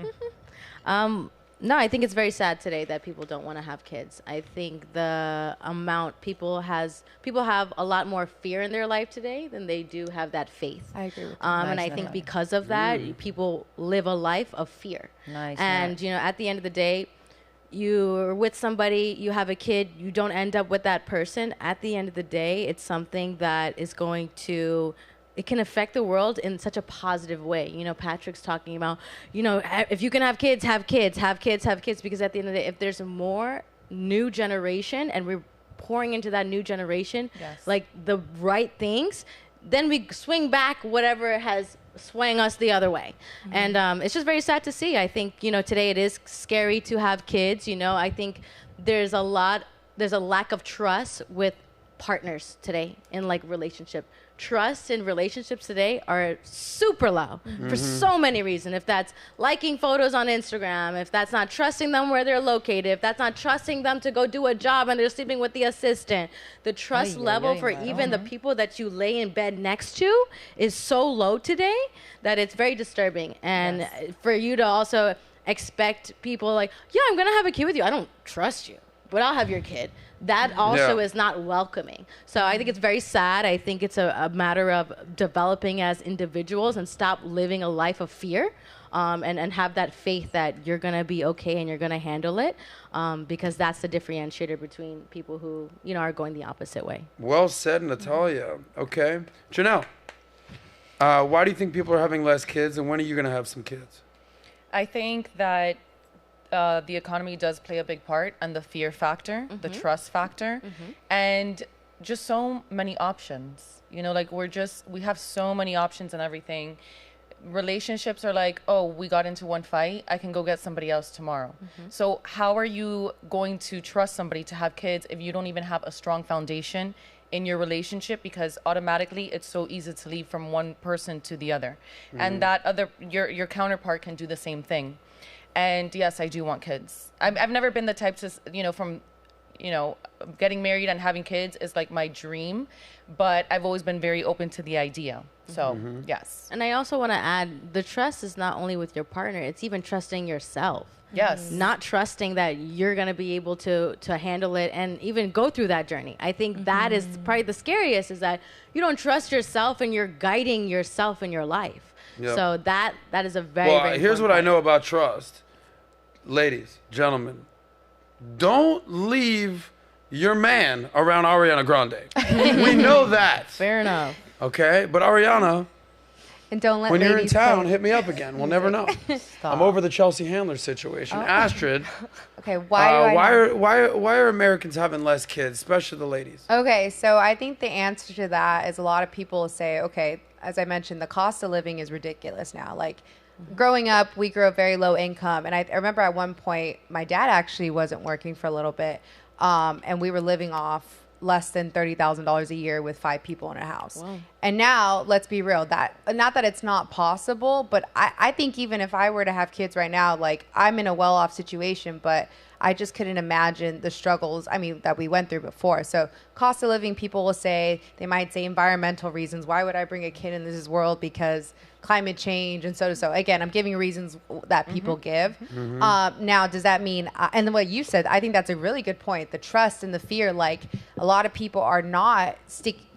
No, I think it's very sad today that people don't want to have kids. I think the amount people have a lot more fear in their life today than they do have that faith. I agree with you. And I Nice, think nice. because of that, people live a life of fear. Nice, And nice. at the end of the day, you're with somebody, you have a kid, you don't end up with that person. At the end of the day, it's something that is going to. It can affect the world in such a positive way. Patrick's talking about, if you can have kids, have kids, have kids, have kids. Because at the end of the day, if there's more new generation and we're pouring into that new generation, like the right things, then we swing back whatever has swung us the other way. And it's just very sad to see. I think, today it is scary to have kids. I think there's a lack of trust with partners today in like relationship trust in relationships today are super low for so many reasons. If that's liking photos on Instagram, if that's not trusting them where they're located, if that's not trusting them to go do a job and they're sleeping with the assistant, the trust level for even the people that you lay in bed next to is so low today that it's very disturbing. And for you to also expect people like, yeah, I'm going to have a kid with you. I don't trust you, but I'll have your kid. That also is not welcoming. So I think it's very sad. I think it's a matter of developing as individuals and stop living a life of fear, and have that faith that you're going to be okay and you're going to handle it, because that's the differentiator between people who, are going the opposite way. Well said, Natalia. Okay. Janelle, why do you think people are having less kids, and when are you going to have some kids? I think that the economy does play a big part, and the fear factor, the trust factor, and just so many options. Like we have so many options and everything. Relationships are like, oh, we got into one fight, I can go get somebody else tomorrow. So how are you going to trust somebody to have kids if you don't even have a strong foundation in your relationship? Because automatically it's so easy to leave from one person to the other, and that other your counterpart can do the same thing. And yes, I do want kids. I've never been the type to, from getting married and having kids is like my dream, but I've always been very open to the idea. So yes. And I also want to add, the trust is not only with your partner, it's even trusting yourself. Yes. Not trusting that you're going to be able to handle it and even go through that journey. I think that is probably the scariest, is that you don't trust yourself and you're guiding yourself in your life. Yep. So that is a very, Well, very here's what important I know about trust. Ladies, gentlemen, don't leave your man around Ariana Grande. We know that. Fair enough. Okay? But Ariana, And don't let when you're in ladies town, play- hit me up again. We'll never know. I'm over the Chelsea Handler situation. Astrid, Okay, why do I know? why are Americans having less kids, especially the ladies? Okay, so I think the answer to that is a lot of people say, okay, as I mentioned, the cost of living is ridiculous now. Like, growing up, we grew up very low income. And I remember at one point, my dad actually wasn't working for a little bit. And we were living off less than $30,000 a year with 5 people in a house. Wow. And now, let's be real, that not that it's not possible, but I think even if I were to have kids right now, like, I'm in a well-off situation, but I just couldn't imagine the struggles, that we went through before. So cost of living, people will say, they might say environmental reasons. Why would I bring a kid into this world? Because climate change and so. Again, I'm giving reasons that people give. Now, does that mean, and then what you said, I think that's a really good point. The trust and the fear, like, a lot of people are not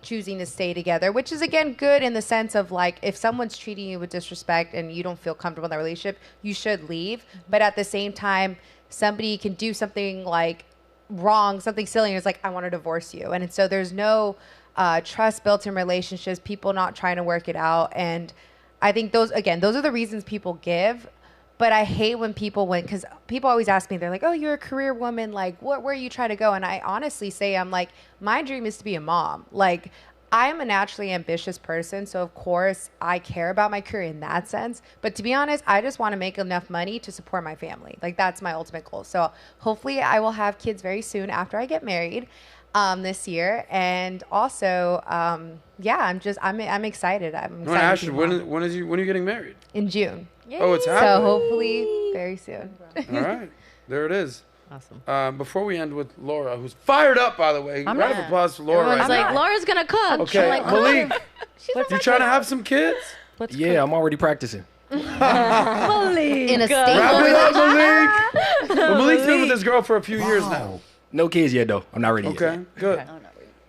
choosing to stay together, which is, again, good in the sense of, like, if someone's treating you with disrespect and you don't feel comfortable in that relationship, you should leave. But at the same time, somebody can do something like wrong, something silly, and it's like, I want to divorce you. And so there's no trust built in relationships, people not trying to work it out. And I think those are the reasons people give. But I hate when because people always ask me, they're like, oh, you're a career woman. Like, where are you trying to go? And I honestly say, I'm like, my dream is to be a mom. Like, I'm a naturally ambitious person, so of course I care about my career in that sense. But to be honest, I just want to make enough money to support my family. Like, that's my ultimate goal. So hopefully I will have kids very soon after I get married this year. And also, I'm excited. I'm excited. Ashley, when are you getting married? In June. Yay. Oh, it's happening. So hopefully very soon. All right. There it is. Awesome. Before we end with Laura, who's fired up, by the way. Round of applause for Laura. Everyone's right like, now. Laura's going to cook. Okay, I'm like, Malik, you trying to have some kids? Yeah, I'm already practicing. In a stable Wrap it up, relationship. Malik. Well, Malik's been with this girl for a few years now. No kids yet, though. I'm not ready Okay, yet. good.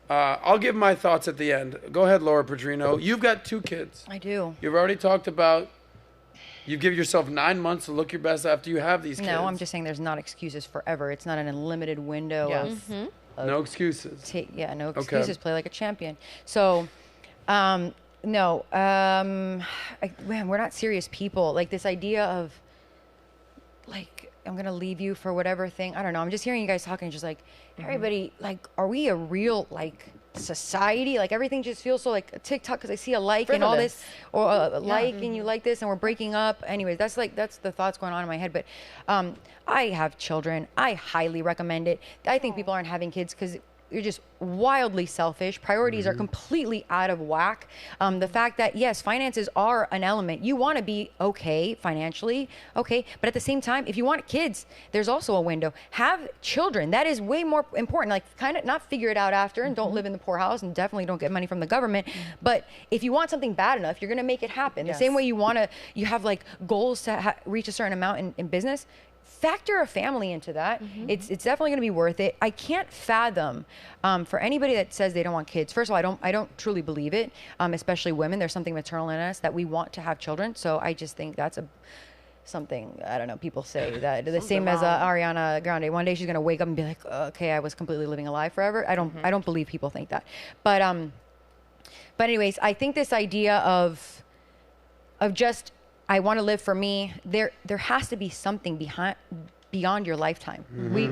I'll give my thoughts at the end. Go ahead, Laura Padrino. You've got 2 kids. I do. You've already talked about you give yourself 9 months to look your best after you have these kids. No, I'm just saying there's not excuses forever. It's not an unlimited window of no excuses. no excuses. Play like a champion. So, man, we're not serious people. Like, this idea of, like, I'm going to leave you for whatever thing. I don't know. I'm just hearing you guys talking, just like, everybody, like, are we a real, like, society? Like, everything just feels so like a TikTok because I see a like and all this, or a like and you like this and we're breaking up. Anyways, that's the thoughts going on in my head. But I have children. I highly recommend it. I think people aren't having kids because wildly selfish. Priorities are completely out of whack. The fact that, yes, finances are an element. You want to be okay financially, okay, but at the same time, if you want kids, there's also a window. Have children. That is way more important. Like, kind of not figure it out after, and don't live in the poorhouse, and definitely don't get money from the government. But if you want something bad enough, you're going to make it happen. The same way you have like goals to reach a certain amount in business. Factor a family into that. It's definitely going to be worth it. I can't fathom for anybody that says they don't want kids. First of all, I don't truly believe it. Especially women, there's something maternal in us that we want to have children. So I just think that's something, I don't know, people say that the same as Ariana Grande. One day she's going to wake up and be like, okay, I was completely living a lie forever. I don't believe people think that. But anyways, I think this idea of just, I want to live for me. There has to be something beyond your lifetime.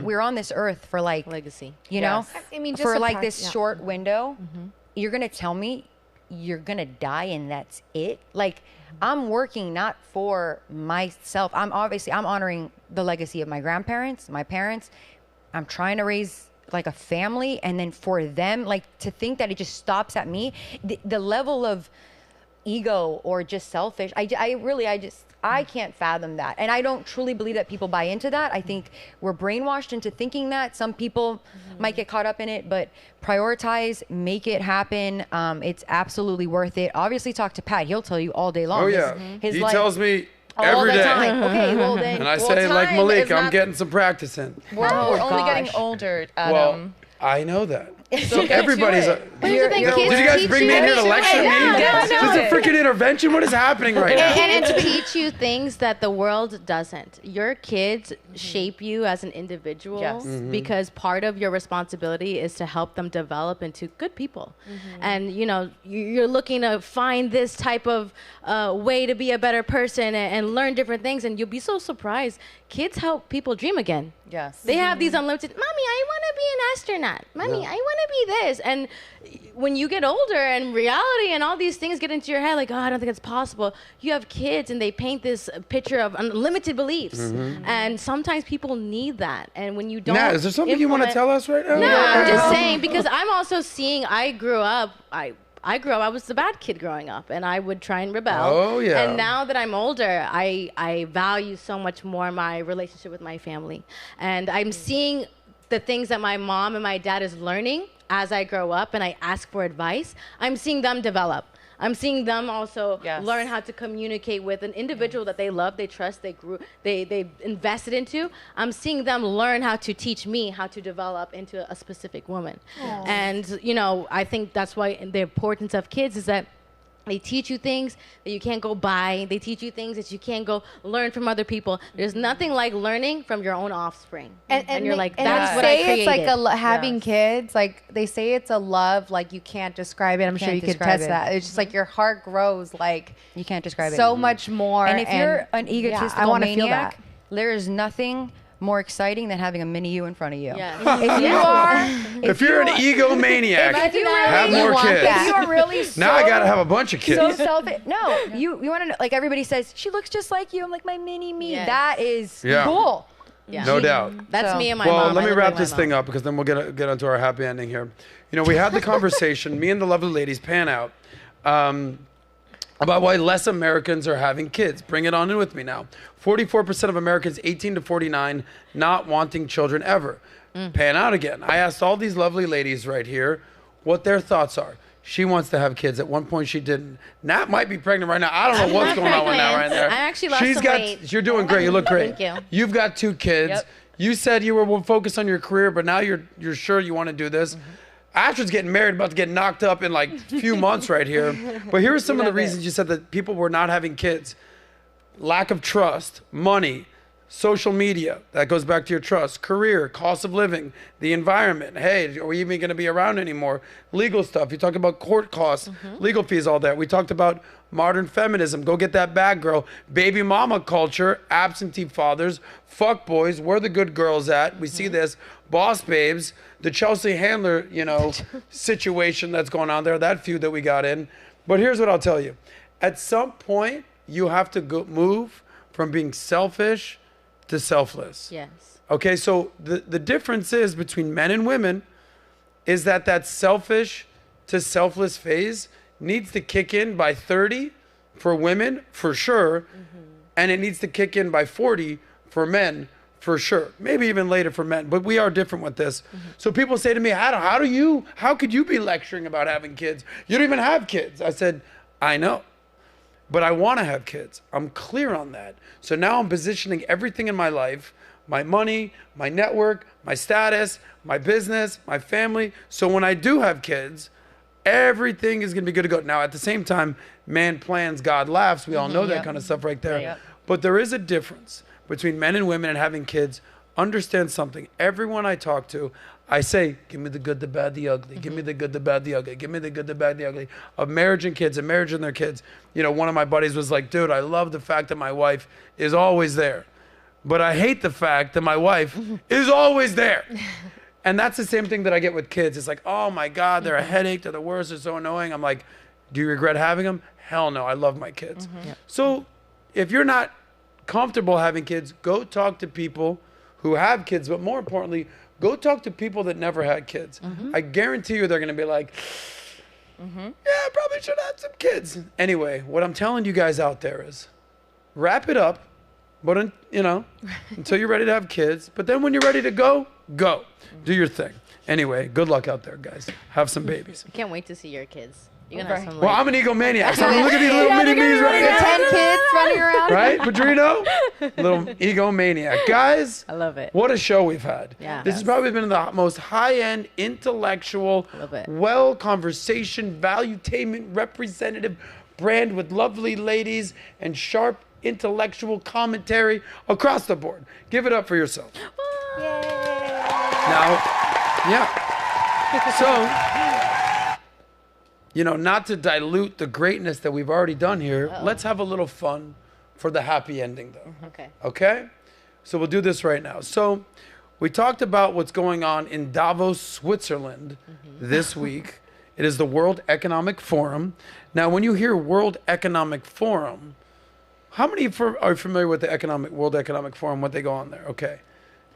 We're on this earth for like legacy. You know, I mean, just for like this short window. You're gonna tell me you're gonna die and that's it? Like, I'm working not for myself. I'm honoring the legacy of my grandparents, my parents. I'm trying to raise like a family, and then for them, like, to think that it just stops at me, the level of ego or just selfish, I can't fathom that. And I don't truly believe that people buy into that. I think we're brainwashed into thinking that. Some people might get caught up in it, but prioritize, make it happen. It's absolutely worth it. Obviously, talk to Pat. He'll tell you all day long. Oh, yeah. He tells me every day. Okay, well then. And I say, like Malik, I'm getting some practice in. We're only getting older, Adam. Well, I know that. So get everybody's to did Kids you guys teach bring me in here to lecture me? Is this a freaking intervention? What is happening right now? And to teach you things that the world doesn't. Your kids shape you as an individual because part of your responsibility is to help them develop into good people. And, you know, you're looking to find this type of way to be a better person and learn different things. And you'll be so surprised. Kids help people dream again. Yes. They have these unlimited, Mommy, I want to be an astronaut. Mommy, I want to be this. And when you get older and reality and all these things get into your head, like, oh, I don't think it's possible. You have kids and they paint this picture of unlimited beliefs. And sometimes people need that. And when you don't. Now, is there something you want to tell us right now? No, I'm just saying, because I'm also seeing, I grew up, I was the bad kid growing up, and I would try and rebel. Oh, yeah. And now that I'm older, I value so much more my relationship with my family. And I'm seeing the things that my mom and my dad is learning as I grow up and I ask for advice. I'm seeing them develop. I'm seeing them also learn how to communicate with an individual that they love, they trust, they invested into. I'm seeing them learn how to teach me how to develop into a specific woman. And, you know, I think that's why the importance of kids is that they teach you things that you can't go buy. They teach you things that you can't go learn from other people. There's nothing like learning from your own offspring. And you're like, that's what I created. It's like having kids, like they say it's a love, like you can't describe it. I'm sure you could test that. It's just like your heart grows, like you can't describe it. So much more. And if you're an egotistical I want to maniac, feel that. there is nothing more exciting than having a mini you in front of you. If you're an egomaniac, have more kids. If you are really so, now I gotta have a bunch of kids. So selfish. No, you want to know, like everybody says, she looks just like you. I'm like, my mini me. That is cool. Yeah. No doubt. That's me and my mom. Well, let me wrap this thing up because then we'll get onto our happy ending here. You know, we had the conversation, me and the lovely ladies pan out, about why less Americans are having kids. Bring it on in with me now. 44% of Americans 18 to 49 not wanting children ever. Pan out again. I asked all these lovely ladies right here what their thoughts are. She wants to have kids. At one point, she didn't. Nat might be pregnant right now. I don't know what's going on with Nat right there. I actually lost some weight. You're doing great. You look great. Thank you. You've got 2 kids. Yep. You said you were focused on your career, but now you're sure you want to do this. Astrid's getting married, about to get knocked up in like a few months right here. But here are some of the reasons you said that people were not having kids. Lack of trust, money, social media, that goes back to your trust, career, cost of living, the environment. Hey, are we even going to be around anymore? Legal stuff. You talk about court costs, legal fees, all that. We talked about modern feminism. Go get that bag, girl. Baby mama culture, absentee fathers, fuck boys. Where the good girls at? We see this. Boss babes, the Chelsea Handler, you know, situation that's going on there, that feud that we got in. But here's what I'll tell you. At some point, you have to move from being selfish to selfless. Yes. Okay, so the difference is between men and women is that selfish to selfless phase needs to kick in by 30 for women, for sure. And it needs to kick in by 40 for men, for sure. Maybe even later for men, but we are different with this. So people say to me, how could you be lecturing about having kids? You don't even have kids. I said, I know, but I want to have kids. I'm clear on that. So now I'm positioning everything in my life, my money, my network, my status, my business, my family. So when I do have kids, everything is going to be good to go. Now, at the same time, man plans, God laughs. We all know that kind of stuff right there. Yep. But there is a difference between men and women and having kids. Understand something. Everyone I talk to, I say, give me the good, the bad, the ugly. Give me the good, the bad, the ugly. Give me the good, the bad, the ugly of marriage and kids and marriage and their kids. You know, one of my buddies was like, dude, I love the fact that my wife is always there. But I hate the fact that my wife is always there. And that's the same thing that I get with kids. It's like, oh my God, they're a headache. They're the worst. They're so annoying. I'm like, do you regret having them? Hell no. I love my kids. So if you're not comfortable having kids, go talk to people who have kids. But more importantly, go talk to people that never had kids. I guarantee you they're going to be like, yeah, I probably should have some kids. Anyway, what I'm telling you guys out there is wrap it up. But, you know, until you're ready to have kids. But then when you're ready to go, go. Do your thing. Anyway, good luck out there, guys. Have some babies. I can't wait to see your kids. You're gonna have some. Well, I'm an egomaniac. So look at these little mini me's right here. 10 kids running around. Right, Padrino? Little egomaniac. Guys, I love it. what a show we've had. Yeah. This has probably been the most high-end, intellectual, Love it. well-conversation, value-tainment, representative brand with lovely ladies and sharp intellectual commentary across the board. Give it up for yourself. Now, yeah. So, you know, not to dilute the greatness that we've already done here, let's have a little fun for the happy ending, though. Okay. Okay? So we'll do this right now. So we talked about what's going on in Davo, Switzerland this week. It is the World Economic Forum. Now, when you hear World Economic Forum, how many are familiar with the World Economic Forum, what they go on there? Okay.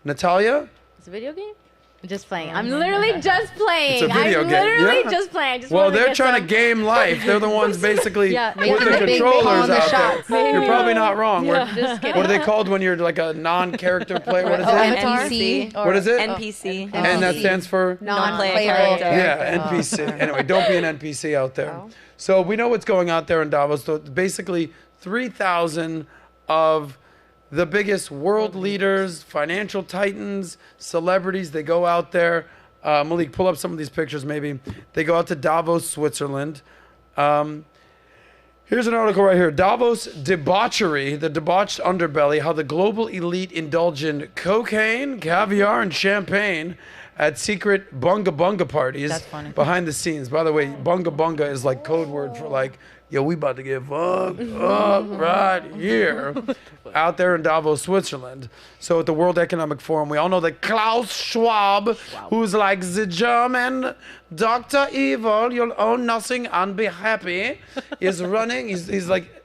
Natalia? It's a video game? I'm just playing. I'm literally just playing. It's a video I'm game. literally Yeah. just playing. I just Well, wanted to they're get trying some- to game life. They're the ones basically Yeah, with the making the big controllers calling the out shots. there. You're probably not wrong. Just kidding. What are they called when you're like a non-character player? What is it? NPC. What is it? NPC. And that stands for? Non-player character. Yeah, NPC. Anyway, don't be an NPC out there. So we know what's going out there in Davos. So basically 3,000 of the biggest world leaders, financial titans, celebrities, they go out there. Malik, pull up some of these pictures maybe. They go out to Davos, Switzerland. Here's an article right here. Davos Debauchery, the debauched underbelly, how the global elite indulge in cocaine, caviar, and champagne at secret bunga bunga parties. That's funny. Behind the scenes. By the way, bunga bunga is like code word for like, yo, we about to get fucked up right here out there in Davos, Switzerland. So at the World Economic Forum, we all know that Klaus Schwab, who's like the German Dr. Evil, you'll own nothing and be happy, is running. He's like,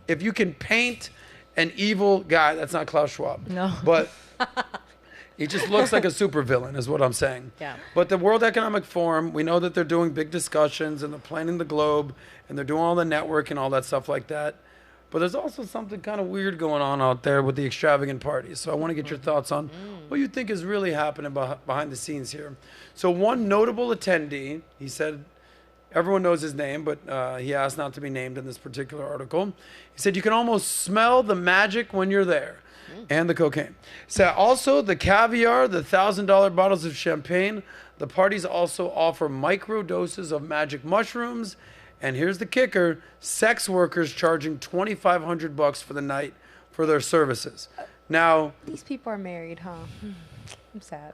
if you can paint an evil guy, that's not Klaus Schwab. No. But he just looks like a supervillain, is what I'm saying. Yeah. But the World Economic Forum, we know that they're doing big discussions and they're planning the globe and they're doing all the network and all that stuff like that. But there's also something kind of weird going on out there with the extravagant parties. So I want to get your thoughts on what you think is really happening behind the scenes here. So one notable attendee, he said, everyone knows his name, but he asked not to be named in this particular article. He said, you can almost smell the magic when you're there. And the cocaine. So also the caviar, the $1,000 bottles of champagne. The parties also offer micro doses of magic mushrooms. And here's the kicker: sex workers charging $2,500 for the night for their services. Now, These people are married, huh? I'm sad.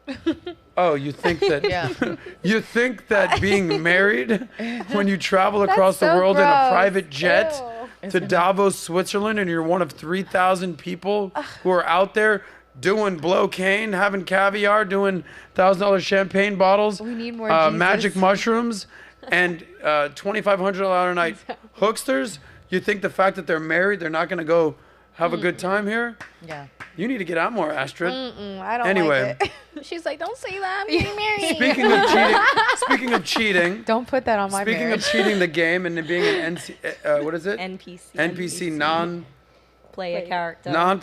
oh, you think that Yeah. you think that being married when you travel across the so world in a gross. private jet Ew. to Davos, Switzerland, and you're one of 3,000 people who are out there doing blow-cane, having caviar, doing $1,000 champagne bottles, We need more magic Jesus. mushrooms, and $2,500 a night hooksters. You think the fact that they're married, they're not going to go have a good time here? Yeah. You need to get out more, Astrid. I don't Anyway. like it. She's like, don't say that. I'm getting married. Speaking of cheating. Don't put that on my Speaking marriage. of cheating the game and being an what is it? NPC. Non-player character.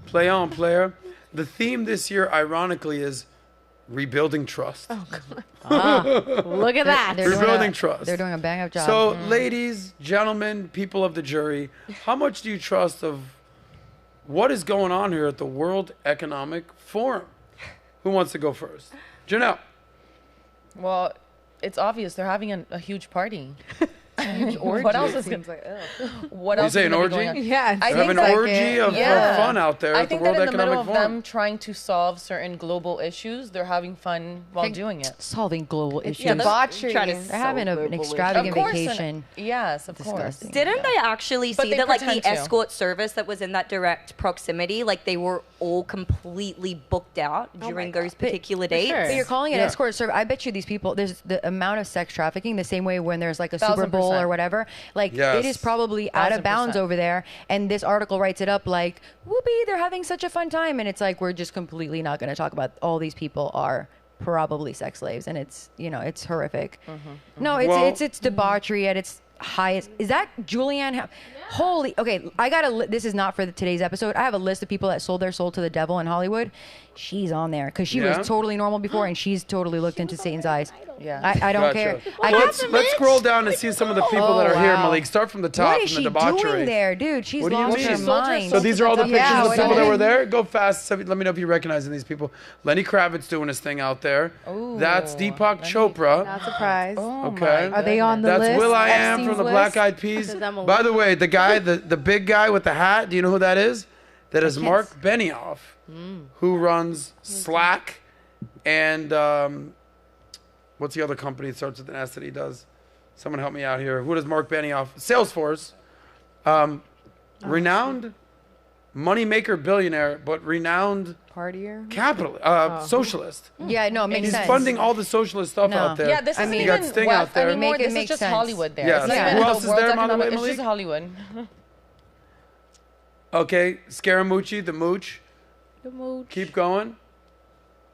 play-on player. The theme this year, ironically, is rebuilding trust. Look at that. Rebuilding trust. They're doing a bang-up job. So, ladies, gentlemen, people of the jury, how much do you trust of what is going on here at the World Economic Forum? Who wants to go first? Janelle. Well, it's obvious they're having a huge party. Huge orgy. What else is seems like, What You else say is an gonna orgy? be going on? yeah. I They have think an like orgy of fun out there I at the think World that in the middle Economic of Forum. them trying to solve certain global issues, they're having fun while doing it. solving global issues. Debauchery. They're having an extravagant vacation. Yes, of course. Disgusting. Didn't they actually But see they that, like, the pretend to. escort service that was in that direct proximity, like, they were all completely booked out during those particular dates? sure. But you're calling it Yeah. escort service. I bet you these people, there's the amount of sex trafficking the same way when there's like a Super Bowl 1000%. or whatever. Like Yes. it is probably out of bounds 1000%. over there. And this article writes it up like, whoopee, they're having such a fun time. And it's like, we're just completely not going to talk about all these people are probably sex slaves. And it's, it's horrific. No, it's debauchery at its highest. Is that Julianne? Holy, okay. I got this is not for today's episode. I have a list of people that sold their soul to the devil in Hollywood. She's on there because she Yeah? was totally normal before, and she's totally looked into Satan's eyes. Yeah. I don't care. Let's scroll down and see some of the people that are here, wow. Malik. Start from the top, What is from she the debauchery. doing there, dude? She's What do you lost mean? her She sold her mind. soul So these are all the Yeah, pictures of what people do that you were mean? there. Go fast. Let me know if you're recognizing these people. Lenny Kravitz doing his thing out there. That's Deepak Chopra. Not surprised. Okay. Are they on the That's list? Will I Am Epstein's from the list? Black Eyed Peas. Says I'm a By the way, the guy, the big guy with the hat, do you know who that is? That is Mark Benioff, who runs Slack and what's the other company that starts with an S that he does? Someone help me out here. Who does Mark Benioff? Salesforce. Renowned moneymaker billionaire, but renowned Partier. socialist. Yeah, no, it makes He's sense. funding all the socialist stuff No. out there. Yeah, this I isn't mean, you got even Sting West out there. anymore. Make it This make is just sense. Hollywood there. Yes. It's not Yeah. even Who the else is World there, by the way, Economic- It's just Malik? Hollywood. Okay, Scaramucci, the mooch. The mooch. Keep going.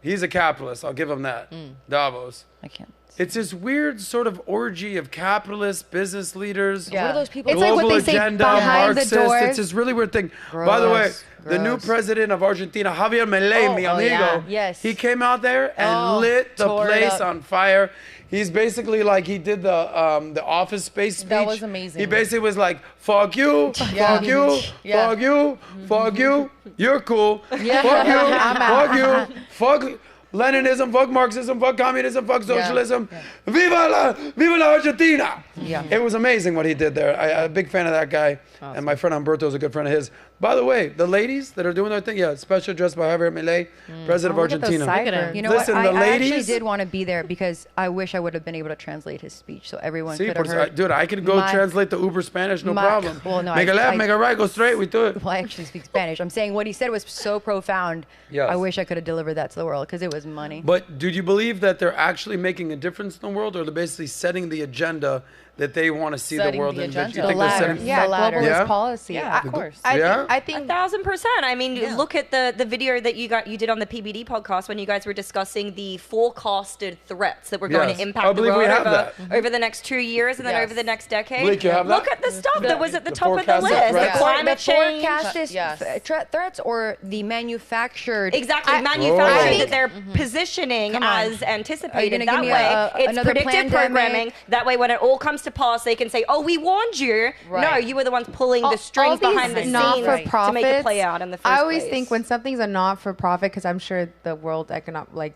He's a capitalist. I'll give him that. Davos. I can't. It's this weird sort of orgy of capitalist business leaders. What are those people? It's like Global what they say agenda, behind the Marxist. doors. It's this really weird thing. By the way, Gross, the new gross. president of Argentina, Javier Milei, mi amigo, yeah. Yes. he came out there and lit the tore it place up. on fire. He's basically like he did the Office Space speech. That was amazing. He basically was like, "Fuck you, fuck you, Yeah. fuck you, fuck you. You're cool. Fuck you, fuck you, fuck." Leninism, fuck Marxism, fuck communism, fuck socialism. Viva la Argentina! Yeah. It was amazing what he did there. I'm a big fan of that guy. And my friend Humberto is a good friend of his. By the way, the ladies that are doing their thing, special address by Javier Milei, president of Look at those Argentina. sideburns. You know Listen, what? the I actually ladies- did want to be there because I wish I would have been able to translate his speech so everyone See, could have heard. dude, I could go my- translate the Uber Spanish, no my- problem. well, no, make a left, I- make a right, go straight, we do it. Well, I actually speak Spanish. I'm saying what he said was so profound. Yes. I wish I could have delivered that to the world because it was money. But do you believe that they're actually making a difference in the world, or they're basically setting the agenda that they want to see the Setting world the in? agenda. You The think they're ladder. setting- Yeah, The ladder. globalist Yeah? policy. Yeah, of course. Yeah? I think 1,000%. I mean, look at the video that you did on the PBD podcast when you guys were discussing the forecasted threats that were going Yes. to I impact the believe we world have over the next 2 years and then Yes. over the next decade. Blake, you have that? Look at the stuff that was at the The top of the forecasted list. threats? The climate the change. forecasted Yes. threats or the manufactured. Exactly, I manufacturing think- that they're positioning Come on. as Are you anticipated. gonna That give me way, it's another predictive pandemic? programming. That way, when it all comes to pass, they can say, "Oh, we warned you." No, Right. you were the ones pulling all the strings these behind the scenes not-for-profits, to make it play out in the first I always place. think when something's a not-for-profit, because I'm sure the World Economic,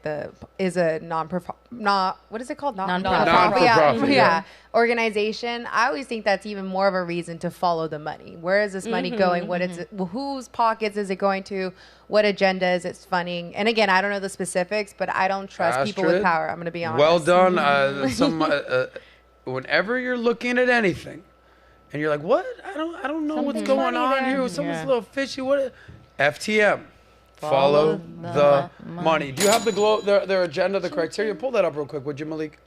is a what is it called? Non-profit, Yeah, yeah. organization. I always think that's even more of a reason to follow the money. Where is this money going? What is it? Whose pockets is it going to? What agenda is it funding? And again, I don't know the specifics, but I don't trust people with Astrid, power. I'm going to be honest. Well done. Whenever you're looking at anything, and you're like, "What? I don't know what's going on here. Something's a little fishy." What? FTM. Follow the money. Do you have their agenda, the criteria? Pull that up real quick, would you, Malik?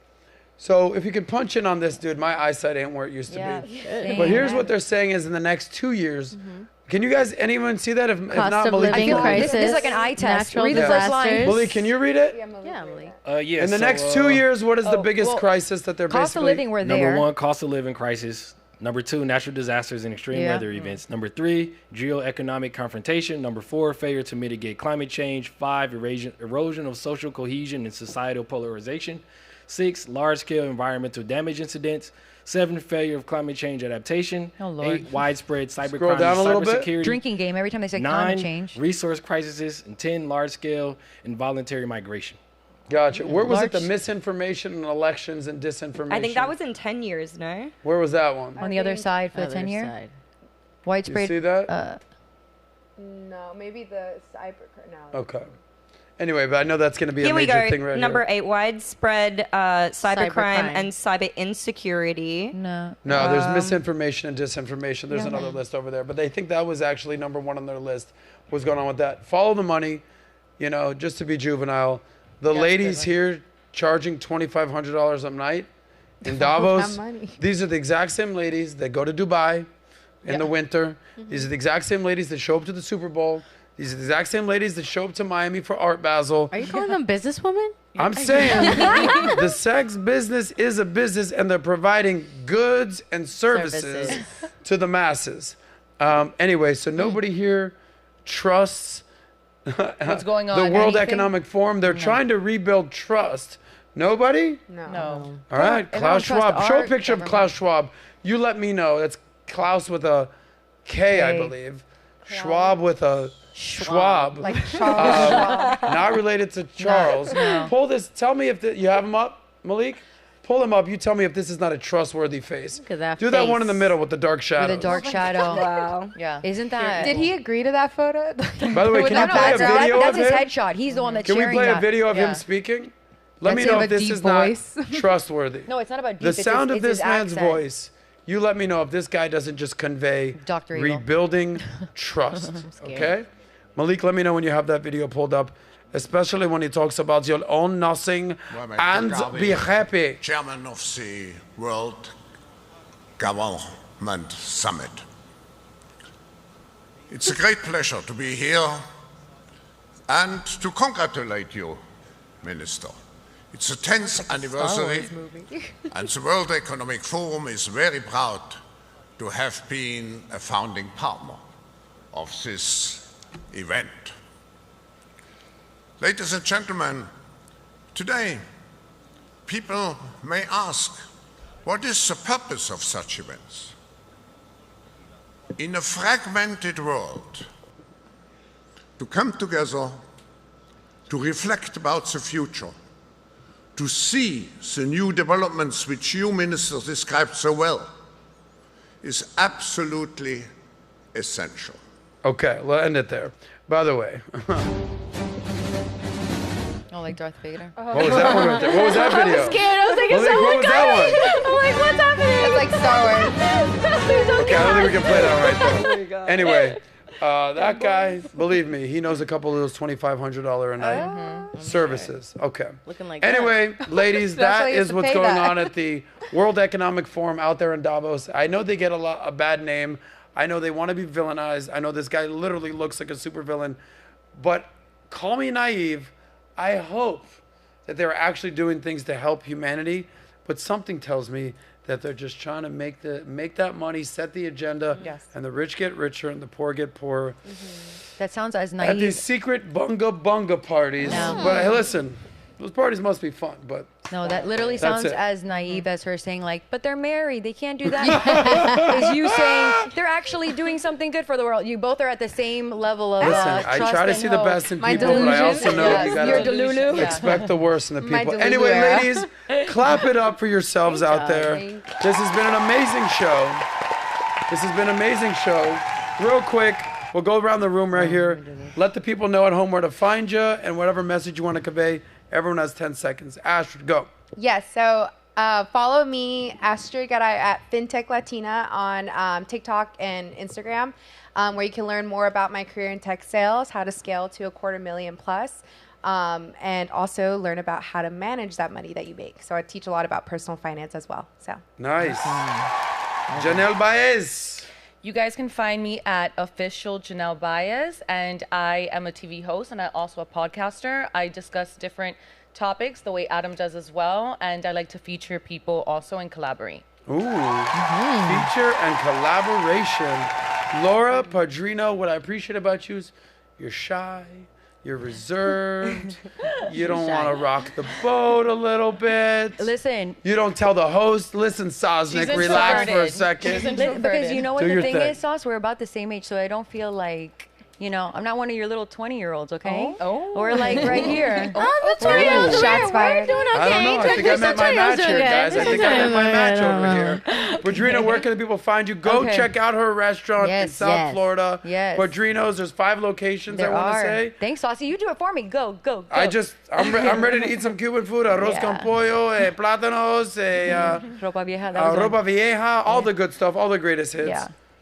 So if you could punch in on this, dude, my eyesight ain't where it used to be. But here's what they're saying is in the next 2 years, Can you guys, anyone see that? If Cost not, of Malik, living you can read it. crisis. This is like an eye test. Natural Read the first line. disasters. Malik, can you read it? Yeah, Emily. Yeah. In the next 2 years, what is the biggest well, crisis that they're Cost of basically... living, we're there. Number 1, cost of living crisis. Number 2, natural disasters and extreme Yeah. weather events. Number 3, geoeconomic confrontation. Number 4, failure to mitigate climate change. 5, erosion of social cohesion and societal polarization. 6, large-scale environmental damage incidents. 7, failure of climate change adaptation. Oh, Lord. 8, widespread Scroll cybercrime down a and little bit. cybersecurity. Drinking game every time they say climate 9, change. resource crises. And 10, large-scale involuntary migration. Gotcha. Where was it, the Large- misinformation and elections and disinformation? I think that was in 10 years, no? Where was that one? On the other side for the Other 10 year. side. You Widespread. see that? No, maybe the cyber. No. Okay. Anyway, but I know that's going to be Here a we major go. thing right Number here. 8, widespread cybercrime Cybercrime. and cyber insecurity. No. No, there's misinformation and disinformation. There's another list over there. But they think that was actually number 1 on their list. What's going on with that? Follow the money, you know, just to be juvenile. The ladies here charging $2,500 a night in Davos. money. These are the exact same ladies that go to Dubai in the winter. These are the exact same ladies that show up to the Super Bowl. These are the exact same ladies that show up to Miami for Art Basel. Are you calling them businesswomen? I'm saying the sex business is a business and they're providing goods and services to the masses. Anyway, so nobody here trusts What's going on? the World Anything? Economic Forum. They're trying to rebuild trust. Nobody? No. All right, Everyone Klaus trusts Schwab. Show a our picture of government. Klaus Schwab. You let me know. That's Klaus with a K, I K. believe. Schwab with a Schwab. Like Charles Schwab. Not related to Charles. Pull this. Tell me if you have him up, Malik. Pull him up. You tell me if this is not a trustworthy face. Look at that Do that one in the face. middle with the dark shadows. With a dark shadow. Wow. Yeah. Isn't that? Did he agree to that photo? By the way, can you No, play a that's, video that's of his him? headshot. He's the one that's Can we sharing play a that. video of Yeah. him speaking? Let me Does he know have if a this deep is not voice? trustworthy. No, it's not about deep. The it's sound his, of this it's his man's accent. voice, you let me know if this guy doesn't just convey Dr. Evil. rebuilding trust. Okay? Malik, let me know when you have that video pulled up, especially when he talks about you'll own nothing and be happy. Chairman of the World Government Summit. It's a great pleasure to be here and to congratulate you, Minister. It's the 10th anniversary, and the World Economic Forum is very proud to have been a founding partner of this event. Ladies and gentlemen, today people may ask, what is the purpose of such events? In a fragmented world, to come together, to reflect about the future, to see the new developments which you, Minister, described so well, is absolutely essential. Okay, we'll end it there. By the way, Oh, like Darth Vader. what was that one right there? What was that video? Scared. I was like, is Malik, what was that one? I'm like, what's happening? It's like Star Wars. Okay, I don't think we can play that right there. Anyway, that guy, believe me, he knows a couple of those $2,500 a night services. Okay. Looking like Anyway, ladies, that Especially is to what's pay going that. on at the World Economic Forum out there in Davos. I know they get a bad name. I know they want to be villainized. I know this guy literally looks like a supervillain. But call me naive. I hope that they're actually doing things to help humanity. But something tells me that they're just trying to make that money, set the agenda, Yes. and the rich get richer and the poor get poorer. That sounds as At naive. these secret bunga parties. No. But hey, listen, those parties must be fun. But No, that literally That's sounds it. as naive as her saying like, but they're married, they can't do that. Is you saying they're actually doing something good for the world. You both are at the same level of listen, I trust try to and see the hope. best in My people, but I delusion. also know Yes, you your gotta delulu. Yeah. expect the worst in the My people. Delulu Anyway, era. ladies, clap it up for yourselves out there. This has been an amazing show. This has been an amazing show. Real quick, we'll go around the room right here. Let the people know at home where to find you and whatever message you want to convey. Everyone has 10 seconds. Astrid, go. Yes, so follow me, Astrid Garay, at FinTech Latina on TikTok and Instagram, where you can learn more about my career in tech sales, how to scale to $250,000 plus, and also learn about how to manage that money that you make. So I teach a lot about personal finance as well. So Nice. Janelle Baez. You guys can find me at official Janelle Baez, and I am a TV host and I'm also a podcaster. I discuss different topics the way Adam does as well, and I like to feature people also and collaborate. Ooh, feature and collaboration. Laura Padrino, what I appreciate about you is you're shy, you're reserved, you don't want to rock the boat a little bit. Listen. You don't tell the host, listen, Sosnick, relax for a second. Because you know what Do the your thing thing. is, Sauce? We're about the same age, so I don't feel like, I'm not one of your little 20-year-olds, okay? Oh. We're like right here. Oh, the 20-years. Shots We're fired. doing okay. I don't know. I think I met my match here, guys. I think I met my match over here. here. Padrino, where can the people find you? Go Okay. check out her restaurant in Yes, South yes. Florida. Yes. Padrino's. There's 5 locations, There I want to are. say. Thanks, Saucy. You do it for me. Go. I'm ready to eat some Cuban food. Arroz con pollo, plátanos, Ropa vieja. That was one. ropa vieja, all the good stuff, all the greatest hits.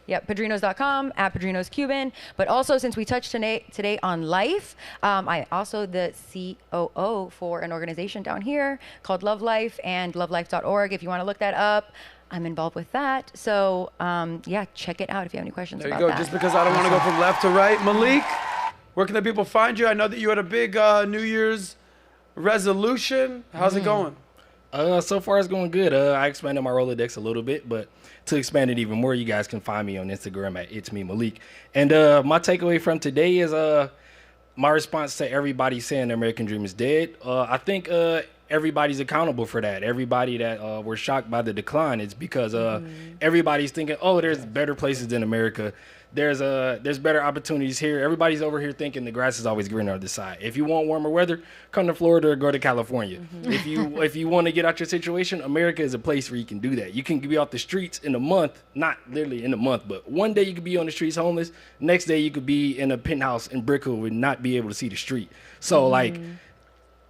Yeah, Padrinos.com, at Padrinos Cuban. But also, since we touched today on life, I also the COO for an organization down here called Love Life and lovelife.org. If you want to look that up, I'm involved with that. So, check it out if you have any questions There you about go. that. Just because I don't want to go from left to right. Malik, where can the people find you? I know that you had a big New Year's resolution. How's it going? So far it's going good. I expanded my Rolodex a little bit, but to expand it even more, you guys can find me on Instagram at It's Me Malik. And my takeaway from today is my response to everybody saying the American dream is dead. I think everybody's accountable for that. Everybody that were shocked by the decline, it's because everybody's thinking, oh, there's better places than America. There's better opportunities here. Everybody's over here thinking the grass is always greener on the side. If you want warmer weather, come to Florida or go to California. If you want to get out your situation, America is a place where you can do that. You can be off the streets in a month, not literally in a month, but one day you could be on the streets homeless. Next day you could be in a penthouse in Brickell and not be able to see the street. So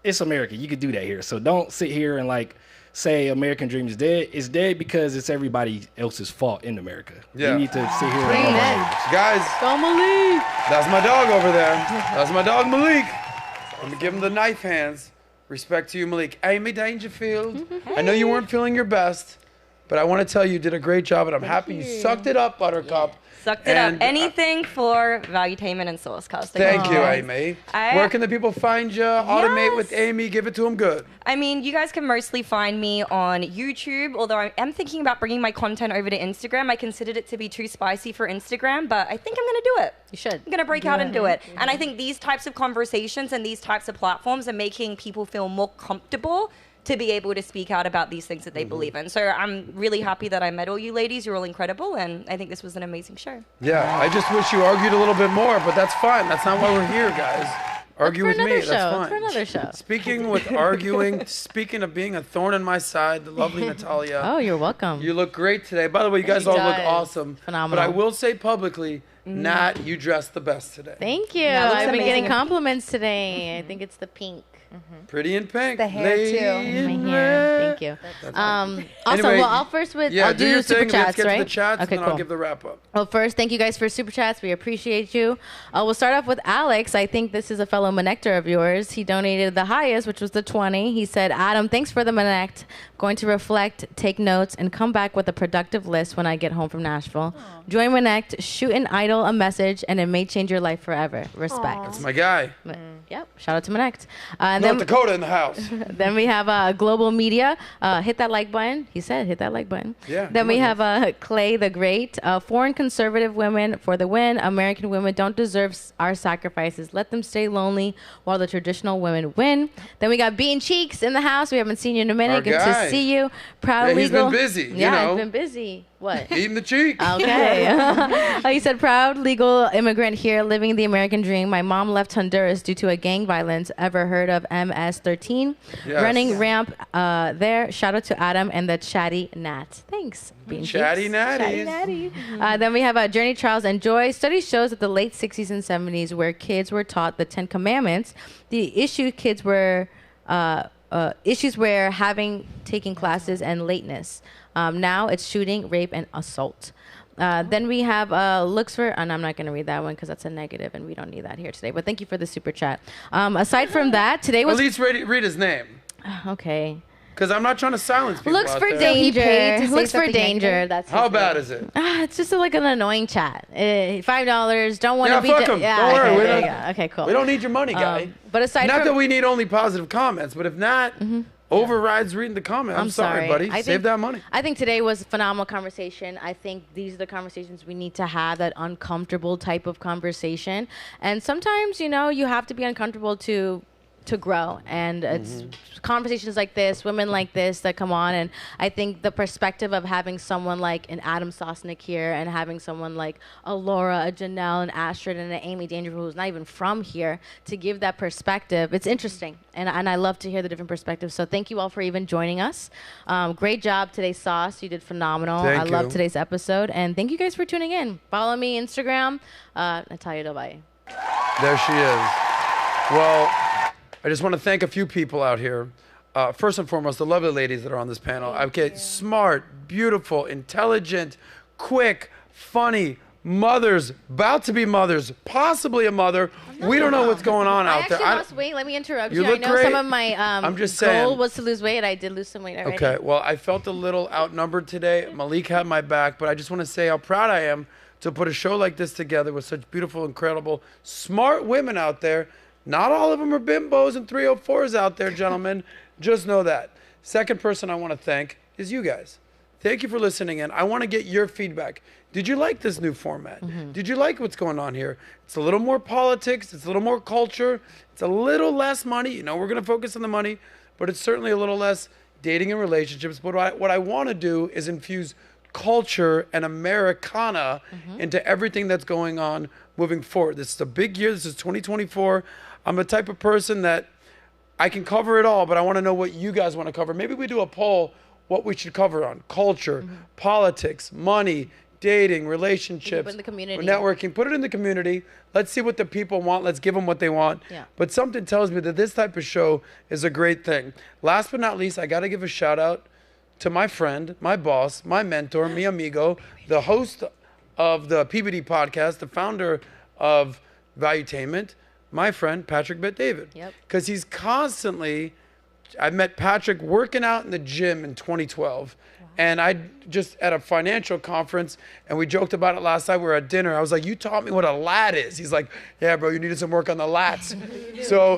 it's America. You could do that here. So don't sit here and say American dream is dead. It's dead because it's everybody else's fault in America. Yeah. You need to sit here and Guys, Go Malik. that's my dog over there. That's my dog Malik. I'm gonna give him the knife hands. Respect to you, Malik. Amy Dangerfield. I know you weren't feeling your best, but I want to tell you did a great job, and I'm happy you sucked it up, Buttercup. Sucked it up. And, Anything for Valuetainment and SOSCAST. Thank you, Amy. Where can the people find you? Automate with Amy. Give it to them good. I mean, you guys can mostly find me on YouTube, although I am thinking about bringing my content over to Instagram. I considered it to be too spicy for Instagram, but I think I'm going to do it. You should. I'm going to break out and do it. And I think these types of conversations and these types of platforms are making people feel more comfortable to be able to speak out about these things that they believe in. So I'm really happy that I met all you ladies. You're all incredible, and I think this was an amazing show. Yeah, I just wish you argued a little bit more, but that's fine. That's not why we're here, guys. Argue with me. That's fine. For another show. Speaking with arguing, speaking of being a thorn in my side, the lovely Natalia. Oh, you're welcome. You look great today. By the way, you guys all look awesome. Phenomenal. But I will say publicly, Nat, you dressed the best today. Thank you. That looks I've been getting amazing. compliments today. I think it's the pink. Pretty in pink. The hair, Lady too. in My hair. red. Thank you. Anyway, Well, I'll first Yeah, I'll do your super thing. chats, Let's get right? to the chats, Okay, and then cool. I'll give the wrap up. Well, first, thank you guys for super chats. We appreciate you. We'll start off with Alex. I think this is a fellow Monector of yours. He donated the highest, which was the 20. He said, Adam, thanks for the Monect. Going to reflect, take notes, and come back with a productive list when I get home from Nashville. Join Monect, shoot an idol a message, and it may change your life forever. Respect. That's my guy. Yep. Shout out to Monect. And North Dakota in the house. then we have Global Media. Hit that like button. He said, hit that like button. Yeah, Then we have Clay the Great. Foreign conservative women for the win. American women don't deserve our sacrifices. Let them stay lonely while the traditional women win. Then we got Bean Cheeks in the house. We haven't seen you in a minute. Our Good guy. to see you. Proud Yeah, he's legal. been busy, you Yeah, know. he's been busy. What? Eating the cheek. Okay. He said, proud legal immigrant here living the American dream. My mom left Honduras due to a gang violence. Ever heard of MS-13? Yes. Running ramp there. Shout out to Adam and the Chatty Nat. Thanks. Bean Chatty Cheeks. Natties. Chatty Natty. Then we have Journey, Trials, and Joy. Study shows that the late 60s and 70s, where kids were taught the 10 Commandments, the issue kids were... issues were taking classes and lateness. Now it's shooting, rape, and assault. Then we have looks for, and I'm not going to read that one because that's a negative, and we don't need that here today. But thank you for the super chat. Aside from that, today At was least read his name. okay. Because I'm not trying to silence people. Looks out for there. danger. paid to say Looks for something danger. negative? That's How his bad name. is it? It's just like an annoying chat. $5. Don't want to Yeah, be. fuck 'em. Don't worry, Okay, we there don't- you go. Okay, cool. We don't need your money, guy. But aside Not from that we need only positive comments, but if not, overrides reading the comment. I'm sorry, buddy. Save that money. I think today was a phenomenal conversation. I think these are the conversations we need to have, that uncomfortable type of conversation. And sometimes, you have to be uncomfortable to grow. And it's conversations like this, women like this that come on. And I think the perspective of having someone like an Adam Sosnick here, and having someone like a Laura, a Janelle, an Astrid, and an Amy Dangerfield, who's not even from here, to give that perspective, it's interesting. And I love to hear the different perspectives. So thank you all for even joining us. Great job today, Sauce. You did phenomenal. Thank I you. love today's episode. And thank you guys for tuning in. Follow me Instagram, Natalia Debauchery. There she is. Well, I just want to thank a few people out here. First and foremost, the lovely ladies that are on this panel. Okay, smart, beautiful, intelligent, quick, funny, mothers, about to be mothers, possibly a mother. We don't know what's going on I out there. actually lost weight. Let me interrupt You you. I look know great. some of my I'm just goal saying. was to lose weight. I did lose some weight already. Okay, well, I felt a little outnumbered today. Malik had my back, but I just want to say how proud I am to put a show like this together with such beautiful, incredible, smart women out there. Not all of them are bimbos and 304s out there, gentlemen. Just know that. Second person I want to thank is you guys. Thank you for listening in. I want to get your feedback. Did you like this new format? Did you like what's going on here? It's a little more politics. It's a little more culture. It's a little less money. We're going to focus on the money, but it's certainly a little less dating and relationships. But what I want to do is infuse culture and Americana into everything that's going on moving forward. This is a big year. This is 2024. I'm the type of person that I can cover it all, but I want to know what you guys want to cover. Maybe we do a poll what we should cover on culture, politics, money, dating, relationships, Put it in the community. networking. Put it in the community. Let's see what the people want. Let's give them what they want. Yeah. But something tells me that this type of show is a great thing. Last but not least, I got to give a shout out to my friend, my boss, my mentor, mi amigo, the host of the PBD podcast, the founder of Valuetainment, my friend, Patrick Bet-David. Yep. Because he's constantly, I met Patrick working out in the gym in 2012. And I just at a financial conference, and we joked about it last night. We were at dinner. I was like, "You taught me what a lat is." He's like, "Yeah, bro, you needed some work on the lats."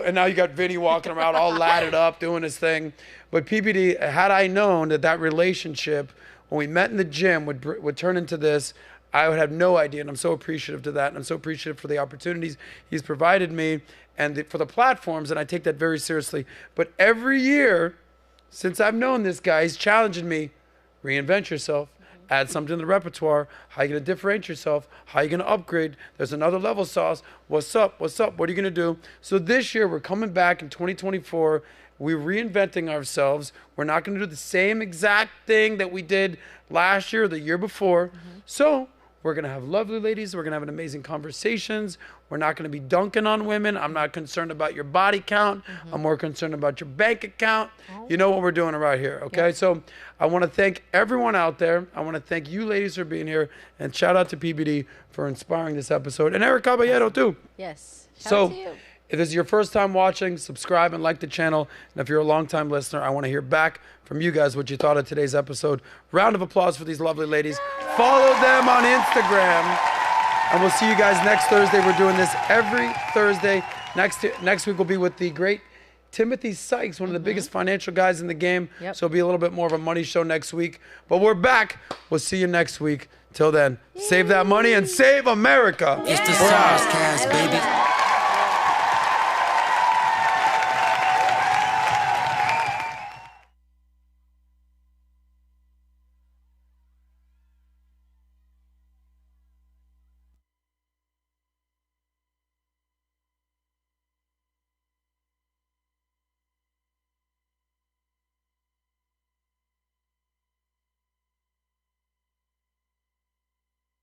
And now you got Vinny walking around all latted up, doing his thing. But PBD, had I known that relationship when we met in the gym would turn into this, I would have no idea. And I'm so appreciative to that. And I'm so appreciative for the opportunities he's provided me and for the platforms. And I take that very seriously. But every year since I've known this guy, he's challenging me. Reinvent yourself. Add something to the repertoire. How are you going to differentiate yourself? How are you going to upgrade? There's another level, Sauce. What's up? What's up? What are you going to do? So this year, we're coming back in 2024. We're reinventing ourselves. We're not going to do the same exact thing that we did last year or the year before. So we're going to have lovely ladies. We're going to have amazing conversations. We're not going to be dunking on women. I'm not concerned about your body count. I'm more concerned about your bank account. You know what we're doing right here, okay? Yeah. So I want to thank everyone out there. I want to thank you ladies for being here. And shout out to PBD for inspiring this episode. And Eric Caballero, too. Yes. Shout out to you. If this is your first time watching, subscribe and like the channel. And if you're a longtime listener, I want to hear back from you guys what you thought of today's episode. Round of applause for these lovely ladies. Follow them on Instagram. And we'll see you guys next Thursday. We're doing this every Thursday. Next week will be with the great Timothy Sykes, one of the biggest financial guys in the game. Yep. So it'll be a little bit more of a money show next week. But we're back. We'll see you next week. Till then, save that money and save America. It's the SOSCAST, baby.